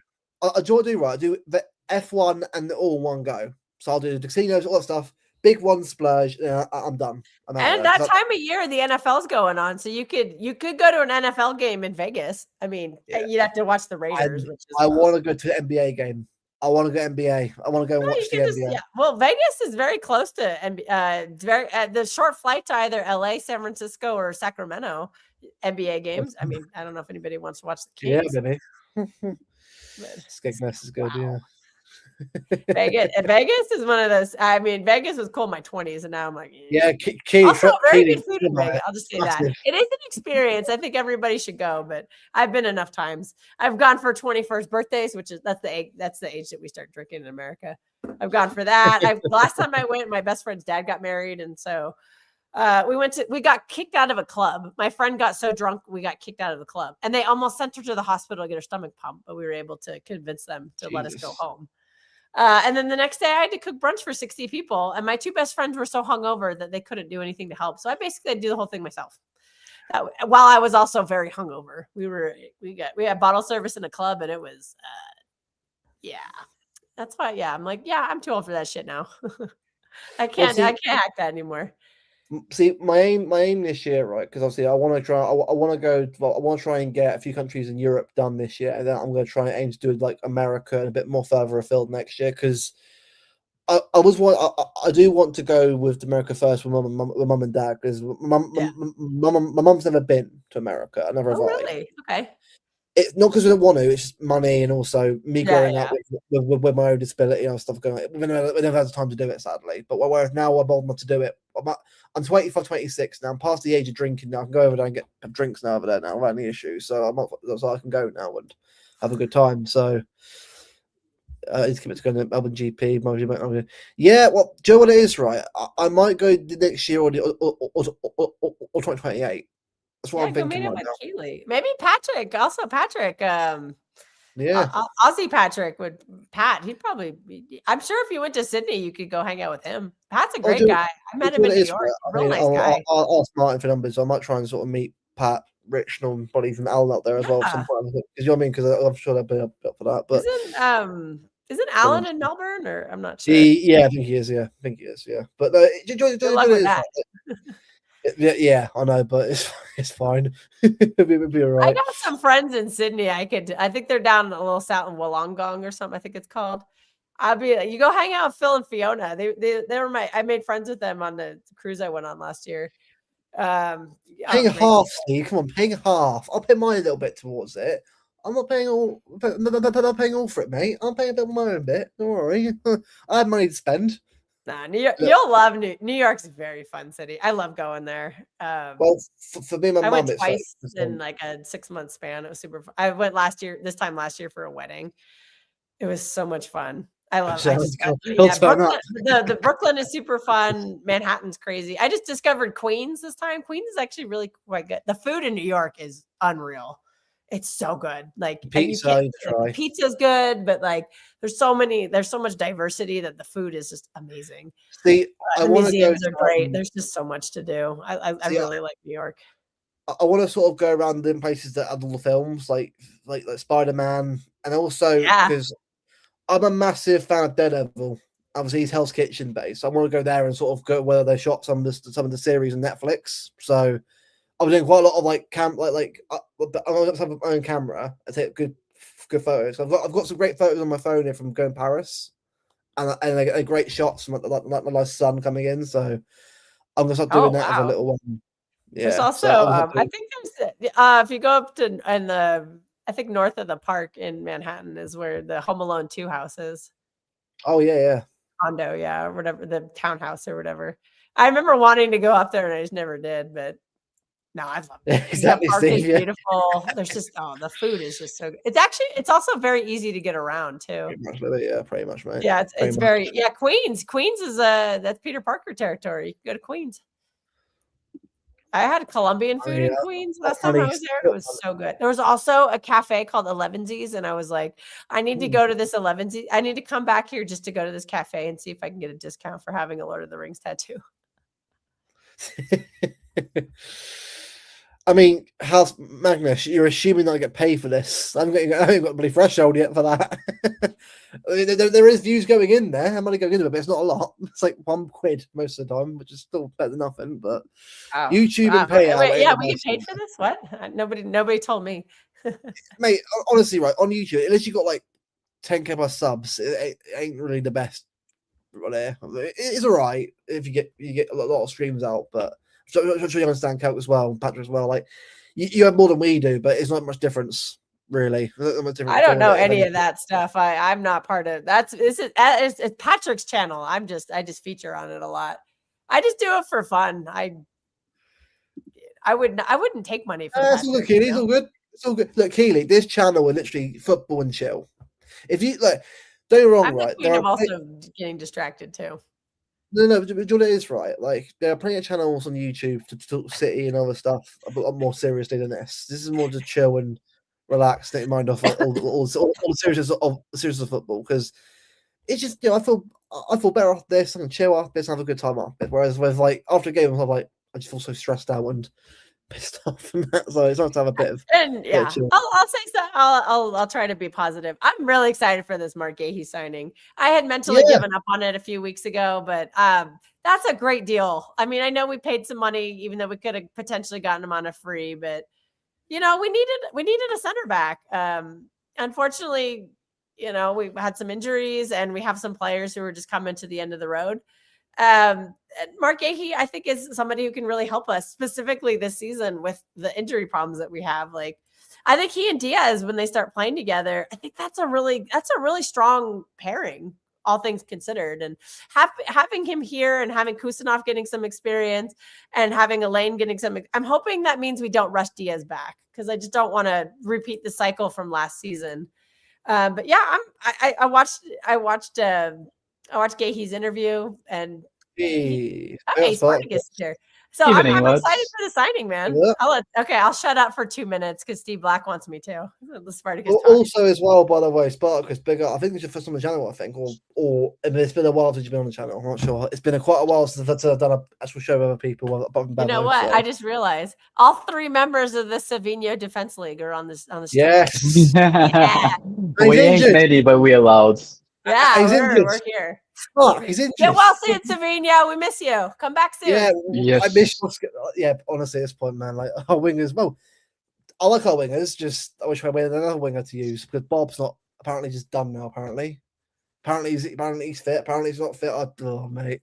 I do what I do, right? I do the F1 and all in one go. So I'll do the casinos, all that stuff. Big one splurge. I'm done. I'm out And there. that time of year, the NFL's going on, so you could go to an NFL game in Vegas. I mean, Yeah. you'd have to watch the Raiders, which is I want to go to the NBA game. I want to go NBA. I want to go and watch the NBA. Yeah. Well, Vegas is very close to very the short flight to either LA, San Francisco, or Sacramento NBA games. I mean, I don't know if anybody wants to watch the Kings. Yeah, baby. But Skegness is good. wow. Yeah. Vegas is one of those. I mean, Vegas was cool in my 20s, and now I'm like, Yeah. also very good food in Vegas. I'll just say that it is an experience. I think everybody should go, but I've been enough times. I've gone for 21st birthdays, which is that's the age that we start drinking in America. I've gone for that. Last time I went, my best friend's dad got married, and so we got kicked out of a club. My friend got so drunk, we got kicked out of the club, and they almost sent her to the hospital to get her stomach pumped, but we were able to convince them to let us go home. And then the next day I had to cook brunch for 60 people. And my two best friends were so hungover that they couldn't do anything to help. So I basically had to do the whole thing myself. While I was also very hungover. We had bottle service in a club, and it was, yeah, that's why. Yeah. I'm like, yeah, I'm too old for that shit now. I can't hack that anymore. See, my aim this year, right? Because obviously I want to try. I want to go. Well, I want to try and get a few countries in Europe done this year, and then I'm going to try and aim to do like America and a bit more further afield next year. Because I do want to go with America first with mum and dad, because my mum's never been to America. I never have. Really? Okay. It's not because we don't want to. It's just money, and also me growing up with my own disability and stuff going on. We never had the time to do it, sadly. But whereas now I'm old enough to do it. I'm 25, 26 now. I'm past the age of drinking now. I can go over there and get drinks now over there now without any issue. So I can go now and have a good time. So it's going to Melbourne GP. Yeah, well, do you know what it is, right? I might go the next year or 2028. That's what I'm thinking right now. Keely. Maybe Patrick. Also, Patrick. Yeah, Aussie Patrick he'd probably be, I'm sure if you went to Sydney, you could go hang out with him. Pat's a great guy. I met him in New York. Real nice guy. I'll ask Martin for numbers. So I might try and sort of meet Pat, Rich, and probably even Alan out there as well at some point. Because you know what I mean? Because I'm sure they'll be up for that. But isn't Alan in Melbourne, or I'm not sure? I think he is. Yeah, I think he is. Yeah, but yeah, I know, but it's fine. It'll be all right. I got some friends in Sydney. I think they're down a little south in Wollongong or something. I think it's called. You go hang out with Phil and Fiona. They were I made friends with them on the cruise I went on last year. Paying half, Steve. Come on, paying half. I'll pay mine a little bit towards it. I'm not paying all. I'm not paying all for it, mate. I'm paying a bit of my own bit. Don't worry. I have money to spend. Nah, New York, you'll love New York's a very fun city. I love going there. Well, for me and my mum, went twice in like a 6-month span. It was super fun. I went this time last year for a wedding. It was so much fun. I love Brooklyn is super fun. Manhattan's crazy. I just discovered Queens this time. Queens is actually really quite good. The food in New York is unreal. It's so good. Like pizza's good, but like there's so much diversity that the food is just amazing. See, the museums are great. There's just so much to do. I really like New York. I want to sort of go around in places that have all the films, like Spider-Man, and also because I'm a massive fan of Daredevil. Obviously, he's Hell's Kitchen based. So I want to go there and sort of go whether they shot some of the series on Netflix. So I'm doing quite a lot of I'm going to have my own camera and take good photos. I've got some great photos on my phone here from going Paris, and great shots from like my nice sun coming in. So I'm going to start doing that as a little one. Yeah. There's also I think there's if you go up to I think north of the park in Manhattan is where the Home Alone 2 house is. Oh yeah. Condo, or whatever, the townhouse or whatever. I remember wanting to go up there and I just never did, but No, I love it. Exactly, The park Steve, is yeah. beautiful. There's just the food is just so good. It's also very easy to get around too. Pretty much, really, yeah, pretty much, mate. Yeah, Pretty it's much. very Queens. Queens is that's Peter Parker territory. You can go to Queens. I had Colombian food in Queens last time I was there. It was so good. There was also a cafe called Elevensies, and I was like, I need to go to this Elevensies. I need to come back here just to go to this cafe and see if I can get a discount for having a Lord of the Rings tattoo. I mean, House Magnus, you're assuming that I get paid for this. I haven't got a bloody threshold yet for that. I mean, there is views going in there. How money going into it, but it's not a lot. It's like £1 most of the time, which is still better than nothing. But YouTube and payout. Wait, yeah, we get paid for this. What? Nobody told me. Mate, honestly, right on YouTube, unless you got like 10k plus subs, it ain't really the best. There, it's all right if you get a lot of streams out, but I'm sure you understand Coke as well, Patrick as well. Like you have more than we do, but it's not much difference really. I don't know any of that stuff. I'm not part of that's. It's Patrick's channel. I just feature on it a lot. I just do it for fun. I wouldn't take money for it's all good, Keely. It's all good. It's all good. Look, Keely, this channel is literally football and chill. If you like, don't get me wrong, right? I'm also getting distracted too. No, but it is right. Like there are plenty of channels on YouTube to talk City and other stuff a lot more seriously than this. This is more to chill and relax, take your mind off all the seriousness of football, because it's just I feel better off this. I can chill off this and have a good time off it. Whereas with like after a game, I'm like I just feel so stressed out and pissed off from that. So it's nice to have a bit of I'll say so. I'll try to be positive. I'm really excited for this Mark Gahey signing. I had mentally given up on it a few weeks ago, but that's a great deal. I mean, I know we paid some money, even though we could have potentially gotten him on a free, but we needed a center back. Unfortunately, we've had some injuries and we have some players who are just coming to the end of the road. Mark Gahey, I think, is somebody who can really help us specifically this season with the injury problems that we have. Like, I think he and Diaz, when they start playing together, I think that's a really strong pairing, all things considered. And having him here and having Kusanov getting some experience and having Elaine getting some, I'm hoping that means we don't rush Diaz back, because I just don't want to repeat the cycle from last season. But yeah, I watched Gahey's interview, and Spartacus here. So I'm excited for the signing, man. Yeah. I'll shut up for 2 minutes because Steve Black wants me to. The Spartacus also as well, by the way, Spartacus bigger. I think it's your first on the channel, I think, or I mean, it's been a while since you've been on the channel. I'm not sure. It's been quite a while since I've done an actual show with other people. You know what? So. I just realized all 3 members of the Savinho Defense League are on the stream. Yes. Yeah. We ain't ready, but we allowed. Yeah, we're here. Fuck, he's injured. Get well soon, Savinho. We miss you. Come back soon. Yeah, yes. I miss you. Yeah, honestly, at this point, man, like our wingers. Well, I like our wingers. Just I wish I had another winger to use, because Bob's not apparently just done now. Apparently he's fit. Apparently he's not fit. Oh, mate.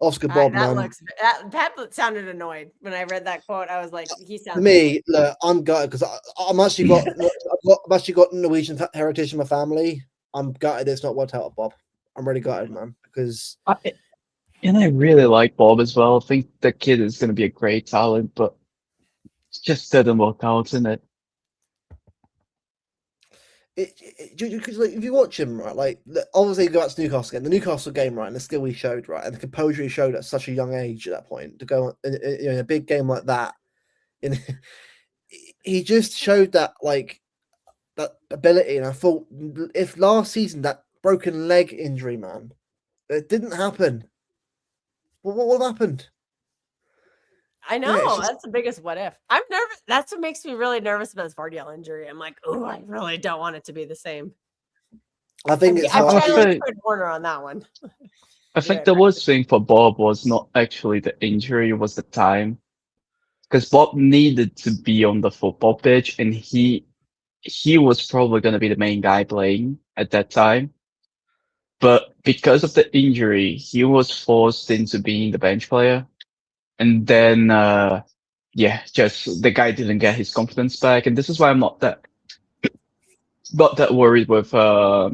Oscar Bob, man. That sounded annoyed when I read that quote. I was like, he sounds. Me, look, I'm gutted because I'm actually got I've actually got Norwegian heritage in my family. I'm gutted it's not worked out with Bob. I'm really gutted, man, because and I really like Bob as well. I think the kid is going to be a great talent, but it just didn't work out, isn't it? Because like, if you watch him, right, like obviously go back to Newcastle again, the Newcastle game, right, and the skill he showed, right, and the composure he showed at such a young age at that point to go in a big game like that, he just showed that that ability. And I thought if last season that broken leg injury, man, it didn't happen, what happened? I know, that's the biggest what if. I'm nervous. That's what makes me really nervous about this Vardyell injury. I'm like, oh, I really don't want it to be the same. I think I'm trying to put Warner on that one. I think the worst thing for Bob was not actually the injury, it was the time. Because Bob needed to be on the football pitch, and he was probably going to be the main guy playing at that time. But because of the injury, he was forced into being the bench player. And then, just the guy didn't get his confidence back. And this is why I'm not that worried with forgot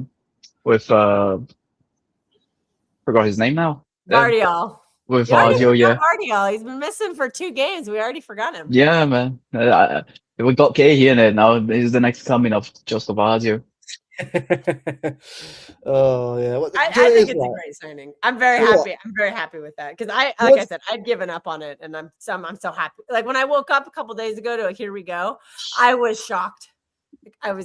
his name now. Vardyell. with You already Vardio, yeah. forgot Vardio. He's been missing for 2 games. We already forgot him. Yeah, man. We got Gahey in it now. He's the next coming of just Vardio. Oh yeah, well, I do you know what it think is, it's a right? great signing. I'm very Tell you happy. I'm very happy with that because like I What's- said, I'd given up on it, and I'm so happy. Like when I woke up a couple days ago to a here we go, I was shocked. I'm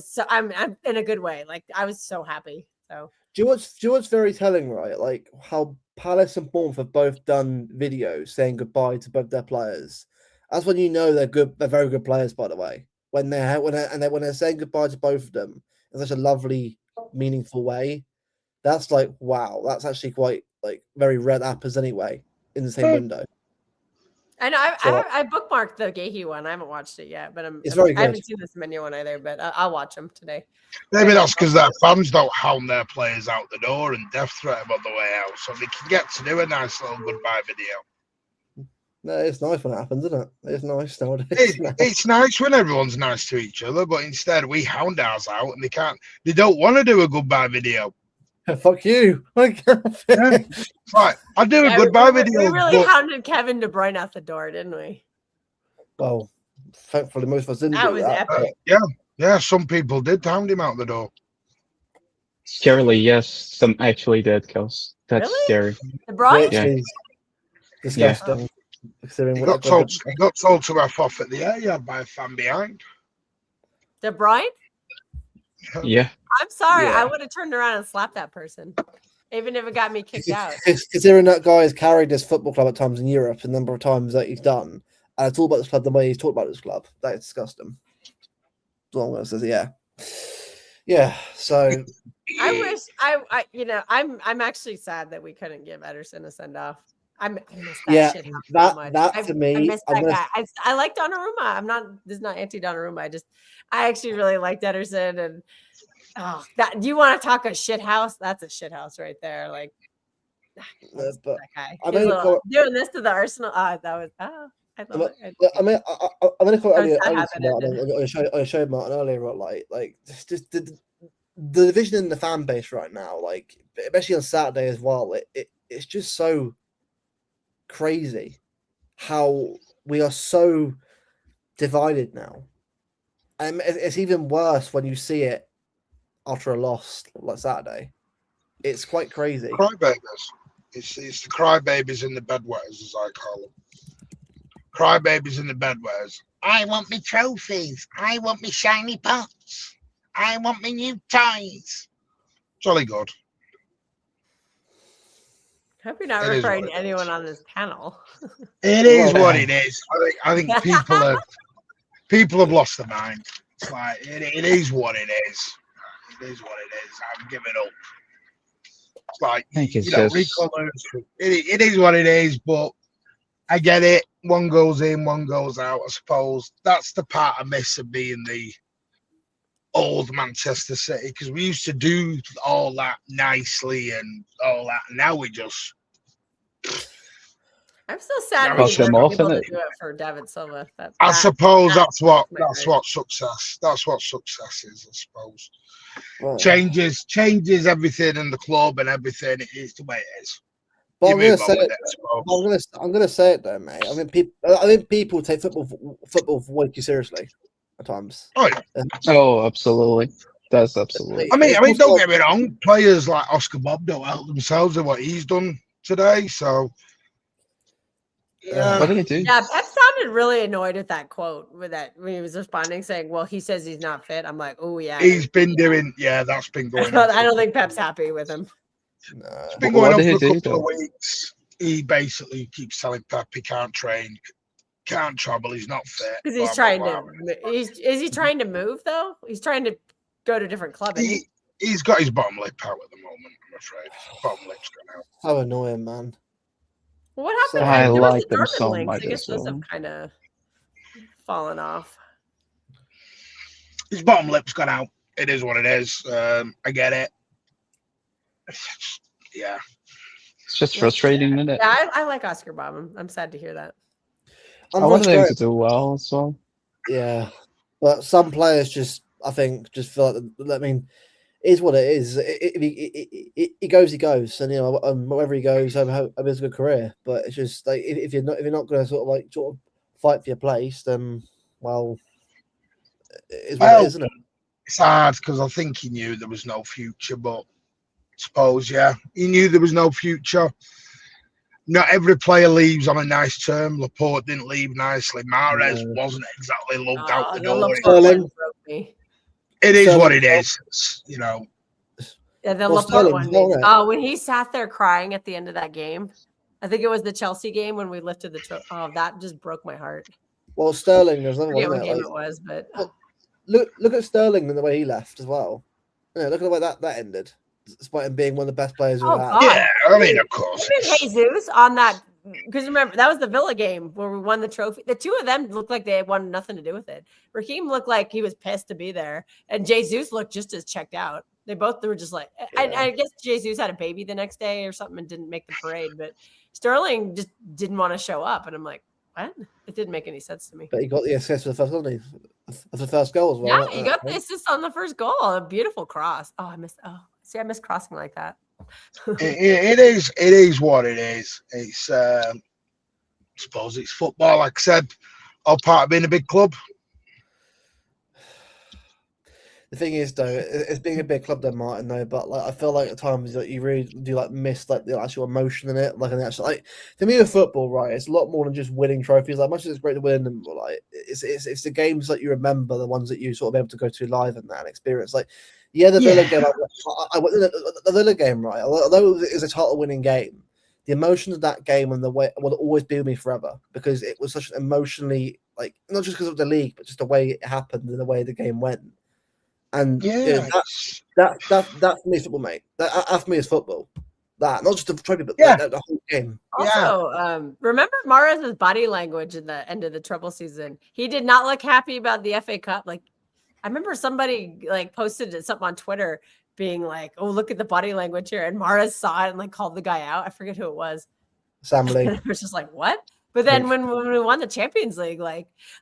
in a good way. Like I was so happy. So Do you know what's very telling, right? Like how Palace and Bournemouth have both done videos saying goodbye to both their players. That's when you know they're good. They're very good players, by the way. When they're saying goodbye to both of them in such a lovely, meaningful way, that's like wow. That's actually quite like very red apples anyway in the same window. I know So- I bookmarked the Gahey one. I haven't watched it yet, but It's very I haven't good. seen this menu one either. But I'll watch them today. Maybe that's because their fans don't hound their players out the door and death threat them on the way out, so they can get to do a nice little goodbye video. No, it's nice when it happens, isn't it? It's nice nowadays. It's nice when everyone's nice to each other, but instead we hound ours out and they don't want to do a goodbye video. Fuck you. Right, I do a Yeah, goodbye we video. really but hounded Kevin De Bruyne out the door, didn't we? Well, thankfully most of us didn't That do was that. epic. yeah, some people did hound him out the door. Scarily, yes. Some actually did, Kels. That's Really? scary. De Bruyne? Yeah. Literally disgusting. Considering He what got told to F off at the area by a fan behind. De Bruyne? Yeah. I'm sorry. Yeah. I would have turned around and slapped that person, even if it got me kicked out. Considering that guy has carried this football club at times in Europe, the number of times that he's done, and it's all about this club, the way he's talked about this club, that's disgusting. That's all I'm gonna say. Yeah. So I wish I'm actually sad that we couldn't give Ederson a send off. I miss that Yeah, shit. that to me, I miss I'm that gonna- guy. I like Donnarumma. This is not anti Donnarumma. I actually really liked Ederson, and that. Do you want to talk a shit house? That's a shit house right there. Like but that guy. I'm He's gonna call- doing this to the Arsenal. I love it. I mean, I'm gonna call I was earlier so happy that I showed Martin earlier, but like just the division in the fan base right now, like especially on Saturday as well, it's just so crazy how we are so divided now. And it's even worse when you see it after a loss like Saturday. It's quite crazy. Crybabies. It's the crybabies in the bedwetters, as I call them. Crybabies in the bedwetters. I want me trophies. I want me shiny pots. I want me new toys. Jolly good. Hope you're not It is referring what to it anyone is. on this panel. It is Well, what it is. I think people have lost their mind. It's like it is what it is. It is what it is. I'm giving up. It's like I think it's Rico just Lewis, it is what it is, but I get it. One goes in, one goes out. I suppose that's the part I miss of being the old Manchester City, because we used to do all that nicely and all that. And now we just I'm still sad we Brush them weren't off, able to innit? do it for David Silva. I suppose that's what my heart. success. That's what success is. I suppose Well, changes everything in the club and everything. It is the way it is. but You I'm gonna move on say with it. it, I suppose. I'm gonna say it though, mate. I mean, people take football way too seriously at times. Oh, yeah. Oh, absolutely. That's absolutely. I mean, It's don't also- get me wrong. Players like Oscar Bob don't help themselves in what he's done today. So, What did he do? Yeah, Pep sounded really annoyed at that quote when he was responding, saying, "Well, he says he's not fit." I'm like, "Oh yeah." he's been doing. Yeah, that's been going on. I don't think Pep's happy with him No. It's been What going on did for he a do, couple of though? weeks. He basically keeps telling Pep he can't train, can't travel. He's not fit. because he's blah, trying blah, to. blah. Is he trying to move though? He's trying to go to a different club. Isn't he? He's got his bottom lip out at the moment. I'm afraid bottom lip's gone out. How annoying, man. What happened? I There was like the them Dortmund so links. much I guess as those well. have kind of fallen off. His bottom lip's gone out. It is what it is. I get it. Yeah. It's just frustrating, isn't it? Yeah, I like Oscar Bob. I'm sad to hear that. I'm I wanted him frustrated. to do well as well. Yeah, but some players just, I think, just feel like. I mean, is what it is. If he goes, he goes, and wherever he goes, I hope he has a good career. But it's just like if you're not going to sort of fight for your place, then well, it's what it is, isn't it? It's hard because I think he knew there was no future, but I suppose he knew there was no future. Not every player leaves on a nice term. Laporte didn't leave nicely. Mahrez wasn't exactly loved out the door. One broke me. It is what it is. Yeah, the Laporte one. When he sat there crying at the end of that game, I think it was the Chelsea game when we lifted the trophy. Oh, that just broke my heart. Well, Sterling, there's another one. What game it was, but look at Sterling and the way he left as well. Look at the way that ended, despite him being one of the best players we've had. Yeah, I mean, of course. Jesus on that, because remember that was the Villa game where we won the trophy. The two of them looked like they wanted nothing to do with it. Raheem looked like he was pissed to be there, and Jesus looked just as checked out. They were just like, I guess Jesus had a baby the next day or something and didn't make the parade, but Sterling just didn't want to show up, and I'm like, what? It didn't make any sense to me. But he got the assist for the first, didn't he? For the first goal as well. Yeah, he got the assist on the first goal. A beautiful cross. I miss crossing like that. It is what it is. It's I suppose it's football. Like I said, all part of being a big club. The thing is, though, it's being a big club, though, Martin. Though, but like I feel like at times that you really do miss like the actual emotion in it. Like an actual to me, with football, right, it's a lot more than just winning trophies. Like much as it's great to win them, like it's the games that you remember, the ones that you sort of able to go to live and that experience. Like the Villa game, the Villa game, right? Although it was a title-winning game, the emotions of that game and the way will always be with me forever because it was such an emotionally not just because of the league, but just the way it happened and the way the game went. And that for me is football, mate. That for me is football. That not just the trophy, but the whole game. Also, remember Mahrez's body language in the end of the treble season. He did not look happy about the FA Cup. Like I remember somebody posted something on Twitter being like, "Oh, look at the body language here," and Mahrez saw it and called the guy out. I forget who it was. Sam Lee. I was just like, "What?" But then when we won the Champions League,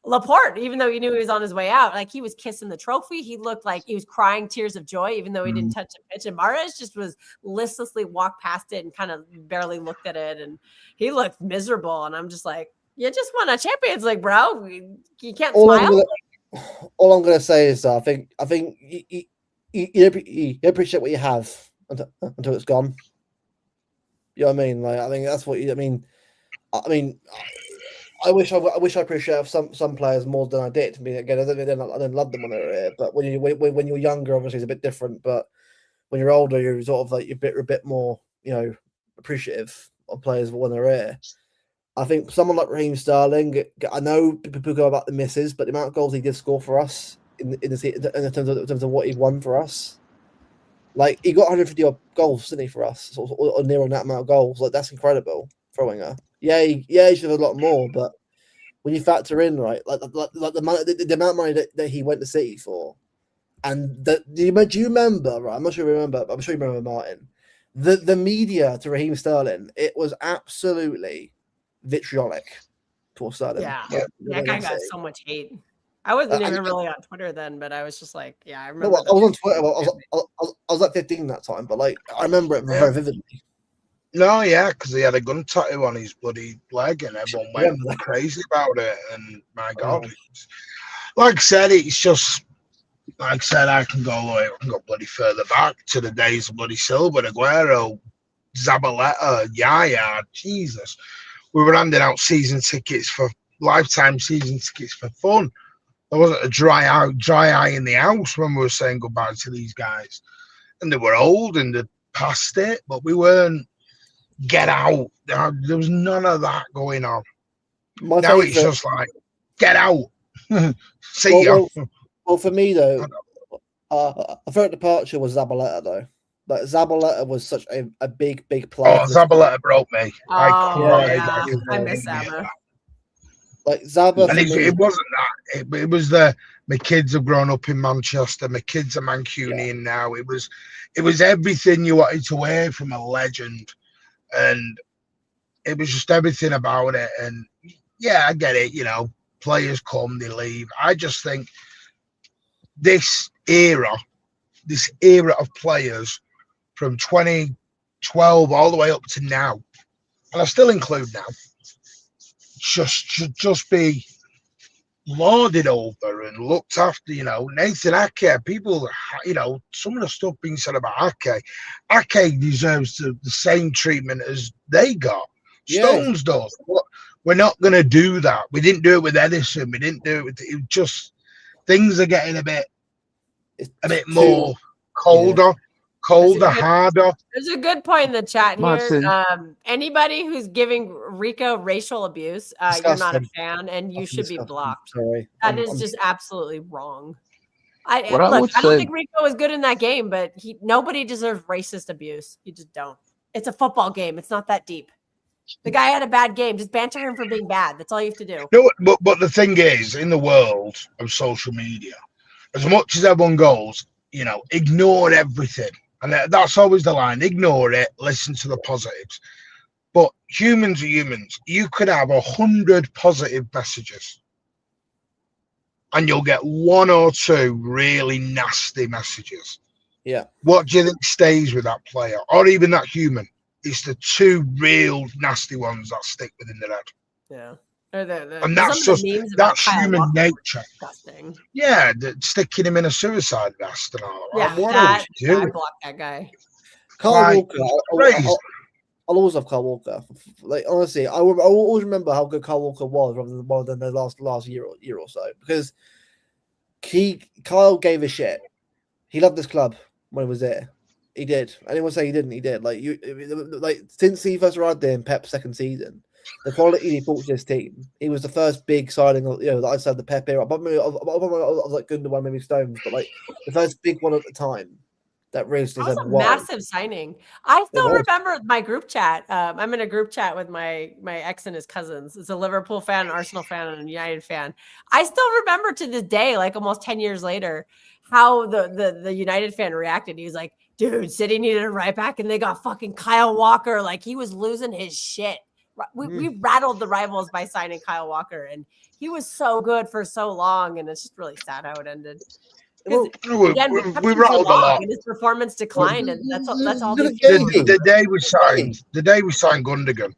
Laporte, even though he knew he was on his way out, he was kissing the trophy. He looked like he was crying tears of joy, even though he didn't touch the pitch. And Mahrez just was listlessly walked past it and kind of barely looked at it. And he looked miserable. And I'm just like, you just won a Champions League, bro. You can't smile. All I'm going to say is I think you appreciate what you have until it's gone. You know what I mean? I think that's what I mean, I wish I appreciated some players more than I did. I mean, again, I didn't love them when they were here, but when you're younger, obviously it's a bit different. But when you're older, you're sort of you're a bit more, appreciative of players when they're here. I think someone like Raheem Sterling, I know people go about the misses, but the amount of goals he did score for us in terms of what he won for us, he got 150 odd goals, didn't he, for us, or near on that amount of goals. That's incredible. Throwing her, he should have a lot more. But when you factor in the amount of money that he went to City for, and do you remember? Right, I'm not sure you remember, but I'm sure you remember, Martin. The media to Raheem Sterling, it was absolutely vitriolic towards Sterling. Yeah, that guy got so much hate. I wasn't even really on Twitter then, but I was just I remember. No, I was on Twitter. I was 15 that time, but I remember it very vividly. No, because he had a gun tattoo on his bloody leg, and everyone went crazy about it. And my God, like I said, it's just like I said. I can go bloody further back to the days of bloody Silva, Aguero, Zabaleta, Yaya. Jesus, we were handing out lifetime season tickets for fun. There wasn't a dry eye in the house when we were saying goodbye to these guys, and they were old and they'd passed it, but we weren't. Get out. There was none of that going on. Now it's just get out. See ya. Well, for me, though, a favorite departure was Zabaleta, though. Zabaleta was such a big player. Oh, Zabaleta broke me. I cried. Yeah. I miss Zaba. Zaba. And it wasn't that. It was my kids have grown up in Manchester. My kids are Mancunian now. It was everything you wanted to wear from a legend. And it was just everything about it. And I get it. Players come, they leave. I just think this era this era of players from 2012 all the way up to now, and I still include now, should just be lauded over and looked after. Nathan Ake, people, some of the stuff being said about Ake deserves the same treatment as they got. Stones does. We're not going to do that. We didn't do it with Edison. We didn't do it with it. Just things are getting a bit more colder, harder. There's a good point in the chat here. Martin. Anybody who's giving Rico racial abuse, you're not a fan, and you should be blocked. Sorry. That is just absolutely wrong. I don't think Rico was good in that game, but nobody deserves racist abuse. You just don't. It's a football game. It's not that deep. The guy had a bad game. Just banter him for being bad. That's all you have to do. No, but the thing is, in the world of social media, as much as everyone goes, ignore everything. And that's always the line. Ignore it. Listen to the positives. But humans are humans. You could have 100 positive messages, and you'll get 1 or 2 really nasty messages. Yeah. What do you think stays with that player or even that human? It's the 2 real nasty ones that stick within their head. Yeah. And that's human nature. Disgusting. Yeah, sticking him in a suicide vest and all. Yeah, I blocked that guy. Kyle Walker. I'll always love Kyle Walker. Like, honestly, I always remember how good Kyle Walker was rather than the last year or so, because Kyle gave a shit. He loved this club when he was there. He did. Anyone say he didn't? He did. Since he first arrived there in Pep's second season, the quality he brought to his team, he was the first big signing. That I said the Pep era. But maybe I was like Gundogan, maybe Stones, but like the first big one at the time. That was a massive signing. I still remember my group chat. I'm in a group chat with my ex and his cousins. It's a Liverpool fan, an Arsenal fan, and a United fan. I still remember to this day, like almost 10 years later, how the United fan reacted. He was like, dude, City needed a right back and they got fucking Kyle Walker. Like, he was losing his shit. We rattled the rivals by signing Kyle Walker, and he was so good for so long, and it's just really sad how it ended. We rattled a lot. And his performance declined, and that's all. The day we signed Gundogan,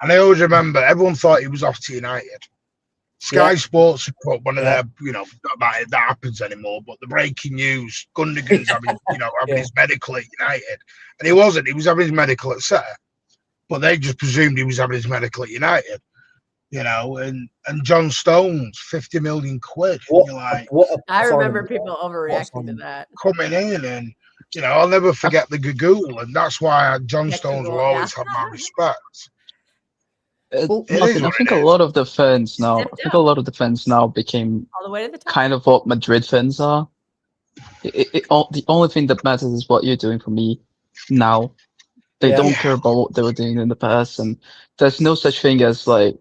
and I always remember everyone thought he was off to United. Sky Sports put one of their, that happens anymore. But the breaking news: Gundogan's having his medical at United, and he wasn't. He was having his medical at City, but they just presumed he was having his medical at United. And John Stones, 50 million quid. I remember people overreacting to that. Coming in, and I'll never forget the Gagool, and that's why John Stones will always have my respect. I think a lot of the fans now became all the way to the top. Kind of what Madrid fans are. The only thing that matters is what you're doing for me now. They don't care about what they were doing in the past, and there's no such thing as like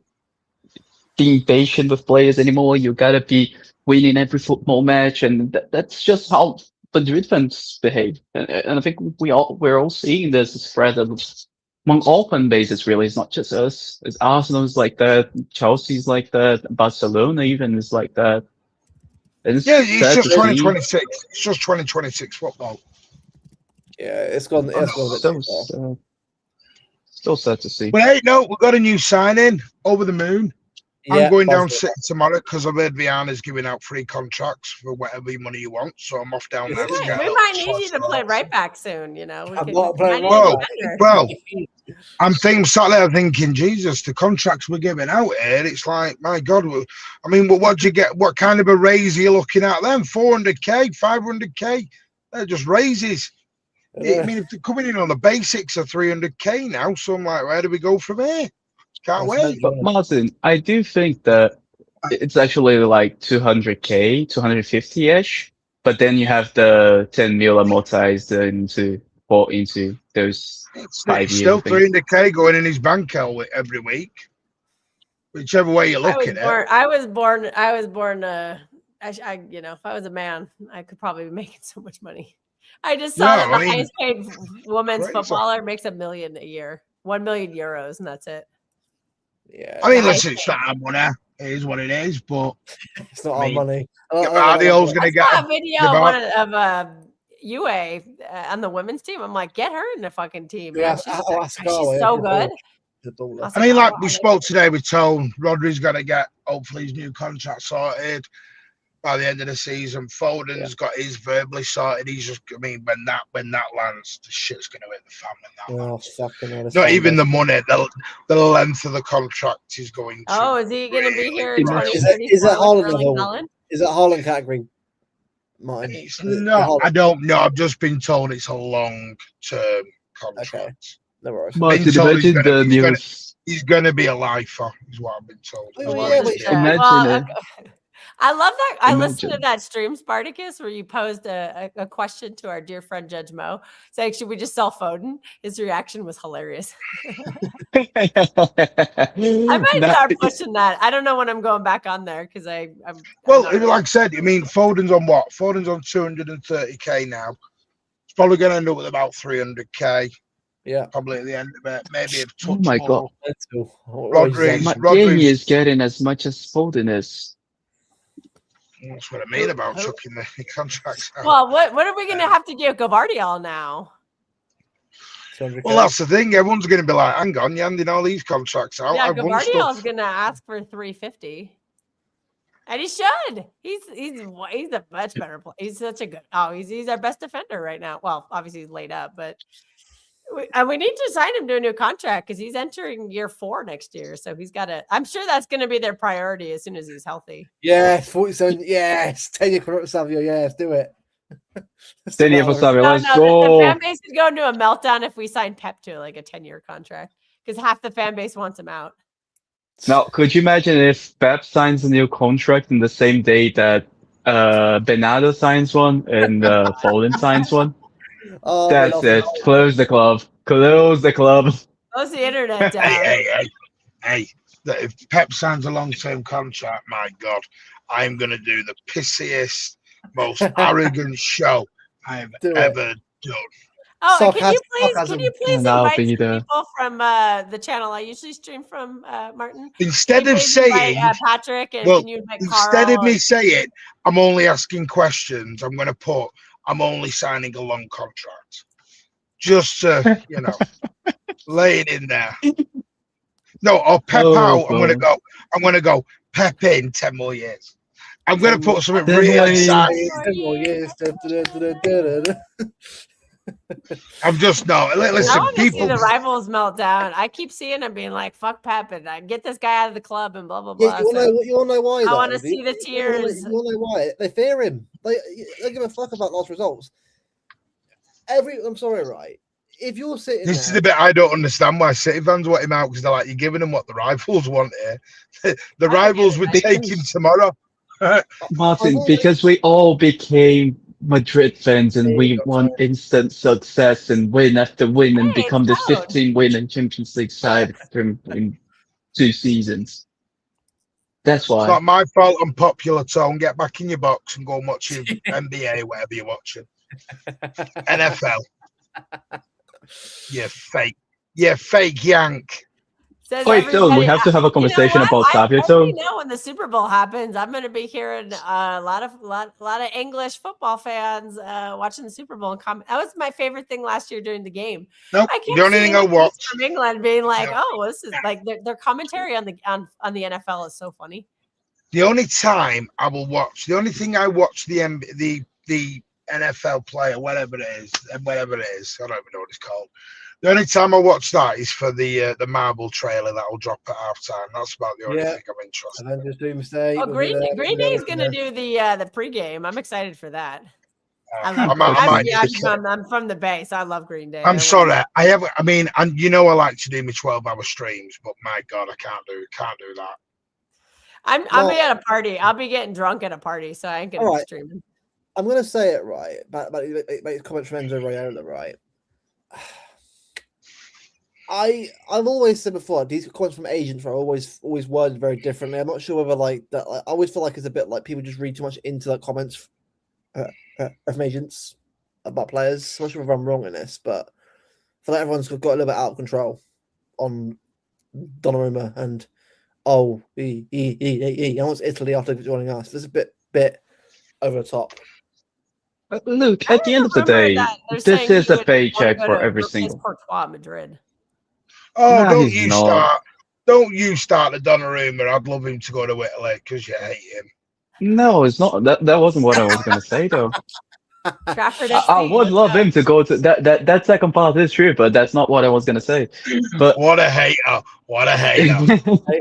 being patient with players anymore. You gotta be winning every football match, and that's just how Madrid fans behave. And I think we're all seeing this spread among all fan bases. Really, it's not just us. It's Arsenal's like that, Chelsea's like that, Barcelona even is like that. It's just 2026. It's just 2026 football. Yeah, it's gone. Still sad to see. But hey, no, we've got a new signing. Over the moon. I'm going down City tomorrow because I've heard Viana's giving out free contracts for whatever money you want. So I'm off down there. We might need you to play right back soon. Well, I'm thinking, Jesus, the contracts we're giving out here, it's like, my God. I mean, what do you get? What kind of a raise are you looking at then? 400k, 500k? They're just raises. I mean, if they're coming in on the basics of 300k now, so I'm like, where do we go from here? Can't wait. But Martin, I do think that it's actually like 200k, 250-ish, but then you have the 10 mil amortized into those 5 years. Still 300k going in his bank every week, whichever way you look at it. I was born. If I was a man, I could probably be making so much money. I just saw that the highest paid women's footballer makes $1 million a year, 1 million euros, and that's it. Yeah, I mean, listen, it's not our money. It is what it is, but It's not I our mean, money. Gabardio's going to I get saw a video of UA on the women's team. I'm like, get her in the fucking team, man. She's so good. I mean, like we spoke today with Tone, Rodri's got to get hopefully his new contract sorted by the end of the season. Foden's got his verbally sorted. He's just, I mean, when that lands, the shit's going to hit the fan when that lands. Fucking not even the money, the length of the contract is going to. Oh, is he going to be here in 2030? Is that Haaland? Is that Haaland category? Martin? It's not. I don't know. I've just been told it's a long-term contract. Okay. No worries. Martin, imagine the news. He's going to be a lifer, is what I've been told. Imagine it. I love that. I listened to that stream, Spartacus, where you posed a question to our dear friend Judge Mo, saying, should we just sell Foden? His reaction was hilarious. I might start pushing that. I don't know when I'm going back on there because I'm like I said, I mean, Foden's on what? Foden's on 230k now. It's probably going to end up with about 300k. Yeah, probably at the end of it, maybe a touch. Oh my god, Rodri is getting as much as Foden is. That's what I mean about chucking the contracts out. Well, what are we going to have to give Gvardiol now? Well, that's the thing. Everyone's going to be like, hang on, you're handing all these contracts out. Yeah, Gvardiol's going to ask for 350. And he should. He's a much better player. He's such a good. He's our best defender right now. Well, obviously he's laid up, but we need to sign him to a new contract because he's entering year 4 next year. So he's got to. I'm sure that's going to be their priority as soon as he's healthy. Yes, 47. Yes, 10-year contract, Savio. Yes, do it. 10-year for Savio. Let's go. The fan base is going to a meltdown if we sign Pep to like a 10-year contract because half the fan base wants him out. Now, could you imagine if Pep signs a new contract in the same day that Bernardo signs one and Foden signs one? Oh, that's it. Close the club. Close the club. Close the internet down. Hey. If Pep signs a long-term contract, my God, I'm going to do the pissiest, most arrogant show I've ever done. Oh, can you please invite some people from the channel I usually stream from, Martin? Instead of saying Patrick, and can you invite instead Carl of me saying I'm only asking questions, I'm going to put I'm only signing a long contract, just to lay it in there. No, or Pep out. I'm going to go Pep in 10 more years. I'm going to put something really exciting. 10 more years. I'm just listen. I want to people see the rivals melt down. I keep seeing them being like, "Fuck Pep," and I get this guy out of the club and blah blah blah. Yeah, you want to know why? I want to see the tears. You want to know why? They fear him. They give a fuck about last results. I'm sorry, right? If you're sitting, this is the bit I don't understand why City fans want him out because they're like, you're giving them what the rivals want here. The rivals would take him tomorrow. Martin, because we all became Madrid fans and we want instant success and win after win and become the 15-win and Champions League side in 2 seasons. That's why. It's not my fault I'm popular, Tone. Get back in your box and go and watch your NBA, whatever you're watching. NFL. You fake Yank. Wait, Tone, we have to have a conversation about Savio, Tone. When the Super Bowl happens, I'm going to be hearing a lot of English football fans watching the Super Bowl and comment. That was my favorite thing last year during the game. Nope, the only thing I watched from England being like, "Oh, this is like their commentary on the NFL is so funny." The only time I will watch, the only thing I watch the NFL play or whatever it is, I don't even know what it's called. The only time I watch that is for the Marvel trailer that will drop at halftime. That's about the only thing I'm interested in. Avengers Doomsday. Oh, Green Day is going to do the pregame. I'm excited for that. I'm from the Bay, so I love Green Day. I'm sorry. I like to do my 12-hour streams, but my God, I can't do that. I'll be at a party. I'll be getting drunk at a party, so I ain't going to be streaming. I'm going to say it right, but comments from Enzo Raiola, right? I've always said before, these comments from agents are always worded very differently. I'm not sure whether I always feel like it's a bit like people just read too much into comments from agents about players. I'm not sure if I'm wrong in this, but I feel like everyone's got a little bit out of control on Donnarumma and oh, he wants Italy after joining us. This is a bit over the top. Look, I at the end of the remember day, that they're this saying is he a would paycheck wanna for go to every replace single. Courtois at Madrid. Oh, Nah, don't he's you not. start. Don't you start the Donnarumma. I'd love him to go to Italy because you hate him. No, it's not. That wasn't what I was gonna say though. Trafford I FC. would let's love go. him to go to that second part is true, but that's not what I was gonna say. But What a hater. What a hater. Hey,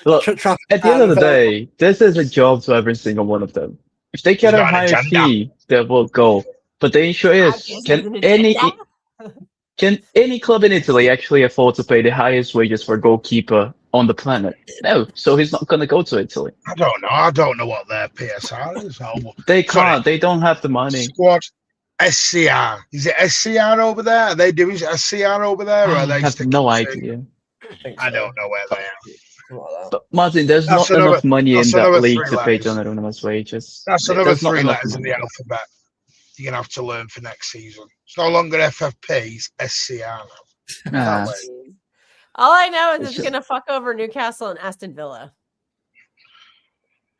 look, traffic at the end of the with day, this is a job to every single one of them. If they He's get a got an higher agenda. fee, they will go. But the issue is, This is can an agenda. any club in Italy actually afford to pay the highest wages for a goalkeeper on the planet? No, so he's not gonna go to Italy. I don't know. I don't know what their PSR is. They Sorry. can't. They don't have the money. Squad SCR. Is it SCR over there? Are they doing SCR over there? Or I are they have sticking no to- idea. I don't know where they are. something like that. But Martin, there's That's not another- enough money in that's that another league three to pay letters. Donnarumma's wages. That's another There's not 3 enough letters in money. the alphabet. You're going to have to learn for next season. It's no longer FFP, it's SCR now. Ah. Wait. All I know is It's it's just- going to fuck over Newcastle and Aston Villa.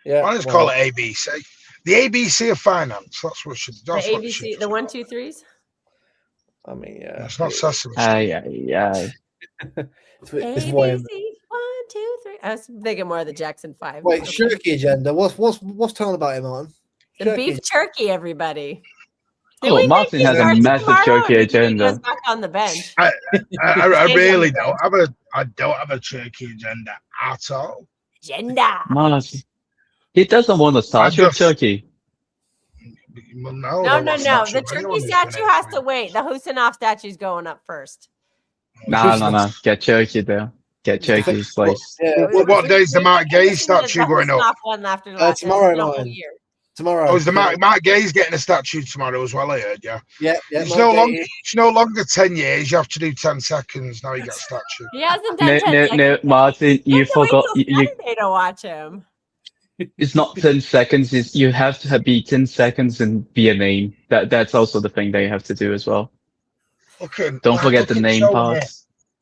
Yeah, Why don't you call it ABC? The ABC of finance. That's what should. The That's what it ABC, should the be. 1, 2, 3s. I mean, yeah, It's not Sesame Street. Aye. it's way in ABC, 1, 2, 3. I was thinking more of the Jackson 5. Wait, Okay. Shirky agenda. What's telling about him, Martin? The Turkey. beef jerky, everybody. Did Oh, we Martin think he has a starts massive tomorrow, or jerky did he agenda. goes back on the bench. I Stays really on the don't have a. I don't have a turkey agenda at all. Agenda. Martin. He doesn't want to start your just- turkey. Well, No. I'm not The statue. turkey Anyone who's statue been has in- to wait. The Husinov statue's going up first. No. Get turkey there. Get turkey's place. Yeah, What day's the Mark Gay Listen to statue the going up? Husinov one after last tomorrow the whole night. year. tomorrow. Oh, is the Mark Gay's getting a statue tomorrow as well? I heard. Yeah. Yeah. It's Mark no Gay longer. is- It's no longer 10 years. You have to do 10 seconds. Now you get a statue. He hasn't done 10 No, seconds. Martin, You you have to wait forgot. till You, Saturday to watch him. it's not 10 seconds. It's, you have to be 10 seconds and be a name. That's also the thing they have to do as well. Fucking, Don't forget the fucking name showing part. it,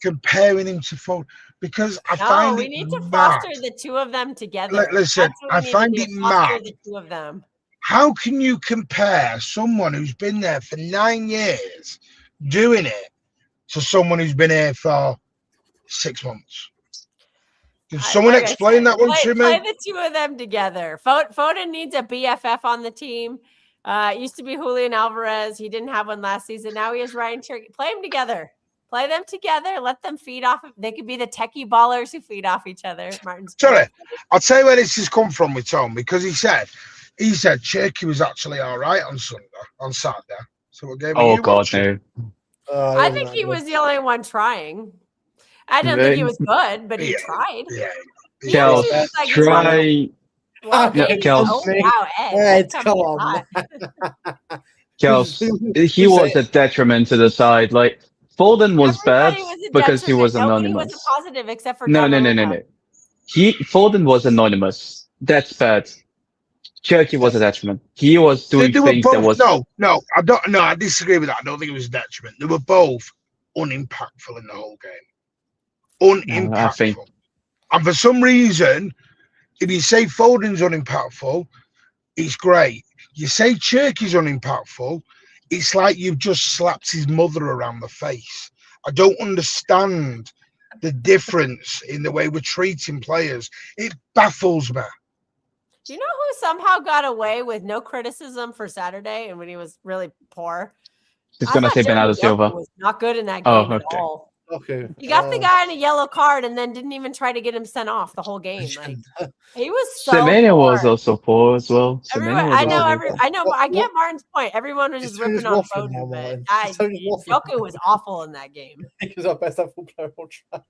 comparing him to Foden because I No, find we it need to mad. foster the two of them together. Listen, That's what we I need to find do, it foster mad. the two of them. How can you compare someone who's been there for 9 years doing it to someone who's been here for 6 months? Can someone Like I explain said, that one to play me? the two of them together. Foden needs a BFF on the team. It used to be Julian Alvarez. He didn't have one last season. Now he has Ryan Cherky. Play them together. Play them together. Let them feed off. They could be the techie ballers who feed off each other. Martin's Sorry, I'll tell you where this has come from with Tom because he said Cherky was actually all right on Saturday. So what game? Oh were you God, watching? no. I think he was the only one trying. I don't think he was good, but he Yeah. tried. Yeah. He Kel, actually was like, try. wow, Yeah, Ed, Kels. oh, wow, Ed, Ed, that's come coming on. hot. Kels, he Who's was a detriment to the side. Like Foden was bad Everybody was a because he was detriment. Nobody anonymous. was a positive except for No. Donnarumma. Foden was anonymous. That's bad. Cherky was a detriment. He was doing They were things both, that was no, I don't. No, I disagree with that. I don't think it was a detriment. They were both unimpactful in the whole game. Unimpactful. I think- And for some reason, if you say Foden's unimpactful, it's great. You say Cherky's unimpactful, it's like you've just slapped his mother around the face. I don't understand the difference in the way we're treating players. It baffles me. Do you know who somehow got away with no criticism for Saturday and when he was really poor? He's I gonna thought say Jeremy Bernardo Doku Silva. was not good in that game Oh, at okay. all. Okay. He got the guy in a yellow card and then didn't even try to get him sent off the whole game. Like he was so Semenya was poor. also poor as well. Everyone, Semenya was I know, also poor. I know. I get Martin's point. Everyone was It's just ripping Tony's on waffling now, Foden, but Martin. It's Tony's waffling. Doku was awful in that game. He's our best football player on track.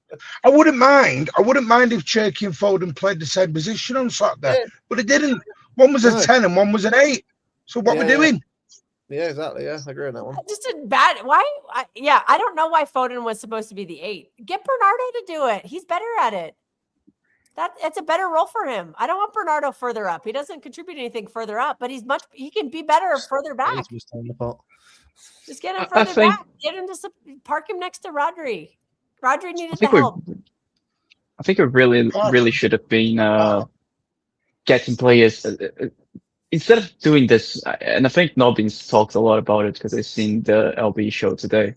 I wouldn't mind if Cherky and Foden played the same position on Saturday, Yeah. but it didn't. One was a No. 10 and one was an 8. So what we're Yeah. doing? Yeah, exactly. Yeah, I agree on that one. Just a bad. Why? I don't know why Foden was supposed to be the 8. Get Bernardo to do it. He's better at it. It's a better role for him. I don't want Bernardo further up. He doesn't contribute anything further up, but he can be better further back. He's torn apart. Just get him I further think- back. Get him to park him next to Rodri. Rodri I needed the think we're. help. I think it really should have been getting players instead of doing this. And I think Nobbins talked a lot about it because I've seen the LB show today.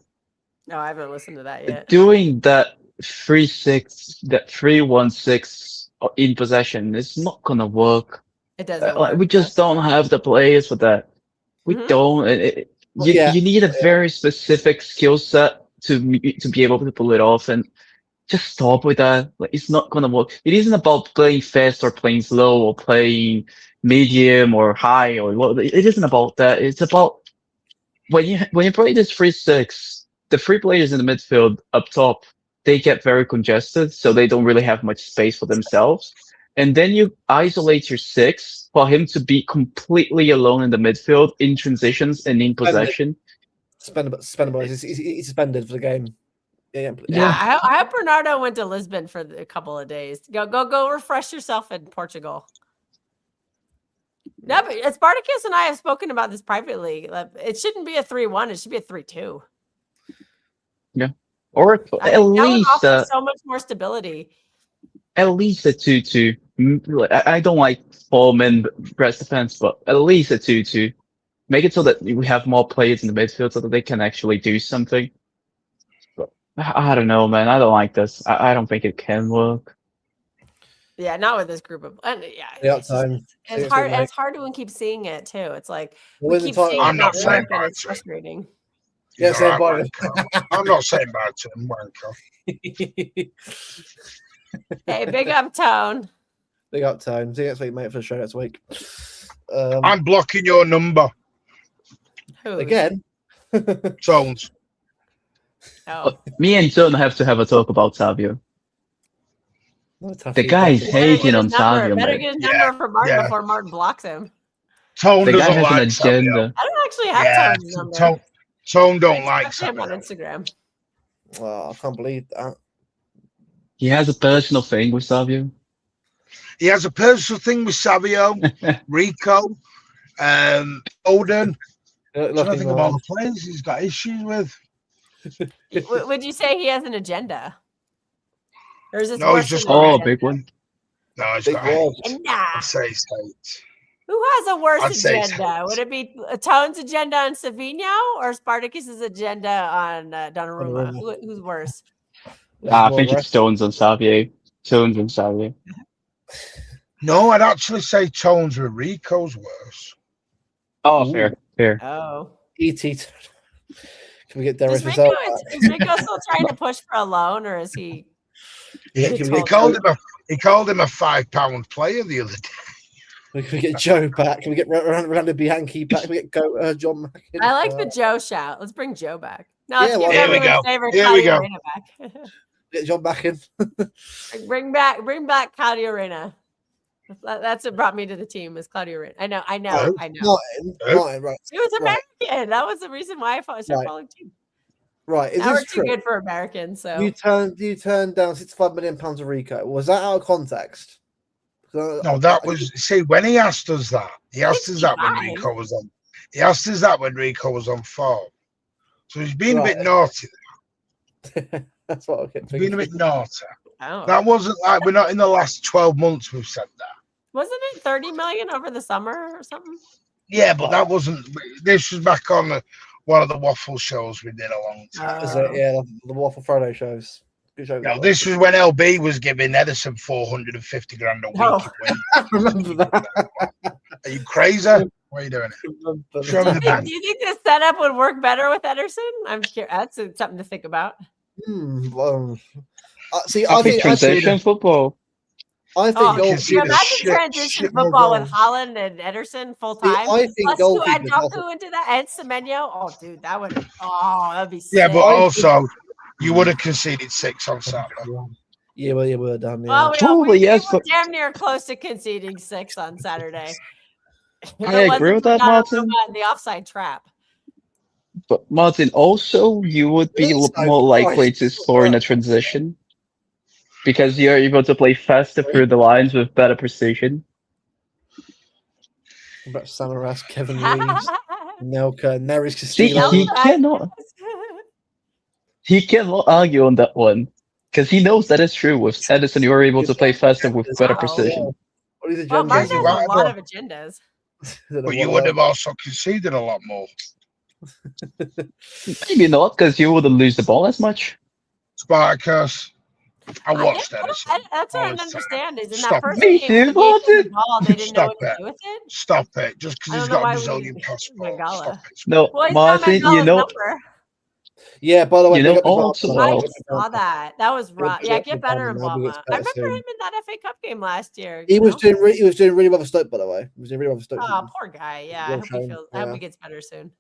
No, I haven't listened to that yet. Doing that 3-6, that 3-1-6 in possession is not gonna work. It doesn't Like, work. we just don't have the players for that. We Mhm. don't. You need a very specific skill set to be able to pull it off, and just stop with that. Like, it's not gonna work. It isn't about playing fast or playing slow or playing medium or high or low. It isn't about that. It's about when you play this 3-6, the three players in the midfield up top, they get very congested, so they don't really have much space for themselves. And then you isolate your 6 for him to be completely alone in the midfield in transitions and in possession. Suspendable. He's suspended for the game. Yeah, I hope Bernardo went to Lisbon for a couple of days. Go refresh yourself in Portugal. No, but Spartacus and I have spoken about this privately. It shouldn't be a 3-1. It should be a 3-2. Yeah, or at least so much more stability. At least a 2-2. I don't like 4-man press defense, but at least a 2-2. Make it so that we have more players in the midfield so that they can actually do something. But I don't know, man. I don't like this. I don't think it can work. Yeah, not with this group of. It's hard to keep seeing it too. It's like we keep seeing I'm not saying it. It's frustrating. Yeah, I'm not saying bad to him, wanker. Hey, big up, Tone. Big up, Tone. See you next week, mate, for the show next week. I'm blocking your number. Who? Again? Tones. Oh. Me and Tone have to have a talk about Savio. The guy's hating on Savio. Better get his number for Martin before Martin blocks him. Tone the guy has like an agenda. I don't actually have Tone's number. Tone don't like him on Instagram. Well, I can't believe that. He has a personal thing with Savio. He has a personal thing with Savio, Rico, Odin. I think of all the players he's got issues with. Would you say he has an agenda? Or is this he's just a big one. No, it's got I'd say who has a worse agenda? Would it be Tone's agenda on Savinho or Spartacus's agenda on Donnarumma? Who's worse? I think it's Tones on Savio. Tones and Savio. No, I'd actually say Tones with Rico's worse. Oh, fair. Oh. E.T. Can we get Darius? Is Rico still trying to push for a loan, or is he? He called him a £5 player the other day. Can we get Joe back? Can we get Ronaldo Bianchi back? Can we get John Mackin? I like the Joe shout. Let's bring Joe back. No, Yeah, let's Here we go. Here we go. Back. Get John back in. bring back Claudio Reyna. That's what brought me to the team is Claudio Reyna. I know. Martin, right. He was American. That was the reason why I started following team. Right. Is now this we're too true? good for Americans. So you turned down £65 million of Rico. Was that out of context? No, that was when he asked us that. He asked us that when Rico was on. He asked us that when Rico was on form. So he's been a bit naughty. That's what I kept thinking. Been a bit naughty. Oh. That wasn't like we're not in the last 12 months we've said that. Wasn't it 30 million over the summer or something? Yeah, but that wasn't. This was back on one of the waffle shows we did a long time. Is it? Yeah, the Waffle Friday shows. Good show. No, this was when LB was giving Edison 450 grand a week. Oh. I remember that. Are you crazy? What are you doing? Show me the bank. Do you think this setup would work better with Ederson? I'm curious. That's something to think about. See, I think transition football. I think you imagine transition football with Holland and Ederson full time. I think Plus add Doku into that and Semenyo. Oh, dude, that'd be sick. Yeah, but also you would have conceded 6 on Saturday. Yeah, well, you would have done. Well, we were damn near close to conceding 6 on Saturday. I agree with that, Martin. The offside trap. But Martin, also you would be more likely to score in a transition because you're able to play faster through the lines with better precision. About Samaras, Kevin Reeves, Nelka, Neris Castillo. He cannot argue on that one. Because he knows that is true. With Edison, you are able to play faster with better Wow. precision. What are these Well, agendas? Martin has right, a lot bro. of agendas. But you would have also conceded a lot more. Maybe not, because you wouldn't lose the ball as much. Spartacus. I watched Yeah, Edison. that's what I all don't the time. understand is in Stop that first Me game, too, he gave them Martin. the ball, they didn't know Stop what to it. do with it. Stop it. Just because I he's don't know got a why Brazilian we passport. Mangala. Stop it. No, Well, he's Martin, not Mangala's number. Yeah, by the way, You big know up your also partner. I well. just saw that. That was rough. big Yeah, up get your better in partner, maybe Boma. it's I better remember soon. him in that FA Cup game last year. He you was know? doing really well for Stoke, by the way. He was doing really well for Stoke. Oh, poor guy. Yeah, I Well hope he shown, feels. I hope yeah. he gets better soon.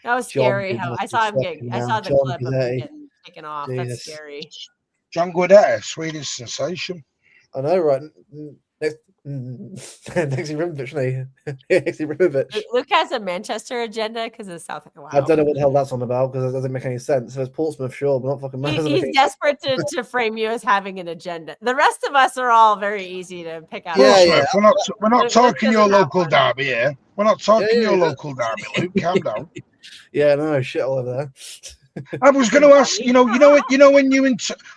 That was John scary. How I saw him get. fucking I hell. saw the John clip of him Guidetti. getting taken off. Jesus. That's scary. John Guidetti, Swedish sensation. I know, right? Next Ibrahimovic, isn't he? Next Ibrahimovic. Luke has a Manchester agenda because of South. Wow. I don't know what the hell that's on about because it doesn't make any sense. So it's Portsmouth, sure, but not fucking. He's desperate to frame you as having an agenda. The rest of us are all very easy to pick out. Yeah, Portsmouth, yeah. we're not Luke talking your doesn't have local one. derby here. We're not talking your yeah. local derby, Luke. Calm down. Yeah, no shit all over there. I was going to ask, you know when you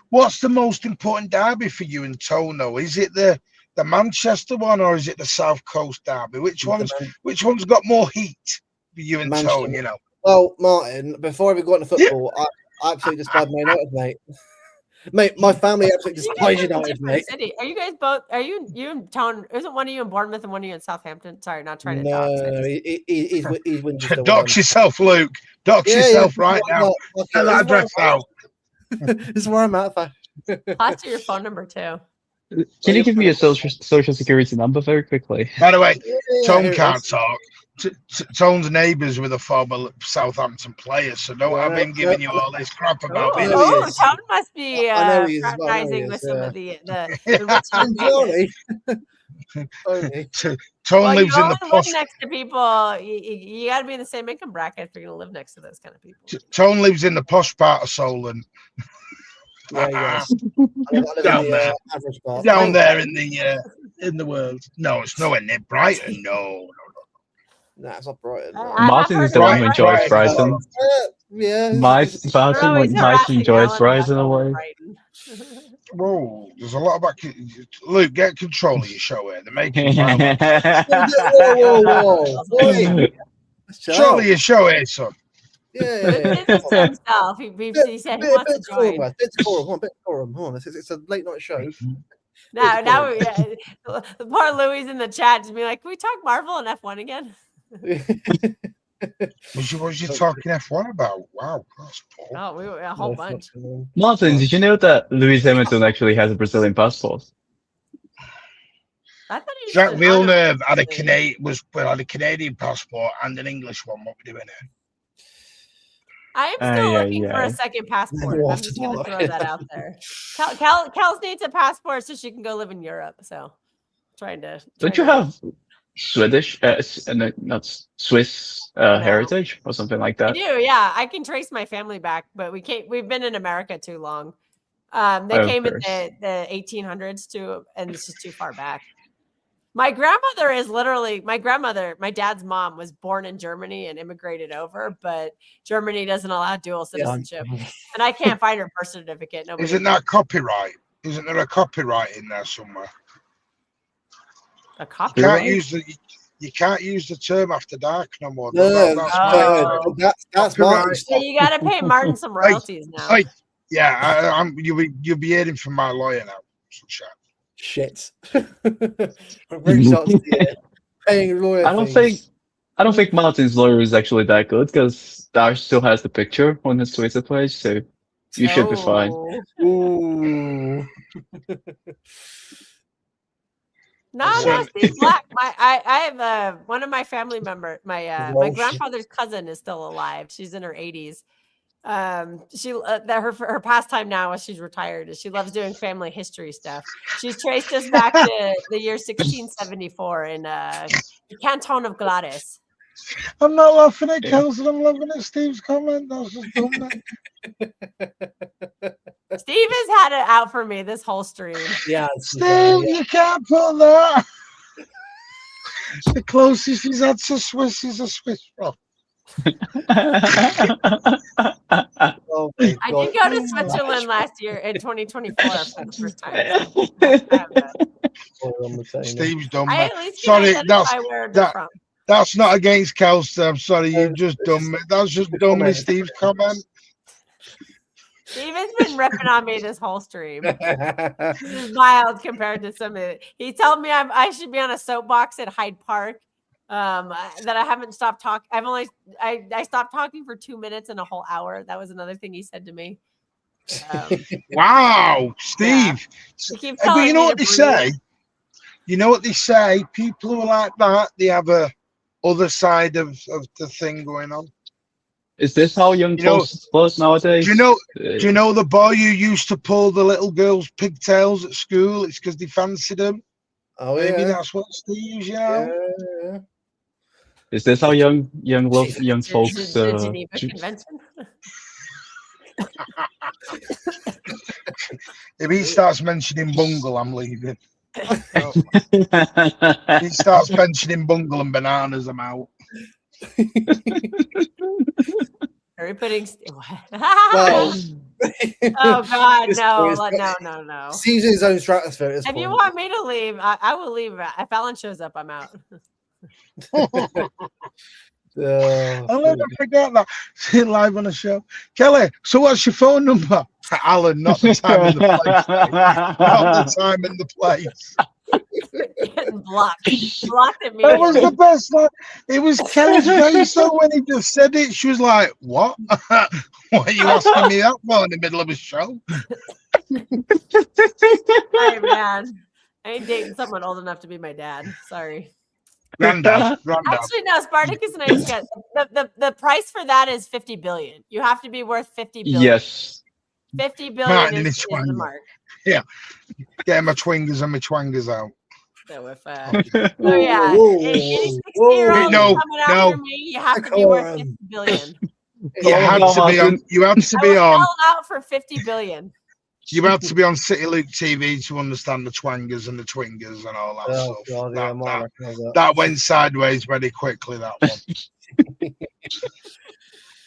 what's the most important derby for you in Tono? Is it the Manchester one or is it the South Coast derby? Which one's got more heat for you in Tone? You know. Well, Martin, before I even got into football, I absolutely despise Man United, mate. Mate, my family absolutely despise United, mate. City. Are you guys both? Are you in Town? Isn't one of you in Bournemouth and one of you in Southampton? Sorry, not trying to talk. No, he's Winchester. Dox yourself, Luke. Dox yourself right now. Get that address out. This is where I'm at. Pass your phone number too. Can you give me your social security number very quickly? By the way, Tone can't talk. Tone's neighbours with a former Southampton player, so don't have him giving you all this crap about it. Oh, Tone must be fraternizing with some of the Tone lives in the posh. Live next to people. You got to be in the same income bracket if you're going to live next to those kind of people. Tone lives in the posh part of Solent. Yeah, down there in the world. No, it's nowhere near Brighton. No. Nah, it's not Brighton. Martin is the one who enjoys Brighton. Yeah. Martin enjoys Brighton away. Whoa, there's a lot about Luke. Get control of your show here. They're making whoa. Control of your show here, son. Yeah. Himself. He said he wants to join. Bit of decorum. Hold on. It's a late night show. Now, the poor Louis in the chat just be like, "Can we talk Marvel and F1 again?" Was you talking F1 about? Wow, that's poor. Oh, we were a whole bunch. Martin, did you know that Lewis Hamilton actually has a Brazilian passport? I thought Jacques Villeneuve had a Canadian passport and an English one. What we doing here? I am still looking for a second passport. I'm just going to throw that out there. Kels needs a passport so she can go live in Europe. So, Don't you have Swedish, not Swiss heritage or something like that? I do, yeah. I can trace my family back, but we can't. We've been in America too long. They came in the 1800s too, and it's just too far back. My grandmother is literally my dad's mom was born in Germany and immigrated over, but Germany doesn't allow dual citizenship. And I can't find her birth certificate. Isn't that copyright? Isn't there a copyright in there somewhere? A copyright? You can't use the term after dark no more. That's Martin. So you got to pay Martin some royalties now. Yeah, you'll be hearing from my lawyer now. Some chat. Shit. Paying lawyer I don't think Martin's lawyer is actually that good because Dash still has the picture on his Twitter page, so you should be fine. Ooh. No, Steve Black. I have one of my family members. My grandfather's cousin is still alive. She's in her 80s. Her pastime now is she's retired is she loves doing family history stuff. She's traced us back to the year 1674 in the Canton of Gladys. I'm not laughing at Kelson, I'm laughing at Steve's comment. That was just dumb. Steve has had it out for me this whole stream. Yeah, Steve, you can't put that. The closest he's had to Swiss is a Swiss roll. I I did go to Switzerland last year in 2024 for the first time. I have that. Steve's done, I man. at least can Sorry, identify where they're from. that's not against Kelster. I'm sorry, you've just done me. That's just done me, Steve's comment. Steven's been ripping on me this whole stream. This is mild compared to some of it. He told me I should be on a soapbox at Hyde Park. That I haven't stopped talking. I stopped talking for 2 minutes in a whole hour. That was another thing he said to me. Wow, Steve. Yeah. But you know what they say? You know what they say? People who are like that, they have a other side of the thing going on. Is this how young folks nowadays? Do you know the boy who used to pull the little girls' pigtails at school? It's because they fancied them. Oh, Maybe that's what Steve's, yeah. Is this how young folks? Geneva Convention. If he starts mentioning bungle, I'm leaving. He starts mentioning bungle and bananas, I'm out. Are we putting? Well, oh God, no. Sees his own stratosphere. At this If point. you want me to leave, I will leave. If Alan shows up, I'm out. I'll never forget that. See live on the show. Kelly, so what's your phone number? Alan, not the time and the place. Not the time and the place. Getting blocked at me. That was the best. Like, it was Kelly's face though when he just said it. She was like, "What? What are you asking me that for in the middle of a show?" Hey man, I ain't dating someone old enough to be my dad. Sorry. Granddad. Actually, no. Spartacus and I just got the price for that is 50 billion. You have to be worth 50 billion. Yes. 50 billion is the mark. Yeah. Getting my twingers and my twangers out. So if oh yeah, any 60-year-old coming after me, you have to be worth 50 billion. You had to be on. You had to be on. Out for 50 billion. You had to be on City Luke TV to understand the twangers and the twingers and all that stuff. God, that went sideways very quickly. That one.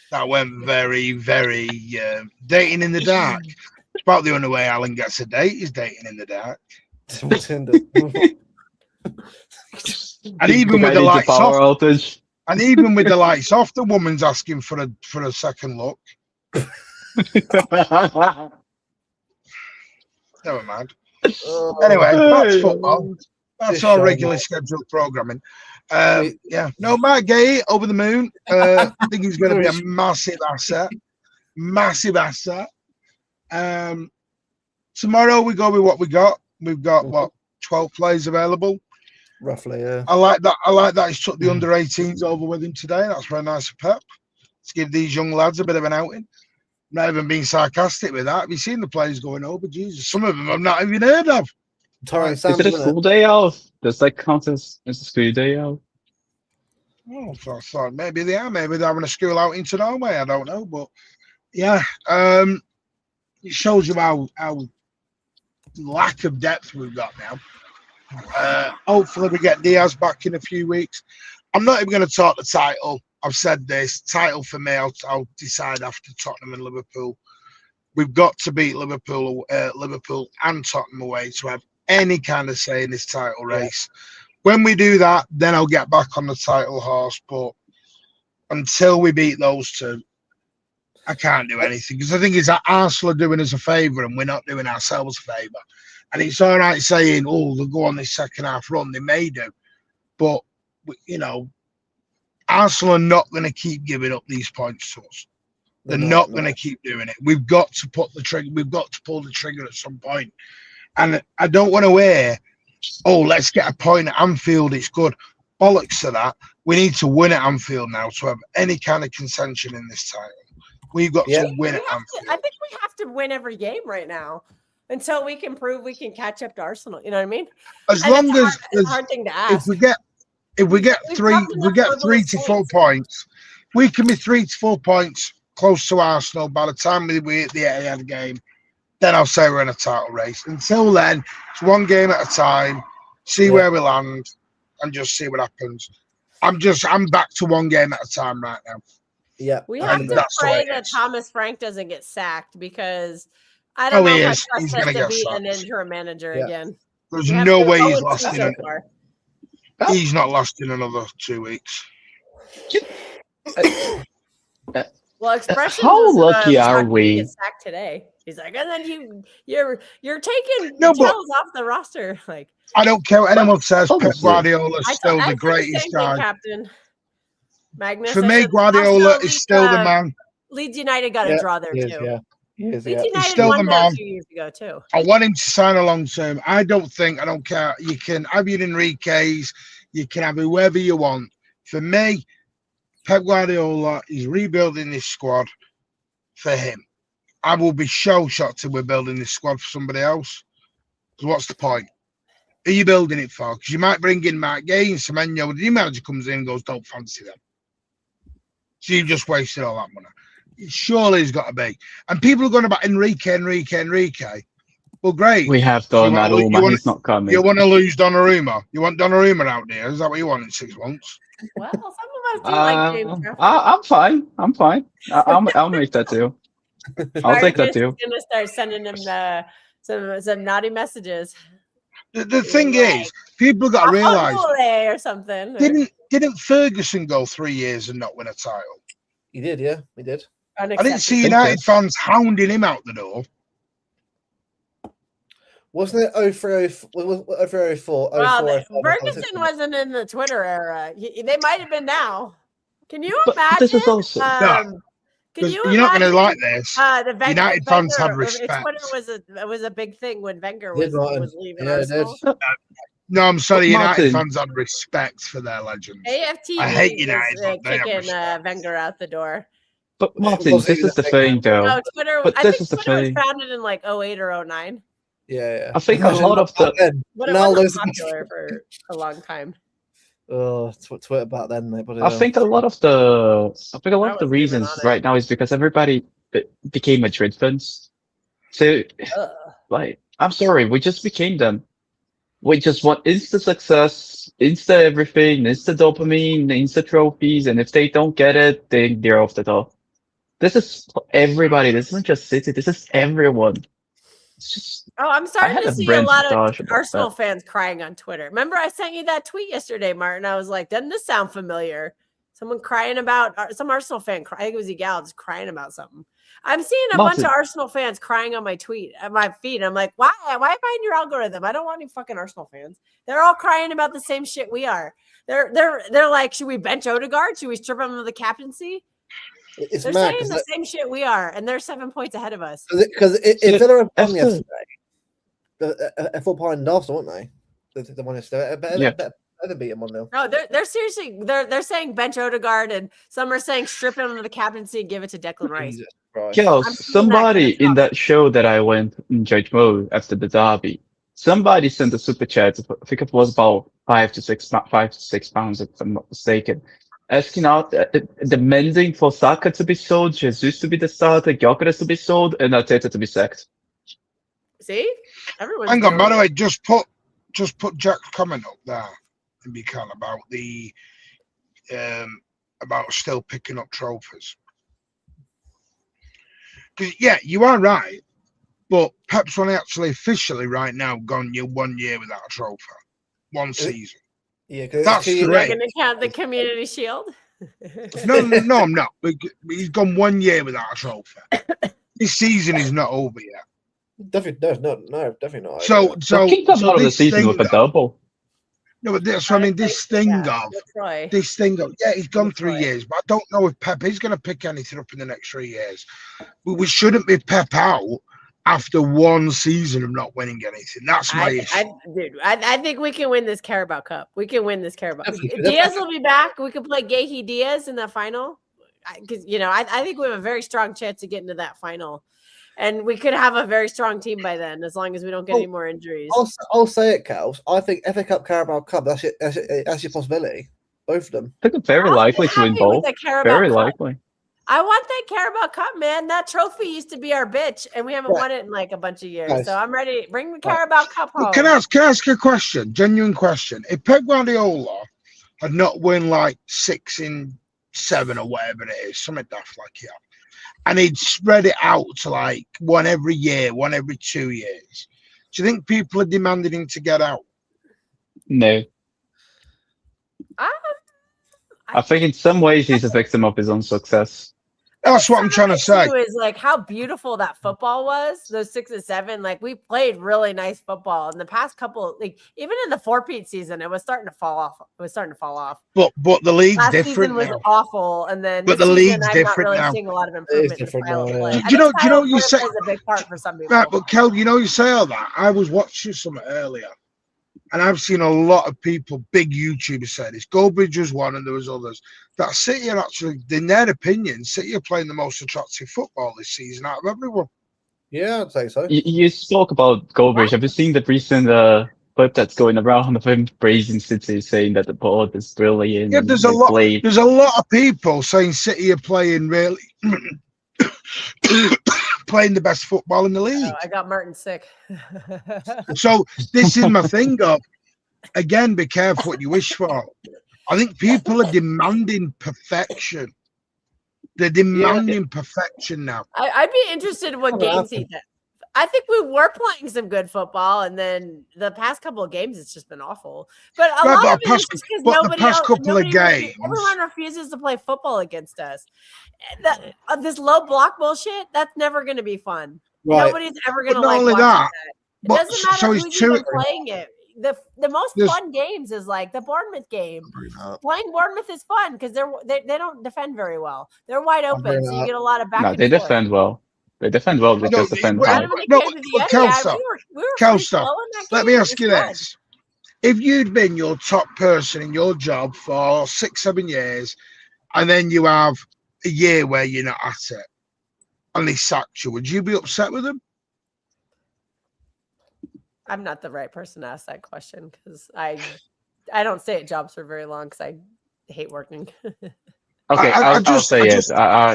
That went very, very dating in the dark. It's about the only way Alan gets a date is dating in the dark. And even with the lights off, and even with the lights off, the woman's asking for a second look. Never mind. Anyway, that's football. That's our regularly scheduled programming. Yeah, no, Matt Gay over the moon. I think he's going to be a massive asset. Massive asset. Tomorrow we go with what we got. We've got what 12 plays available. Roughly, yeah. I like that. He's took the under 18s over with him today. That's very nice of Pep. Let's give these young lads a bit of an outing. Not even being sarcastic with that. Have you seen the players going over? Jesus, some of them I've not even heard of. Is it a school day out? Does that count as a school day out? Oh, so I thought maybe they are. Maybe they're having a school outing to Norway. I don't know, but yeah, it shows you how lack of depth we've got now. Hopefully, we get Diaz back in a few weeks. I'm not even going to talk the title. I've said this title for me. I'll decide after Tottenham and Liverpool. We've got to beat Liverpool and Tottenham away to have any kind of say in this title race. When we do that, then I'll get back on the title horse. But until we beat those two, I can't do anything because I think it's that Arsenal are doing us a favour and we're not doing ourselves a favour. And it's all right saying, "Oh, they'll go on this second half run." They may do, but you know. Arsenal are not going to keep giving up these points to us. They're not going to keep doing it. We've got to put the trigger. We've got to pull the trigger at some point. And I don't want to hear, "Oh, let's get a point at Anfield. It's good." Bollocks to that. We need to win at Anfield now to have any kind of contention in this title. We've got to win at Anfield. I think we have to win every game right now until we can prove we can catch up to Arsenal. You know what I mean? As long as it's a hard thing to ask. If we get 3 to 4 points, we can be 3 to 4 points close to Arsenal by the time we hit the Etihad game. Then I'll say we're in a title race. Until then, it's one game at a time. See where we land, and just see what happens. I'm back to one game at a time right now. Yeah. We have And to that's the way pray it that is. Thomas Frank doesn't get sacked because I don't Oh, know he if I is. He's trust us gonna to get be an sacked. interim manager Yeah. again. There's We have no to way go he's and lost see in so an, far. he's not lost in another 2 weeks. Well, Expressions How lucky was are shocked he didn't we? get sacked today. He's like, and then you're taking No, but- Tells off the roster. Like, I don't care what anyone says. Pep Honestly. Guardiola is still I the said greatest same guy. thing, Captain Magnus. For I me, said, Guardiola also, is still the man. Leeds United got a Yeah, draw there he is, too. yeah. He is, Leeds yeah. United still won the there man. 2 years ago too. I want him to sign a long term. I don't care. You can have your Enrique's, you can have whoever you want. For me, Pep Guardiola is rebuilding this squad for him. I will be shocked if we're building this squad for somebody else. Because what's the point? Who are you building it for? Because you might bring in Mark Gay and Semenyo. The new manager comes in and goes, don't fancy them. So you just wasted all that money. Surely it's got to be. And people are going about Enrique. Well, great. We have You wanna lo- Donnarumma. He's not coming. You want to lose Donnarumma? You want Donnarumma out there? Is that what you want in 6 months? Well, some of us do like James Trafford. I'm fine. I'll make that too. I'll take that Marcus too. is gonna start sending him some naughty messages. The thing is, people got to realise, Apostole or something. didn't Ferguson go 3 years and not win a title? He did, yeah. He did. I didn't see Think United so. fans hounding him out the door. Wasn't it 03, 04, Well, 04, Ferguson wasn't in the Twitter era. They might have been now. Can you But imagine? this is also Can Because you you're not going to imagine, like this. the United fans had respect. Twitter was a big thing when Wenger Did, Martin. was leaving Yeah, it did. Arsenal. No, I'm sorry. But United Martin- fans had respect for their legends. AFTV I hate was United, but they have kicking respect. Wenger out the door. But Martin, wasn't this even is the a thing, thing though. No, Twitter. But I this think is the Twitter was thing. founded in like 08 or 09. Yeah. I think a Imagine lot of back the then. But it Now wasn't those- popular for a long time. Oh, Twitter back then, mate. But, I think a lot of the I wasn't even reasons on it. right now is because everybody became Madrid fans. So Ugh. like, I'm sorry, we just became them. We just want instant success, instant everything, instant dopamine, instant trophies, and if they don't get it, they're off the door. This is everybody. This isn't just City. This is everyone. It's just Oh, I'm starting had to a see a rant lot with of Josh about Arsenal that. fans crying on Twitter. Remember, I sent you that tweet yesterday, Martin. I was like, doesn't this sound familiar? Someone crying about some Arsenal fan. I think it was Egal just crying about something. I'm seeing a bunch Martin. of Arsenal fans crying on my feed. I'm like, why? Why find your algorithm? I don't want any fucking Arsenal fans. They're all crying about the same shit we are. They're like, should we bench Odegaard? Should we strip him of the captaincy? it's They're mad saying the same shit we are, and they're 7 points ahead of us. because if Villa had won after- yesterday, a full point in Arsenal, weren't they? The one yesterday, better beat them 1-0. No, they're seriously they're saying bench Odegaard, and some are saying strip him of the captaincy and give it to Declan Rice. Jesus Christ. Chaos, I'm seeing that somebody kind of in stuff. that show that I went in judge mode after the derby, somebody sent a super chat. I think it was about 5 to 6 pounds, if I'm not mistaken, asking out demanding for Saka to be sold, Jesus to be the starter, Gyökeres to be sold, and Arteta to be sacked. See, everyone's Hang on, doing by the it. way, just put Jack's comment up there and be kind about the about still picking up trophies. Because yeah, you are right, but Pep's only actually officially right now gone 1 year without a trophy, one season. Yeah, because That's You're great. going to count the Community Shield. No, I'm not. He's gone 1 year without a trophy. This season is not over yet. definitely no, definitely not. So He come out of the this season thing with a of- double. No, but that's what I mean. This thing of Troy. this thing of yeah, he's gone That's 3 right. years, but I don't know if Pep is going to pick anything up in the next 3 years. We shouldn't be Pep out after one season of not winning anything. That's my issue. I think we can win this Carabao Cup. We can win this Carabao. Definitely. Diaz will be back. We can play Gahey Diaz in the final. Because I think we have a very strong chance of getting to that final. And we could have a very strong team by then, as long as we don't get any more injuries. I'll say it, Kels. I think FA Cup, Carabao Cup. That's your possibility. Both of them. I think it's very likely to win happy with both. the Carabao Very Cup. likely. I want that Carabao Cup, man. That trophy used to be our bitch, and we haven't Right. won it in like a bunch of years. Nice. So I'm ready. Bring the Carabao Cup home. Can I ask you a question? Genuine question. If Pep Guardiola had not won like 6 in 7 or whatever it is, something daft like that. And he'd spread it out to like one every year, one every 2 years. Do you think people are demanding him to get out? No. I think in some ways he's a victim of his own success. That's what I'm trying to say. Is like how beautiful that football was. Those 6 and 7, like we played really nice football. In the past couple, like even in the 4-peat season, it was starting to fall off. But the league's last different season was now. awful, and then But the season, league's I'm different not really now. seeing a lot of improvement in different style now, of play. yeah. I Do you think know you style say of play is a big part for some people. right, but Kel, you say all that. I was watching something earlier, and I've seen a lot of people, big YouTubers, say this. Goldbridge was one, and there was others. That City are actually, in their opinion, City are playing the most attractive football this season out of everyone. Yeah, I'd say so. You spoke about Goldbridge. Have you seen the recent clip that's going around of him praising City, saying that the board is brilliant? Yeah, and there's they a lot. played- There's a lot of people saying City are playing really, playing the best football in the league. Oh, I got Martin sick. So this is my thing of, again, be careful what you wish for. I think people are demanding perfection. They're demanding perfection now. I'd be interested in what games he did. I think we were playing some good football, and then the past couple of games, it's just been awful. But a lot of it is just because everyone refuses to play football against us. This low block bullshit, that's never going to be fun. Right. Nobody's ever going to like watching that. It doesn't matter who's even playing it. The most fun games is like the Bournemouth game. Playing Bournemouth is fun because they don't defend very well. They're wide open, so you get a lot of back. No, they defend well. They defend well. They just defend high. Kelster, let me ask you this: if you'd been your top person in your job for 6-7 years, and then you have a year where you're not at it, and they sacked you, would you be upset with them? I'm not the right person to ask that question because I don't stay at jobs for very long because I hate working. Okay, I'll say yes.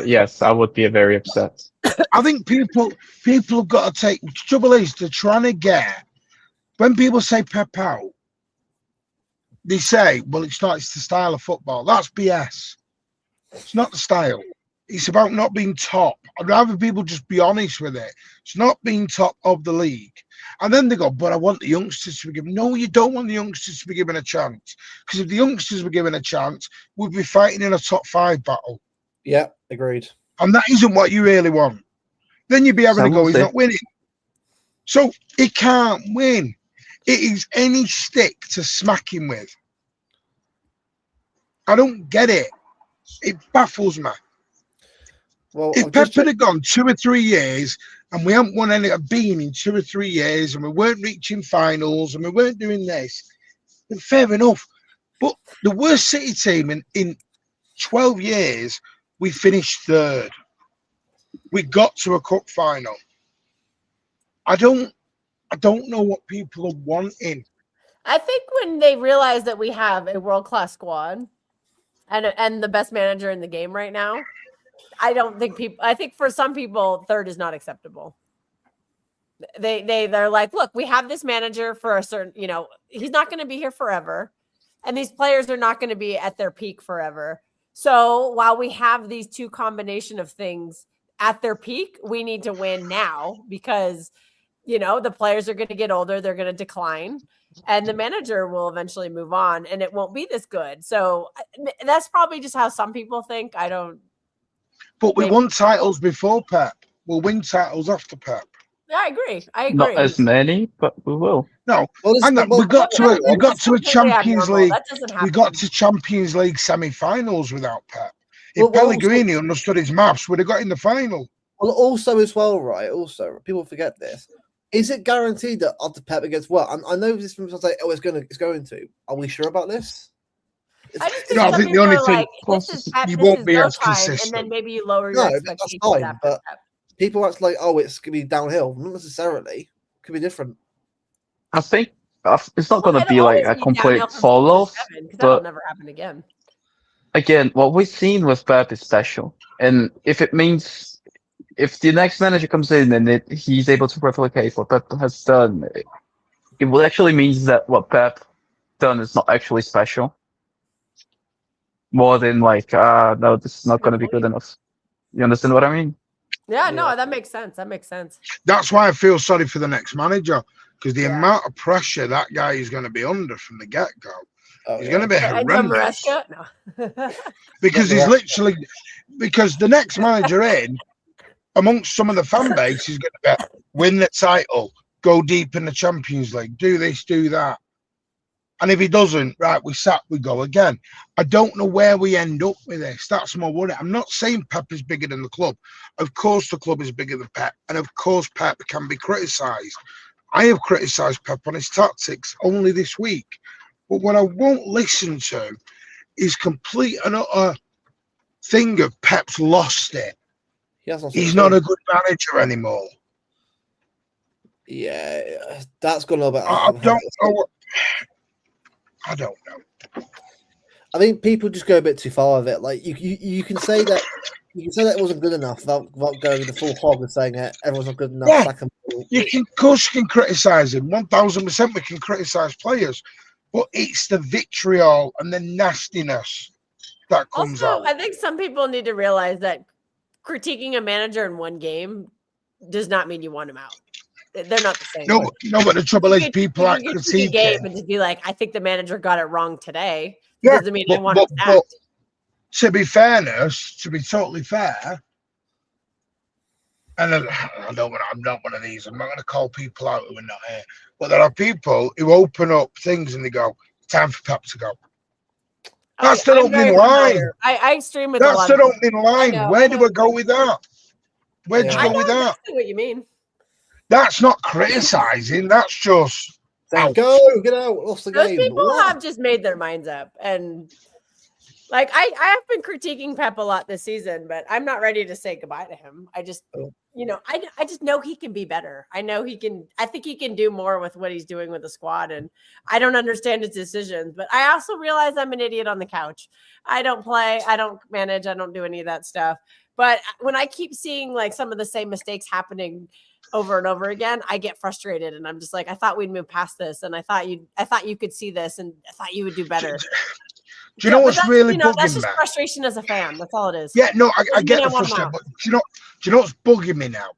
Yes, I would be very upset. I think people have got to take. The trouble is, they're trying to get. When people say Pep out, they say, "Well, it's the style of football." That's BS. It's not the style. It's about not being top. I'd rather people just be honest with it. It's not being top of the league. And then they go, but I want the youngsters to be given. No, you don't want the youngsters to be given a chance. Because if the youngsters were given a chance, we'd be fighting in a top 5 battle. Yeah, agreed. And that isn't what you really want. Then you'd be having to go, he's not winning. So he can't win. It is any stick to smack him with. I don't get it. It baffles me. Well, if Pep had gone 2 or 3 years and we haven't won any being in 2 or 3 years and we weren't reaching finals and we weren't doing this, then fair enough. But the worst City team in 12 years, we finished 3rd. We got to a cup final. I don't know what people are wanting. I think when they realize that we have a world-class squad and the best manager in the game right now, I think for some people, 3rd is not acceptable. They're like, look, we have this manager for a certain, he's not going to be here forever. And these players are not going to be at their peak forever. So while we have these two combination of things at their peak, we need to win now because, the players are going to get older. They're going to decline and the manager will eventually move on and it won't be this good. So that's probably just how some people think. But we won titles before Pep. We'll win titles after Pep. Yeah, I agree. Not as many, but we will. No, we got to a Champions League. We got to Champions League semi-finals without Pep. If Pellegrini understood his maths, we'd have got in the final. Well, also as well, right? Also, people forget this. Is it guaranteed that after Pep it gets well? I know this from like, it's going to. Are we sure about this? I think the only thing you won't be as consistent, and then maybe you lower your expectations. That's fine, but people act like, it's gonna be downhill. Not necessarily. It could be different. I think it's not going to be like a complete fall off, but that'll never happen again. Again, what we've seen with Pep is special, and if the next manager comes in and he's able to replicate what Pep has done, it will actually mean that what Pep done is not actually special. more than like, no, this is not going to be good enough. You understand what I mean? Yeah, no, that makes sense. That makes sense. That's why I feel sorry for the next manager, because the Yeah. amount of pressure that guy is going to be under from the get-go is going to be And horrendous. Maresca? No. Because he's literally, because the next manager in, amongst some of the fan base, is going to be win the title, go deep in the Champions League, do this, do that. And if he doesn't, right, we go again. I don't know where we end up with this. That's my worry. I'm not saying Pep is bigger than the club. Of course, the club is bigger than Pep. And of course, Pep can be criticised. I have criticised Pep on his tactics only this week. But what I won't listen to is complete and utter thing of Pep's lost it. He's not a good manager anymore. Yeah, that's gone a little bit. I don't know. I think people just go a bit too far with it. Like you can say that it wasn't good enough without going the full hog and saying it. Everyone's not good enough. Yeah. Of course, you can criticise him. 1000%, we can criticise players, but it's the vitriol and the nastiness that comes out. I think some people need to realize that critiquing a manager in one game does not mean you want him out. They're not the same. No, but the trouble is, people are critiquing game and just be like, I think the manager got it wrong today. Yeah, doesn't mean I want him but to be totally fair, and I'm not one of these. I'm not going to call people out who are not here. But there are people who open up things and they go, "Time for Pep to go." That's the opening line. I stream with that's the opening line. Where do we go with that? Where do you go with that? Exactly what you mean. That's not criticizing. That's just go, get out, lost the Those game. people have just made their minds up. And like I have been critiquing Pep a lot this season, but I'm not ready to say goodbye to him. I just I just know he can be better. I know he can. I think he can do more with what he's doing with the squad. And I don't understand his decisions, but I also realize I'm an idiot on the couch. I don't play. I don't manage. I don't do any of that stuff. But when I keep seeing like some of the same mistakes happening over and over again, I get frustrated, and I'm just like, I thought we'd move past this, and I thought you could see this, and I thought you would do better. Do you know what's really bugging me? That's just frustration as a fan. That's all it is. Yeah, no, I get the frustration, but do you know what's bugging me now?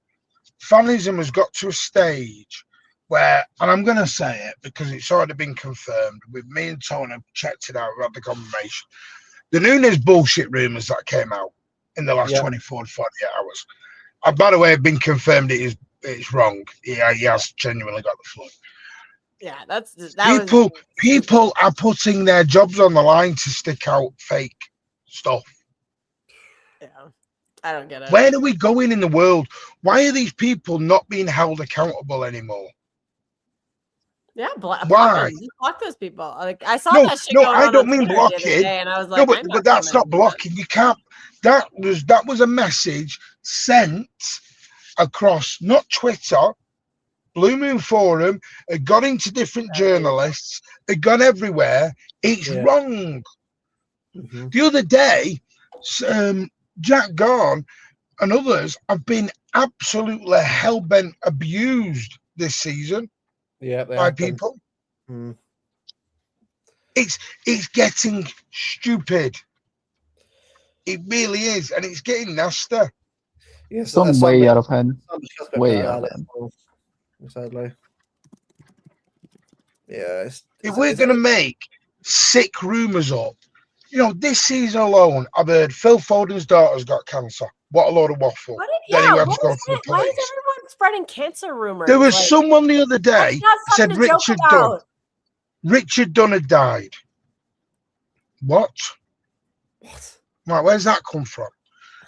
Fanism has got to a stage where, and I'm going to say it because it's already been confirmed. With me and Tony checked it out, we had the confirmation. The Nunes bullshit rumours that came out in the last 24 to 48 hours. By the way, have been confirmed. It's wrong. He has genuinely got the flu. Yeah, people are putting their jobs on the line to stick out fake stuff. Yeah, I don't get it. Where are we going in the world? Why are these people not being held accountable anymore? Yeah, why? Just block those people. Like I saw that shit going on. I don't mean blocking. And I was like, but that's not blocking. You can't. That was a message sent across not Twitter, Blue Moon Forum. It got into different journalists. It got everywhere. It's wrong. Mm-hmm. The other day, Jack Garn and others have been absolutely hell-bent abused this season by people. Mm. It's getting stupid. It really is, and it's getting nasty. Yes, some way out of hand. Way out of hand. Sadly. Yeah. If we're going to make sick rumours up, this season alone, I've heard Phil Foden's daughter's got cancer. What a load of waffle. Why is everyone spreading cancer rumors? There was someone the other day said Richard Dunn had died. What? Right, where's that come from?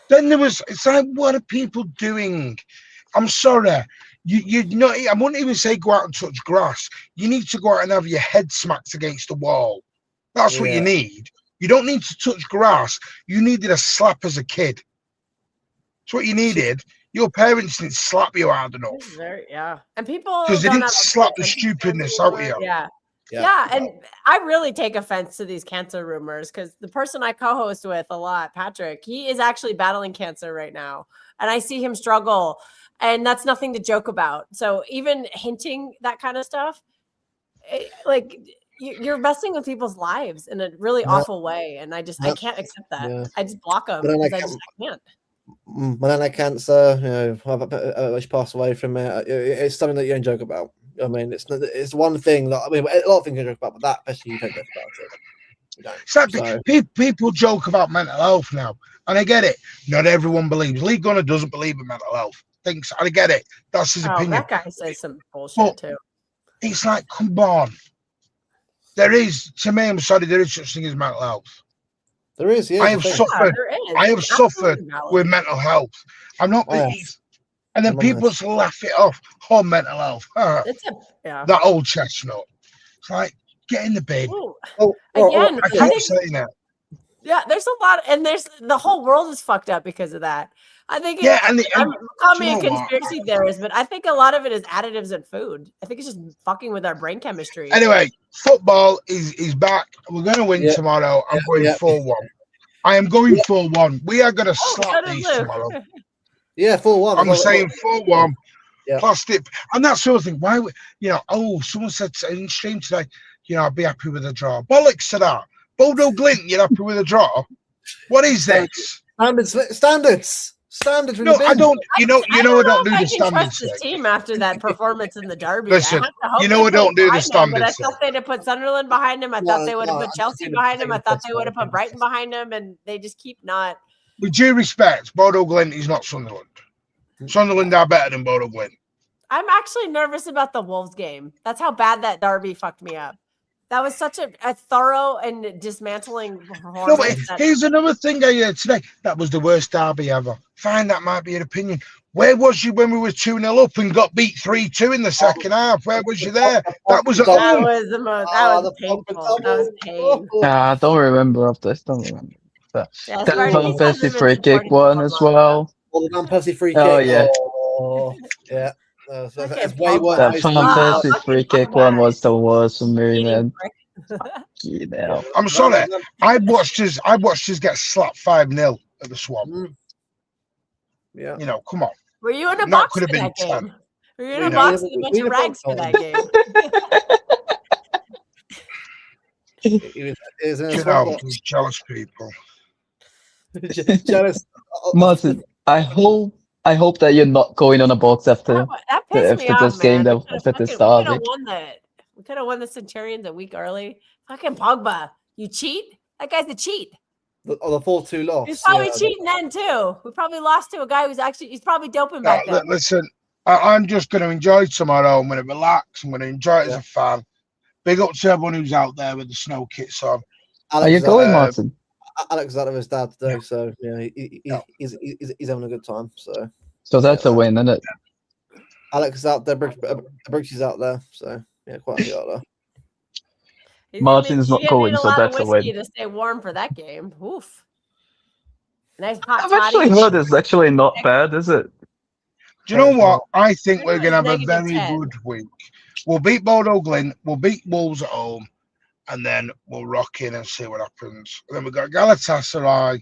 Then it's like, what are people doing? I'm sorry. I wouldn't even say go out and touch grass. You need to go out and have your head smacked against the wall. That's what you need. You don't need to touch grass. You needed a slap as a kid. That's what you needed. Your parents didn't slap you hard enough. And people because they didn't slap the stupidness out of you. Yeah, and I really take offense to these cancer rumors because the person I co-host with a lot, Patrick, he is actually battling cancer right now, and I see him struggle, and that's nothing to joke about. So even hinting that kind of stuff, you're messing with people's lives in a really awful way, and I can't accept that. Yeah. I just block them But then because I can't. Melanoma cancer, she passed away from it. It's something that you don't joke about. I mean, it's one thing that a lot of things you joke about, but that especially you don't joke about it. You don't. Exactly. People joke about mental health now, and I get it. Not everyone believes. Lee Gunner doesn't believe in mental health. Thinks I get it. That's his opinion. That guy says some bullshit too. It's like, come on. There is, to me, I'm sorry, there is such thing as mental health. There is, yeah. I have suffered. I have suffered with mental health. I'm not. And then people just laugh it off. Oh, mental health. That old chestnut. It's like, get in the bin. Again, I keep saying that. Yeah, there's a lot, and there's the whole world is fucked up because of that. I think. Call me a conspiracy theorist, but I think a lot of it is additives in food. I think it's just fucking with our brain chemistry. Anyway, football is back. We're going to win tomorrow. I'm going 4-1. I am going 4-1. We are going to slap these tomorrow. Yeah, 4-1. I'm saying 4-1. Yeah. Plastic, and that's the other thing. Why, someone said in stream today, I'd be happy with a draw. Bollocks to that. Bodo Glint, you're happy with a draw? What is this? Standards. No, I don't. I don't do the standards. This team after that performance in the derby. Listen, I don't do the standards. But I thought they'd have put Sunderland behind him. I thought they would have put Chelsea behind him. I thought they would have put Brighton behind him, and they just keep not. With due respect, Bodo Glint is not Sunderland. Sunderland are better than Bodo Glint. I'm actually nervous about the Wolves game. That's how bad that derby fucked me up. That was such a thorough and dismantling performance. No, but here's another thing I heard today. That was the worst derby ever. Fine, that might be an opinion. Where was you when we were 2-0 up and got beat 3-2 in the second half? Where was you there? That was at home. That was painful. That was pain. I don't remember of this. Don't remember. That Van Persie free kick one as well. The Van Persie free kick. Oh yeah. Yeah. That Van Persie free kick one was the worst for me, man. I'm sorry. I watched us get slapped 5-0 at the Swamp. Yeah. Come on. Were you in a box for that game? Were you in a box with a bunch of rags for that game? Jealous people. Jealous. Martin, I hope that you're not going on a box after this game, after this derby. We could have won the Centurions a week early. Fucking Pogba, you cheat? That guy's a cheat. The 4-2 loss. He's probably cheating then too. We probably lost to a guy he's probably doping back then. Listen, I'm just going to enjoy tomorrow. I'm going to relax. I'm going to enjoy it as a fan. Big up to everyone who's out there with the snow kits on. Are you going, Martin? Alex is out of his dad today, so he's having a good time. So that's a win, isn't it? Alex is out there. Brooks is out there, so quite a few out there. Martin's not going, so that's a win. To stay warm for that game. Oof. Nice hot. I've actually heard it's actually not bad, is it? Do you know what? I think we're going to have a very good week. We'll beat Bodo Glint. We'll beat Wolves at home. And then we'll rock in and see what happens. And then we've got Galatasaray,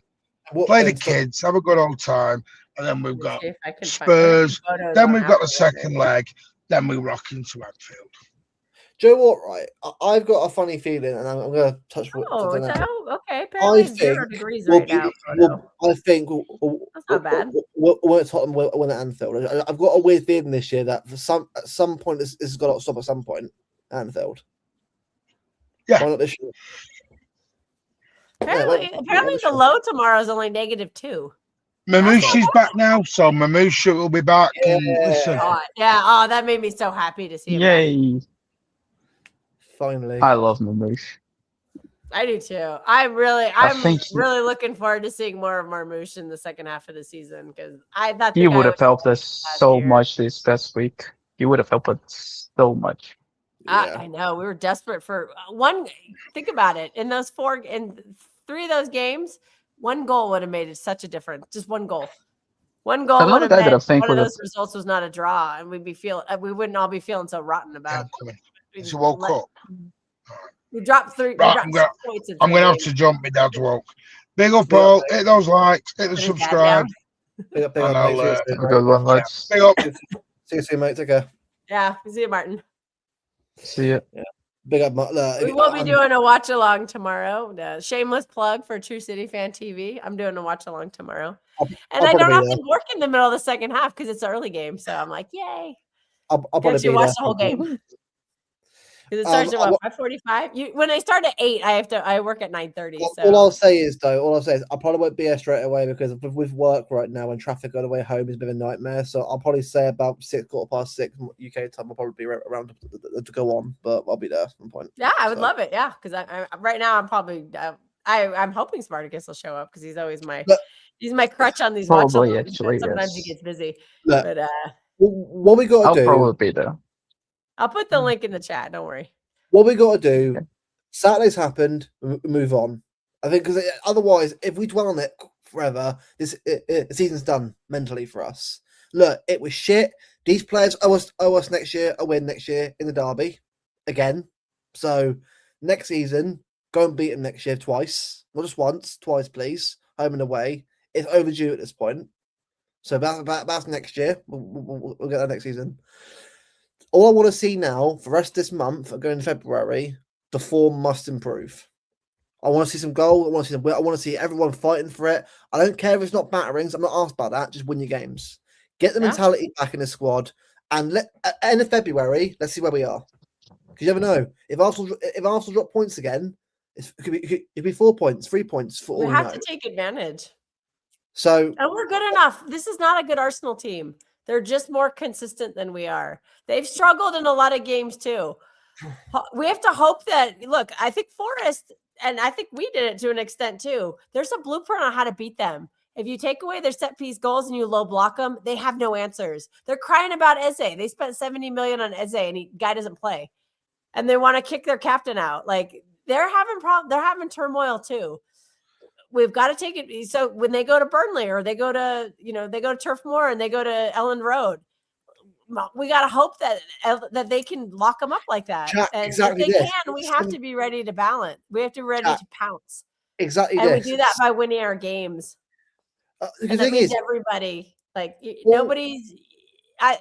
play the kids, have a good old time. And then we've got Spurs. Then we've got the second leg. Then we rock into Anfield. Do you know what, right? I've got a funny feeling, and I'm going to touch wood. Okay. Apparently 0 degrees right now. I think that's not bad. We're at Tottenham, we're at Anfield. I've got a weird feeling this year that at some point this has got to stop at some point. Anfield. Yeah. Why not this year? Apparently the low tomorrow is only -2. Mamouche's back now, so Mamouche will be back. Yeah. Listen. That made me so happy to see him. Yay. Finally. I love Mamouche. I do too. I'm really looking forward to seeing more of Marmouche in the second half of the season because I thought he would have helped us so much this past week. He would have helped us so much. I know we were desperate for one. Think about it. In 3 of those games, one goal would have made it such a difference. Just one goal. One goal would have meant one of those results was not a draw, and we wouldn't all be feeling so rotten about it. It's a World Cup. We dropped 3 right, points. I'm going to have to jump my dad's walk. Big up, Paul. Hit those likes. Hit the subscribe. Big up. Good one, lads. Big up. See you soon, mate. Take care. Yeah. See you, Martin. See ya. Yeah. Big up, We will be doing a watch along tomorrow. Shameless plug for True City Fan TV. I'm doing a watch along tomorrow, and I don't have to work in the middle of the second half because it's an early game. So I'm like, yay! I'll probably actually watch the whole game because it starts at what 5:45. When I start at 8, I work at 9:30. So all I'll say is I probably won't be here straight away because with work right now and traffic on the way home is a bit of a nightmare. So I'll probably say about 6:15 UK time. I'll probably be around to go on, but I'll be there at some point. Yeah, I would love it. Yeah, because I right now I'm probably I'm hoping Spartacus will show up because he's always he's my crutch on these watch. Probably, actually, sometimes yes. he gets busy. Look, but what we got to do? I'll probably be there. I'll put the link in the chat. Don't worry. What we got to do? Okay. Saturday's happened. Move on. I think because otherwise, if we dwell on it forever, this season's done mentally for us. Look, it was shit. These players owe us next year a win next year in the derby again. So next season, go and beat them next year twice, not just once, twice, please. Home and away. It's overdue at this point. So that's next year. We'll get that next season. All I want to see now for the rest of this month, going into February, the form must improve. I want to see some goals. I want to see everyone fighting for it. I don't care if it's not batterings. I'm not asked about that. Just win your games. Get the mentality back in the squad, and at the end of February, let's see where we are. Because you never know. If Arsenal drop points again, it could be 4 points, 3 points for all we have to take advantage. So, and we're good enough. This is not a good Arsenal team. They're just more consistent than we are. They've struggled in a lot of games too. We have to hope that, look, I think Forest, and I think we did it to an extent too, there's a blueprint on how to beat them. If you take away their set piece goals and you low block them, they have no answers. They're crying about Eze. They spent $70 million on Eze and guy doesn't play. And they want to kick their captain out. Like they're having turmoil too. We've got to take it. So when they go to Burnley or they go to Turf Moor and they go to Ellen Road, we got to hope that they can lock them up like that. And exactly if they can, we have to be ready to balance. We have to be ready to pounce. Exactly. And we do that by winning our games. The thing is, everybody, like nobody's,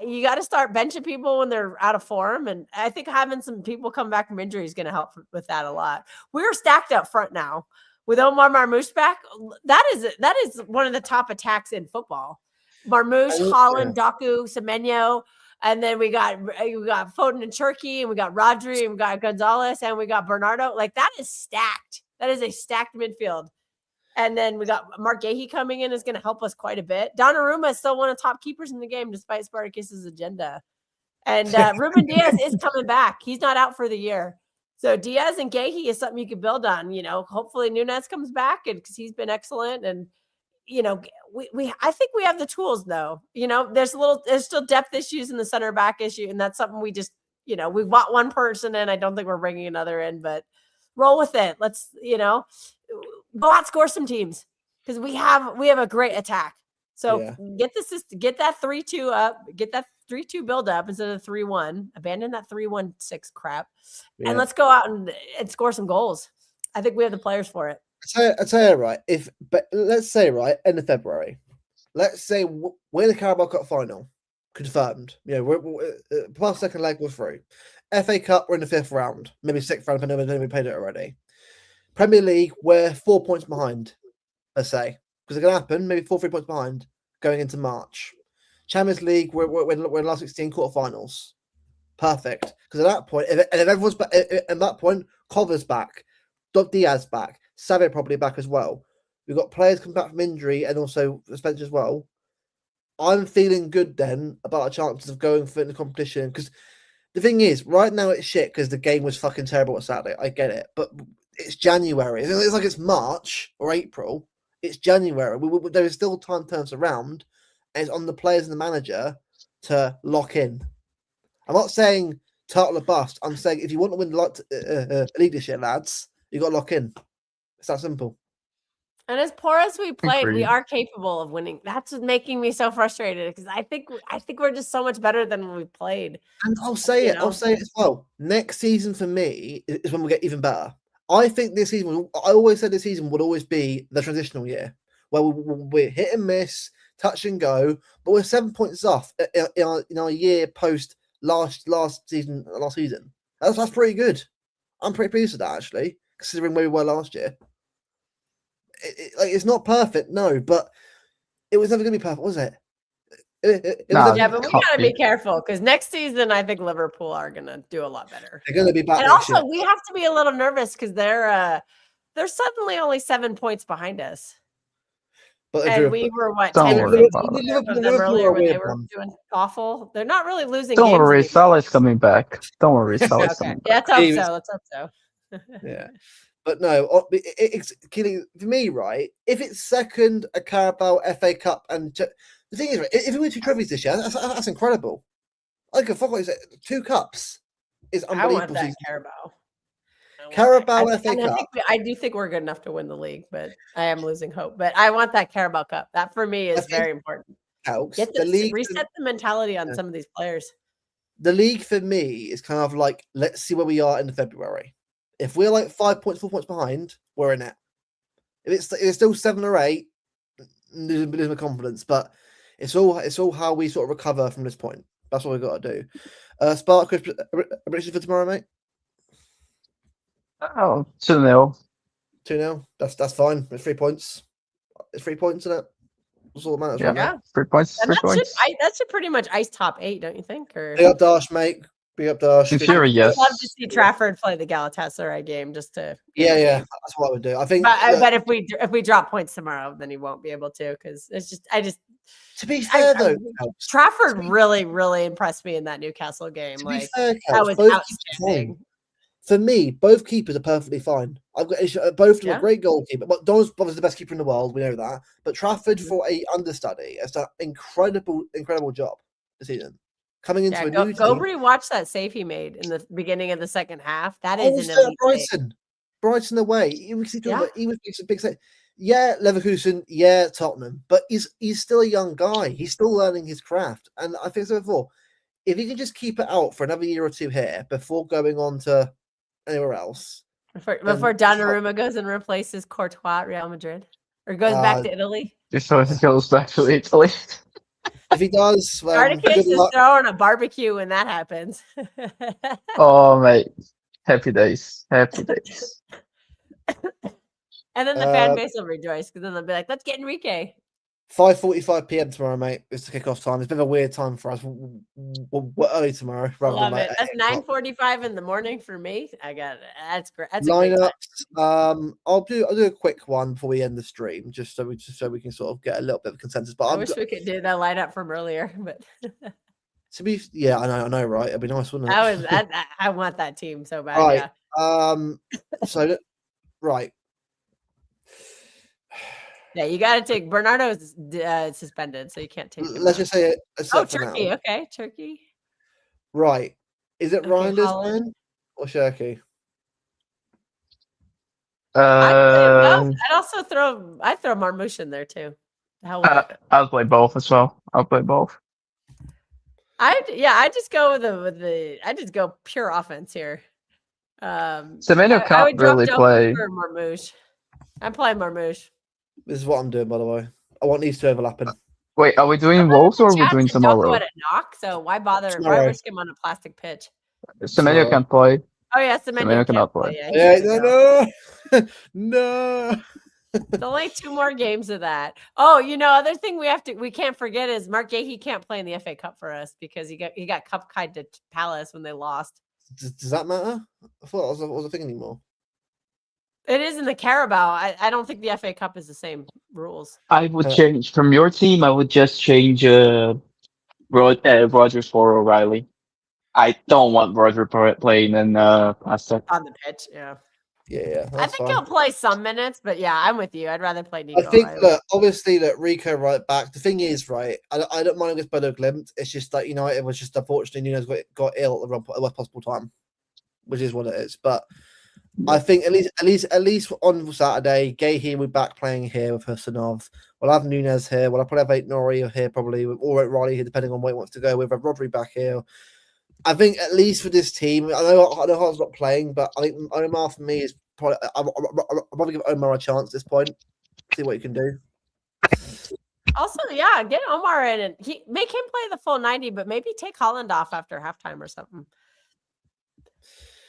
you got to start benching people when they're out of form. And I think having some people come back from injury is going to help with that a lot. We're stacked up front now. With Omar Marmoush back, that is one of the top attacks in football. Marmoush, Holland, Doku, Semenyo, and then we got Foden and Turkey, and we got Rodri, and we got Gonzalez, and we got Bernardo. Like that is stacked. That is a stacked midfield. And then we got Mark Gahey coming in is going to help us quite a bit. Donnarumma is still one of the top keepers in the game despite Spartacus's agenda. And Ruben Diaz is coming back. He's not out for the year. So Diaz and Gahey is something you can build on. Hopefully Nunes comes back and because he's been excellent. And I think we have the tools though. There's still depth issues in the center back issue, and that's something we just we bought one person in. I don't think we're bringing another in, but roll with it. Let's go outscore some teams because we have a great attack. So get that 3-2 up, get that 3-2 build up instead of 3-1. Abandon that 3-1-6 crap, and let's go out and score some goals. I think we have the players for it. I tell you right. Let's say end of February, let's say we're in the Carabao Cup final, confirmed. We're past second leg, we're through. FA Cup, we're in the 5th round, maybe 6th round, depending on we played it already. Premier League, we're 4 points behind. Let's say because it's going to happen. Maybe 3 points behind going into March. Champions League, we're in the last 16 quarterfinals. Perfect. Because at that point, if everyone's back, at that point, Cover's back, Diaz back, Savio probably back as well. We've got players come back from injury and also suspension as well. I'm feeling good then about our chances of going for the competition because the thing is, right now it's shit because the game was fucking terrible on Saturday. I get it, but it's January. It's like it's March or April. It's January. There is still time to turn us around, and it's on the players and the manager to lock in. I'm not saying turtle or bust. I'm saying if you want to win the league this year, lads, you got to lock in. It's that simple. And as poor as we played, we are capable of winning. That's what's making me so frustrated because I think we're just so much better than when we played. And I'll say it as well. Next season for me is when we get even better. I think this season, I always said this season would always be the transitional year where we're hit and miss, touch and go, but we're 7 points off in our year post last season. That's pretty good. I'm pretty pleased with that, actually, considering where we were last year. It's not perfect, no, but it was never going to be perfect, was it? It was Nah, Yeah, never, but we can't got to be. be careful because next season I think Liverpool are going to do a lot better. they're going to be back And next also, year. we have to be a little nervous because they're suddenly only 7 points behind us. But And we were, what, Don't 10 or worry 15 about it. of them Liverpool earlier are a when they weird were one. doing awful. They're not really losing Don't games worry, anymore. Salah's coming back. Don't worry, Salah's Okay. coming Yeah, back. let's hope He was- so. Let's hope so. Yeah. But no, it's killing for me, right? If it's second, a Carabao, FA Cup, and the thing is, right, if we win 2 trophies this year, that's incredible. I can fuck what you say. 2 cups is I want unbelievable. that Carabao. Carabao I FA think Cup. I do think we're good enough to win the league, but I am losing hope. But I want that Carabao Cup. That for me is think very important. Helps. Get The this, league, reset the mentality on some of these players. the league for me is kind of like, let's see where we are in February. If we're like 5 points, 4 points behind, we're in it. If it's still 7 or 8, losing my confidence. But it's all how we sort of recover from this point. That's what we've got to do. Spark, a prediction for tomorrow, mate. Oh, 2-0. 2-0. That's fine. It's 3 points. It's 3 points, isn't it? That's all that matters Yeah. right now. Yeah. 3 points. And 3 points. that should pretty much ice top 8, don't you think? Or Big up Dash, mate. Big up Dash. In theory, yes. I'd love to see Trafford play the Galatasaray game just to Yeah, the yeah. game. That's what I would do. I think. But if we drop points tomorrow, then he won't be able to because it's just to be fair, though, helps. Trafford really impressed me in that Newcastle game. To Like be fair, that Kels, was both keepers outstanding. fine. For me, both keepers are perfectly fine. I've got both of them Yeah. are great goalkeeper. But Don's obviously the best keeper in the world. We know that. But Trafford, for a understudy, has done an incredible job this season. Coming into Yeah, a go new team. rewatch that save he made in the beginning of the second half. That is an Also at elite save. Brighton away. He was Yeah. a big save. Yeah, Leverkusen. Yeah, Tottenham. But he's still a young guy. He's still learning his craft. And I think so before. If he can just keep it out for another year or 2 here before going on to anywhere else. Before Donnarumma goes and replaces Courtois at Real Madrid or goes back to Italy. So he goes back to Italy. If he does, Spartacus good is luck. throwing a barbecue when that happens. Oh, mate. Happy days. Happy days. And then the fan base will rejoice because then they'll be like, let's get Enrique. 5:45 p.m. tomorrow, mate. It's the kickoff time. It's a bit of a weird time for us. We're early tomorrow. I Rather love than like it. That's 8 o'clock. 9:45 in the morning for me. I got it. That's great. That's a great time. Lineups. I'll do a quick one before we end the stream, just so we can sort of get a little bit of consensus. But I wish we could do that lineup from earlier, but yeah, I know, right? It'd be nice, wouldn't it? I want that team so bad. Right. Yeah. So right. Yeah, you got to take Bernardo is suspended, so you can't take him. Let's out. just say Oh, Turkey. Okay, Turkey. Right. Is it Okay, Reinders Holland. then or Shirky? I'd also throw Marmouche in there too. Hell with it. I'll play both as well. I'll play both. I just go I just go pure offense here. Semenyo I can't would drop really Jokic play. for Marmouche. I'm playing Marmouche. This is what I'm doing, by the way. I want these two overlapping. Wait, are we doing Wolves or are we doing tomorrow? At a knock, so why bother? Why Tomorrow. risk him on a plastic pitch? Semenyo can't play. Oh yeah, Semenyo cannot can't play. play. Yeah, Yeah, no. There's only 2 more games of that. Oh, other thing we can't forget is Mark Gahey can't play in the FA Cup for us because he got cup-tied to Palace when they lost. Does that matter? I thought I wasn't thinking anymore. It is in the Carabao. I don't think the FA Cup is the same rules. I would change from your team. I would just change Roger for O'Reilly. I don't want Roger playing in plastic On the pitch. Yeah. Yeah, I think he'll play some minutes, but yeah, I'm with you. I'd rather play Nico. I think O'Reilly. that obviously that Rico right back. The thing is, right, I don't mind against Bodo Glimt. It's just that it was just unfortunately Nunes got ill at the worst possible time, which is what it is. But I think at least on Saturday, Gahey will be back playing here with Husanov. We'll have Nunes here. We'll probably have Nori here probably, or Riley here, depending on where he wants to go. We'll have Rodri back here. I think at least for this team, I know Hart's not playing, but I think Omar for me is probably. I'll probably give Omar a chance at this point. See what he can do. Also, yeah, get Omar in and make him play the full 90, but maybe take Holland off after halftime or something.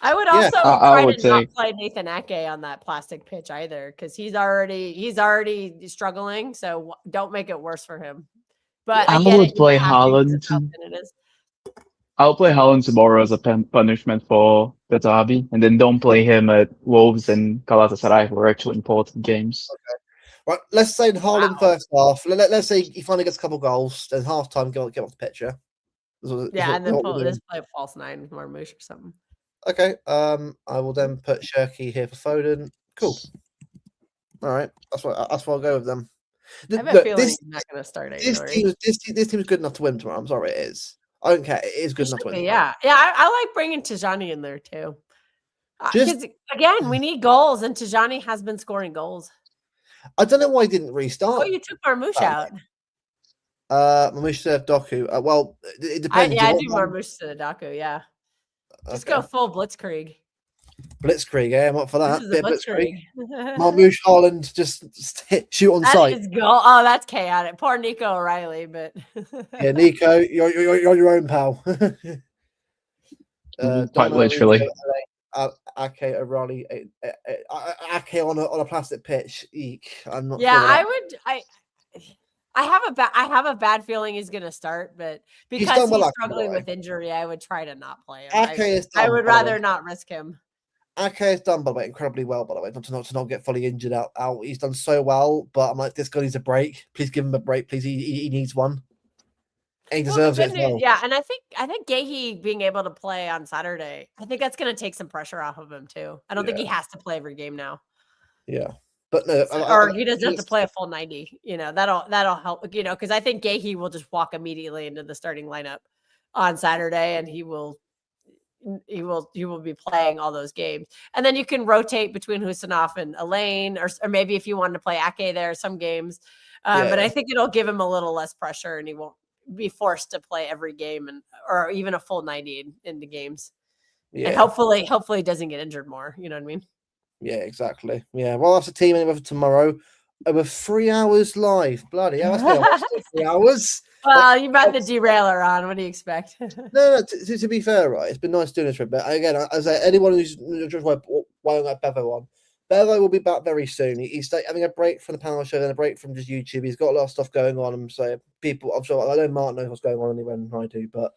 I would Yeah, also I try would to not say play Nathan Ake on that plastic pitch either, because he's already struggling. So don't make it worse for him. But I I get it. would You play might have to because of Haaland. how thin it is. I'll play Haaland tomorrow as a punishment for the derby, and then don't play him at Wolves and Galatasaray, who are actually important games. right. Let's say Haaland Wow. first half. Let's say he finally gets a couple goals. Then half time, get off the pitch. Yeah. Yeah, and then What we're doing. just play a false nine with Marmoush or something. Okay. I will then put Shirky here for Foden. Cool. All right. That's what I'll go with them. I have a Look, feeling he's not going to start anyway. this team is good enough to win tomorrow. I'm sorry, it is. I don't care. It is good It enough to should win. be, tomorrow. yeah. I like bringing Tijani in there too. Just- Because again, we need goals, and Tijani has been scoring goals. I don't know why he didn't restart. Oh, you took Marmoush out. Marmoush served Doku. Well, it depends. I do Marmoush to Daku, yeah. Just go full Blitzkrieg. Blitzkrieg, yeah, I'm up for that. This is a Bit of Blitzkrieg. Blitzkrieg. Marmoush Haaland just shoot on That sight. is goal. Oh, that's chaotic. Poor Nico O'Reilly, but Yeah, Nico, you're on your own, pal. Quite literally. Ake O'Reilly, Ake on a plastic pitch. Eek. I'm not. yeah, sure I would. I have a bad feeling he's going to start, but because done he's well, struggling by the with injury, I would try to not play him. Ake is I done, would by the way. rather not risk him. Ake has done, by the way, incredibly well, by the way, not to not get fully injured out. He's done so well, but I'm like, this guy needs a break. Please give him a break, please. He needs one. And he deserves it as well. Yeah, and I think Gahey being able to play on Saturday, I think that's going to take some pressure off of him too. I don't think he has to play every game now. Yeah, but no, or he doesn't have to play a full 90. You know, that'll help. You know, because I think Gahey will just walk immediately into the starting lineup on Saturday, and he will be playing all those games. And then you can rotate between Husanov and Elaine, or maybe if you wanted to play Ake there some games. But I think it'll give him a little less pressure, and he won't be forced to play every game or even a full 90 in the games. Yeah. And hopefully he doesn't get injured more. You know what I mean? Yeah, exactly. Yeah. Well, that's a team anyway for tomorrow. Over 3 hours live. Bloody hell, that's 3 hours. Well, you brought the derailer on. What do you expect? No, to be fair, right, it's been nice doing this for a bit. Again, as anyone who's just weighing that Bevo on, Bevo will be back very soon. He's having a break from the panel show and a break from just YouTube. He's got a lot of stuff going on. So people, I'm sure, I know Martin knows what's going on anyway, and I do, but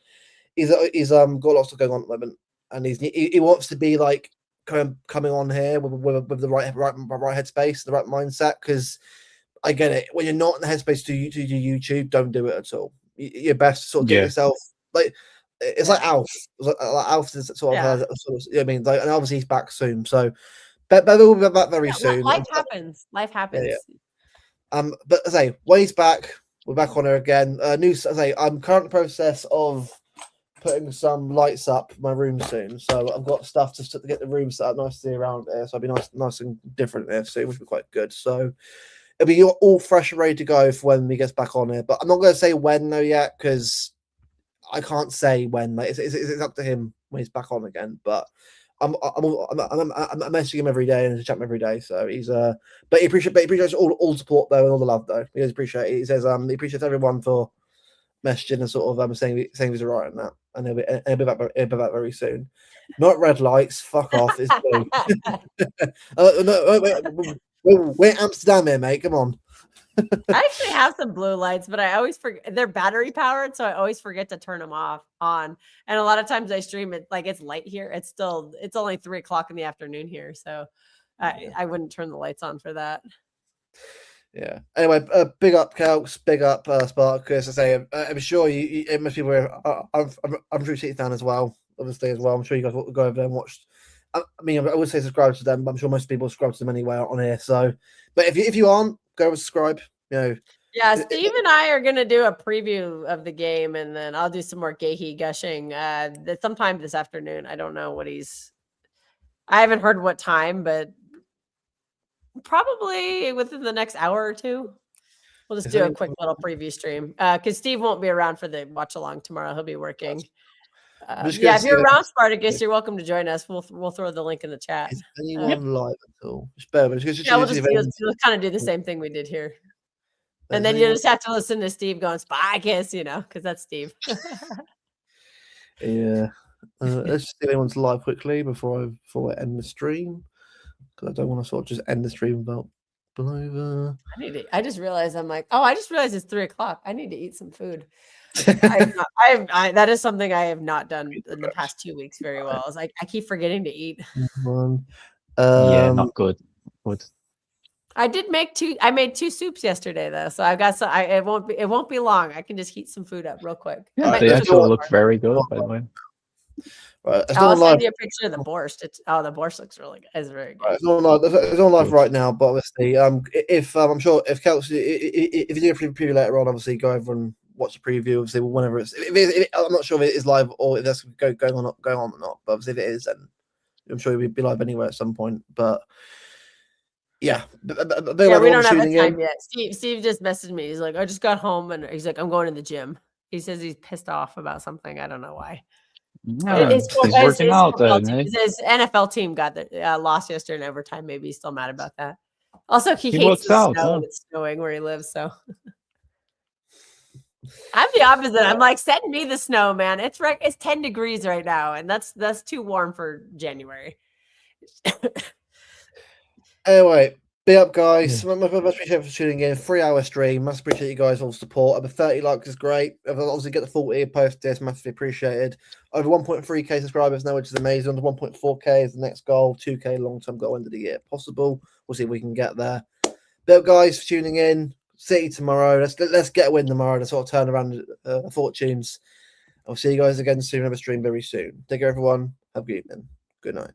he's got a lot of stuff going on at the moment, and he wants to be like coming on here with the right headspace, the right mindset. Because I get it, when you're not in the headspace to do YouTube, don't do it at all. You're best to sort of get yourself like. It's like Alf. Alf is sort of, I mean, like, and obviously he's back soon, so. Bevo will be back very soon. Life happens. Life happens. Yeah. But I say when he's back, we're back on her again. I'm currently in the process of putting some lights up my room soon. So I've got stuff to get the room set up nicely around there. So it'll be nice and different there soon, which will be quite good. So it'll be all fresh and ready to go for when he gets back on here. But I'm not going to say when though yet, because I can't say when. Like it's up to him when he's back on again. But I'm messaging him every day and chatting every day. So he's but he appreciates all the support though and all the love though. He does appreciate it. He says he appreciates everyone for messaging and sort of saying he's alright on that. And he'll be back very soon. Not red lights. Fuck off. It's blue. We're in Amsterdam here, mate. Come on. I actually have some blue lights, but I always forget they're battery powered, so I always forget to turn them on. And a lot of times I stream it like it's light here. It's only 3:00 in the afternoon here, so I wouldn't turn the lights on for that. Yeah. Anyway, big up Calx, big up Spartacus. I say, I'm sure most people I'm sure you've down as well. Obviously, as well. I'm sure you guys will go over there and watch. I mean, I would say subscribe to them, but I'm sure most people subscribe to them anyway on here. So, but if you aren't, go and subscribe. You know. Yeah, Steve and I are gonna do a preview of the game, and then I'll do some more Gahey gushing sometime this afternoon. I don't know what I haven't heard what time, but probably within the next hour or two. We'll just do a quick little preview stream because Steve won't be around for the watch along tomorrow. He'll be working. If you're around Spartacus, you're welcome to join us. We'll throw the link in the chat. Is anyone live at all? We'll kind of do the same thing we did here. And then you just have to listen to Steve going Spartacus, because that's Steve. Yeah. Let's just see if anyone's live quickly before I end the stream, because I don't want to sort of just end the stream without over. I just realized I just realized it's 3:00. I need to eat some food. That is something I have not done in the past 2 weeks very well. It's like I keep forgetting to eat. Yeah, not good. Good. I made 2 soups yesterday though, so I've got some. It won't be long. I can just heat some food up real quick. Yeah, they actually look very good, by the way. Right, I'll send you a picture of the borscht. The borscht looks really good. It's very good. Right, it's on live right now, but obviously, if I'm sure if Kelsey, if you do a preview later on, obviously go over and watch the preview. Obviously, whenever I'm not sure if it is live or if that's going on or not. But obviously, if it is, then I'm sure you'll be live anyway at some point. But yeah, we don't have a time yet. Steve just messaged me. He's like, I just got home and he's like, I'm going to the gym. He says he's pissed off about something. I don't know why. Yeah, he's working out then. His NFL team got lost yesterday in overtime. Maybe he's still mad about that. Also, he hates works the out, snow. yeah. It's snowing where he lives, so I'm the opposite. I'm like, send me the snow, man. It's 10 degrees right now, and that's too warm for January. Anyway, be up, guys. Much appreciate for tuning in. 3-hour stream. Must appreciate you guys all support. Over 30 likes is great. Obviously, get the 40 post this. Massively appreciated. Over 1.3k subscribers now, which is amazing. Under 1.4k is the next goal. 2k long-term goal end of the year possible. We'll see if we can get there. Be up, guys, for tuning in. City tomorrow. Let's get a win tomorrow to sort of turn around fortunes. I'll see you guys again soon. Have a stream very soon. Take care, everyone. Have a good evening. Good night.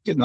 Good night.